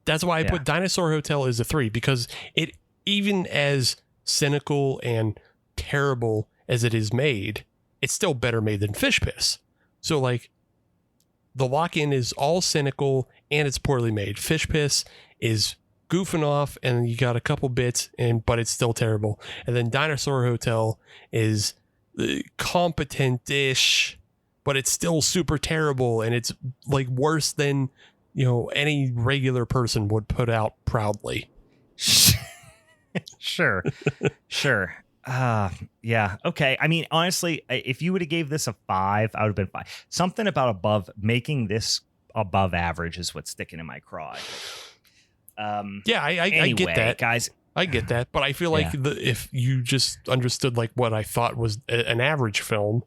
that's why I put Dinosaur Hotel as a 3, because it, even as cynical and terrible as it is made, it's still better made than Fish Piss. So like, the Lock-In is all cynical and it's poorly made. Fish Piss is goofing off and you got a couple bits, but it's still terrible. And then Dinosaur Hotel is competent-ish, but it's still super terrible, and it's like worse than, you know, any regular person would put out proudly. Sure. Yeah. Okay. I mean, honestly, if you would have gave this a 5, I would have been fine. Something about making this above average is what's sticking in my craw. Yeah, anyway, I get that, guys. I get that, but I feel like if you just understood like what I thought was an average film,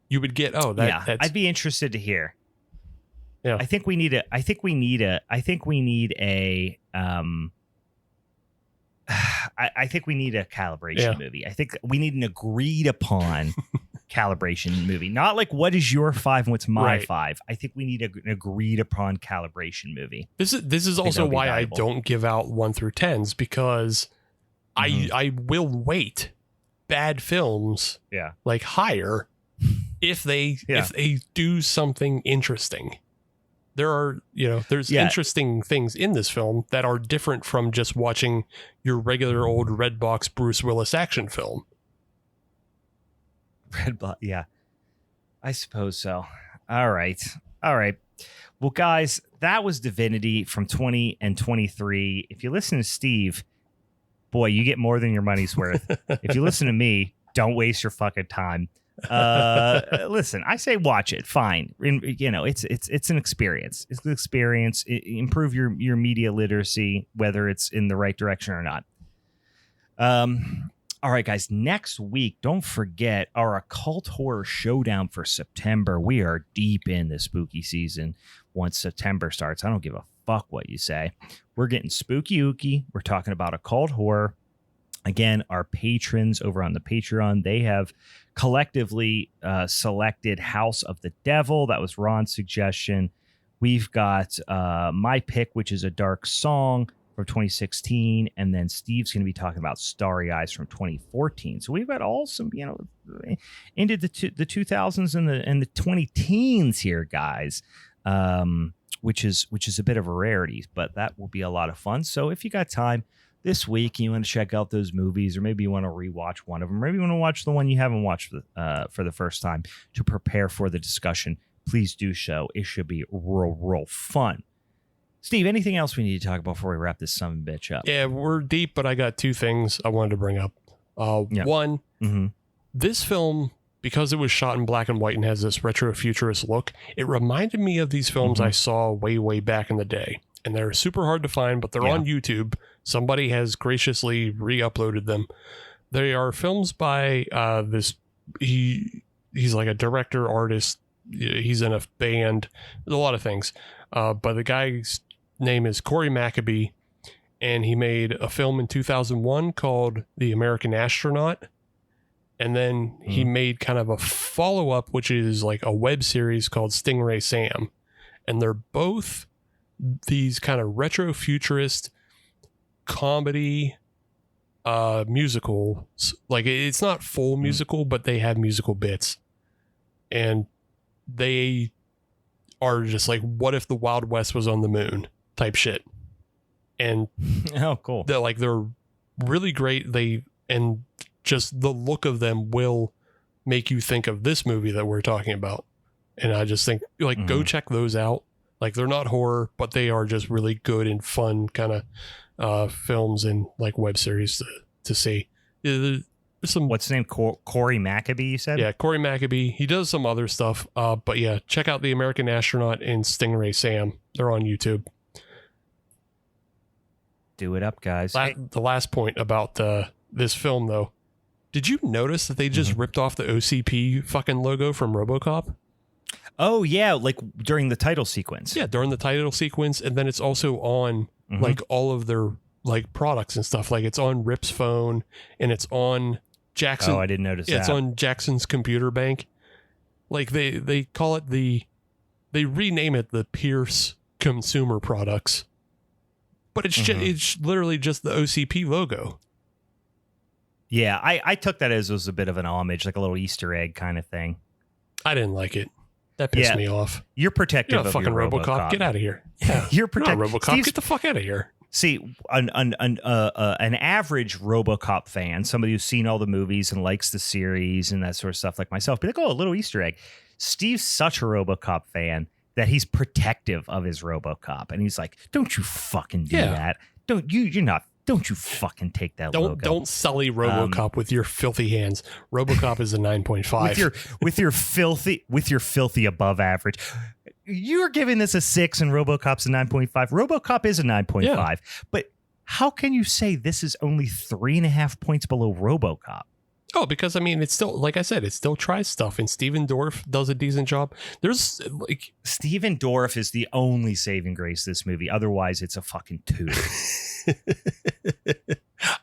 you would get I'd be interested to hear. Yeah, I think we need a calibration movie. I think we need an agreed upon calibration movie. Not like what is your 5 and what's my 5. I think we need an agreed upon calibration movie. This is also why I don't give out 1 through 10s, because I will weight bad films like higher if they do something interesting. There are, there's interesting things in this film that are different from just watching your regular old red box Bruce Willis action film. Yeah, I suppose so. All right. Well, guys, that was Divinity from 20 and 23. If you listen to Steve, boy, you get more than your money's worth. If you listen to me, don't waste your fucking time. Listen, I say watch it. Fine. It's an experience. It's an experience. Improve your media literacy, whether it's in the right direction or not. All right, guys, next week, don't forget our Occult Horror Showdown for September. We are deep in the spooky season once September starts. I don't give a fuck what you say. We're getting spooky ooky. We're talking about occult horror. Again, our patrons over on the Patreon, they have collectively selected House of the Devil. That was Ron's suggestion. We've got my pick, which is A Dark Song from 2016, and then Steve's going to be talking about Starry Eyes from 2014. So we've got all some, into the 2000s and the 20 teens here, guys, which is a bit of a rarity, but that will be a lot of fun. So if you got time this week and you want to check out those movies, or maybe you want to rewatch one of them, or maybe you want to watch the one you haven't watched for the first time to prepare for the discussion, please do so. It should be real fun. Steve, anything else we need to talk about before we wrap this son of a bitch up? Yeah, we're deep, but I got 2 things I wanted to bring up. One, this film, because it was shot in black and white and has this retro futurist look, it reminded me of these films I saw way back in the day. And they're super hard to find, but they're on YouTube. Somebody has graciously re-uploaded them. They are films by he's like a director, artist. He's in a band. There's a lot of things. But the guy's name is Corey Maccabee, and he made a film in 2001 called The American Astronaut. And then he made kind of a follow-up, which is like a web series called Stingray Sam. And they're both these kind of retro futurist comedy musicals. Like, it's not full musical, but they have musical bits. And they are just like, what if the Wild West was on the moon type shit. And oh, cool. They're really great. And just the look of them will make you think of this movie that we're talking about. And I just think, like, go check those out. Like, they're not horror, but they are just really good and fun kind of films and like web series to see. There's some, what's his name? Corey Maccabee, you said? Yeah, Corey Maccabee. He does some other stuff. But yeah, check out The American Astronaut and Stingray Sam. They're on YouTube. Do it up, guys. The last point about this film, though. Did you notice that they just ripped off the OCP fucking logo from RoboCop? Oh, yeah, like during the title sequence. Yeah, during the title sequence, and then it's also on like all of their like products and stuff. Like, it's on Rip's phone, and it's on Jackson. Oh, I didn't notice that. It's on Jackson's computer bank. Like, they call it they rename it the Pierce Consumer Products, but it's it's literally just the OCP logo. Yeah, I took that as was a bit of an homage, like a little Easter egg kind of thing. I didn't like it. That pissed me off. You're protective of fucking your RoboCop. Get out of here. Yeah, you're protective. RoboCop. Get the fuck out of here. See, an average RoboCop fan, somebody who's seen all the movies and likes the series and that sort of stuff, like myself, be like, oh, a little Easter egg. Steve's such a RoboCop fan that he's protective of his RoboCop, and he's like, don't you fucking do that. Don't you fucking take that logo. Don't sully RoboCop with your filthy hands. RoboCop is a 9.5. with your filthy above average. You're giving this a 6 and RoboCop's a 9.5. RoboCop is a 9.5. Yeah. But how can you say this is only 3.5 points below RoboCop? Oh, because I mean, it's still, like I said, it still tries stuff, and Steven Dorff does a decent job. There's like Steven Dorff is the only saving grace of this movie. Otherwise, it's a fucking 2.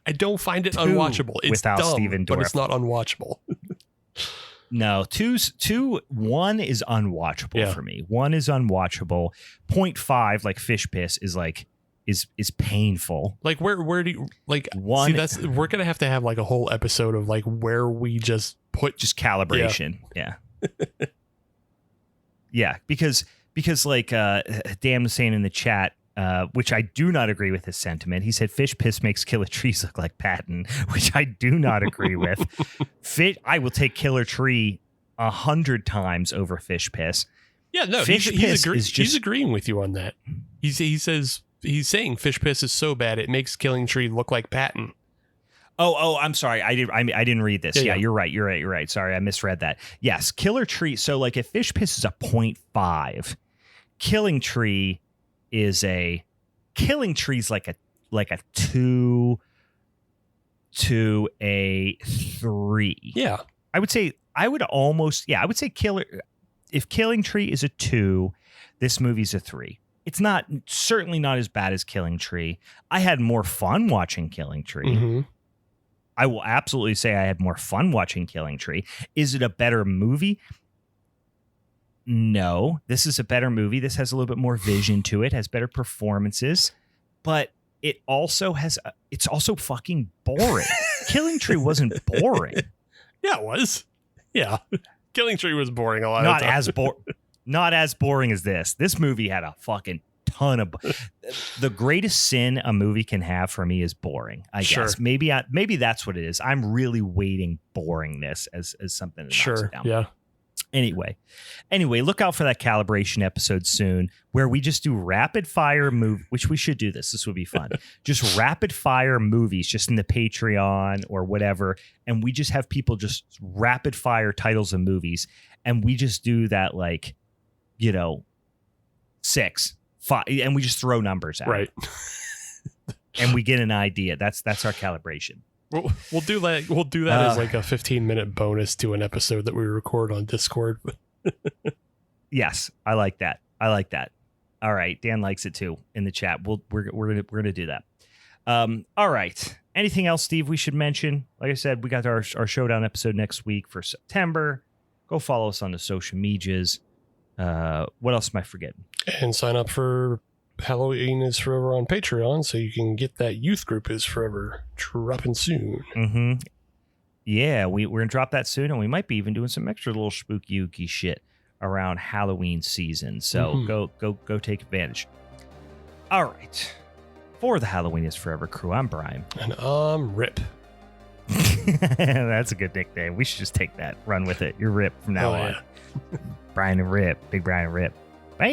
I don't find it unwatchable. It's without dumb, Steven Dorff, but it's not unwatchable. No, 1 is unwatchable for me. 1 is unwatchable. 0.5, like fish piss, is like is painful. Like where do you like one? See, we're gonna have to have like a whole episode of like where we just put calibration. Yeah. Yeah, because like Dan was saying in the chat, which I do not agree with his sentiment. He said fish piss makes Killer Trees look like Patton, which I do not agree with. I will take Killer Tree 100 times over fish piss. Yeah, no, he's agreeing with you on that. He's saying fish piss is so bad it makes Killing Tree look like Patton. Oh, I'm sorry. I didn't read this. Yeah, you're right. Sorry, I misread that. Yes, Killer Tree. So like if fish piss is a 0.5, Killing Tree's like a 2 to a 3. Yeah. I would say if Killing Tree is a 2, this movie's a 3. It's certainly not as bad as Killing Tree. I had more fun watching Killing Tree. Mm-hmm. I will absolutely say I had more fun watching Killing Tree. Is it a better movie? No, this is a better movie. This has a little bit more vision to it, has better performances, but it's also fucking boring. Killing Tree wasn't boring. Yeah, it was. Yeah. Killing Tree was boring a lot not of times. Not as boring as this. This movie had a fucking ton of the greatest sin a movie can have for me is boring. I guess maybe that's what it is. I'm really weighting boringness as something that knocks it down. Yeah. Anyway, look out for that calibration episode soon where we just do rapid fire which we should do this. This would be fun. Just rapid fire movies just in the Patreon or whatever. And we just have people just rapid fire titles of movies. And we just do that 6, 5, and we just throw numbers out. Right. And we get an idea. That's our calibration. We'll do that. We'll do that as like a 15-minute bonus to an episode that we record on Discord. Yes, I like that. All right, Dan likes it too in the chat. We're gonna do that. All right. Anything else, Steve? We should mention. Like I said, we got our showdown episode next week for September. Go follow us on the social medias. What else am I forgetting? And sign up for Halloween is Forever on Patreon, so you can get that Youth Group is Forever dropping soon. Mm-hmm. Yeah, we're going to drop that soon, and we might be even doing some extra little spooky shit around Halloween season. So go take advantage. All right. For the Halloween is Forever crew, I'm Brian. And I'm Rip. That's a good nickname. We should just take that. Run with it. You're Rip from now on. Yeah. Brian and Rip. Big Brian and Rip. Bye.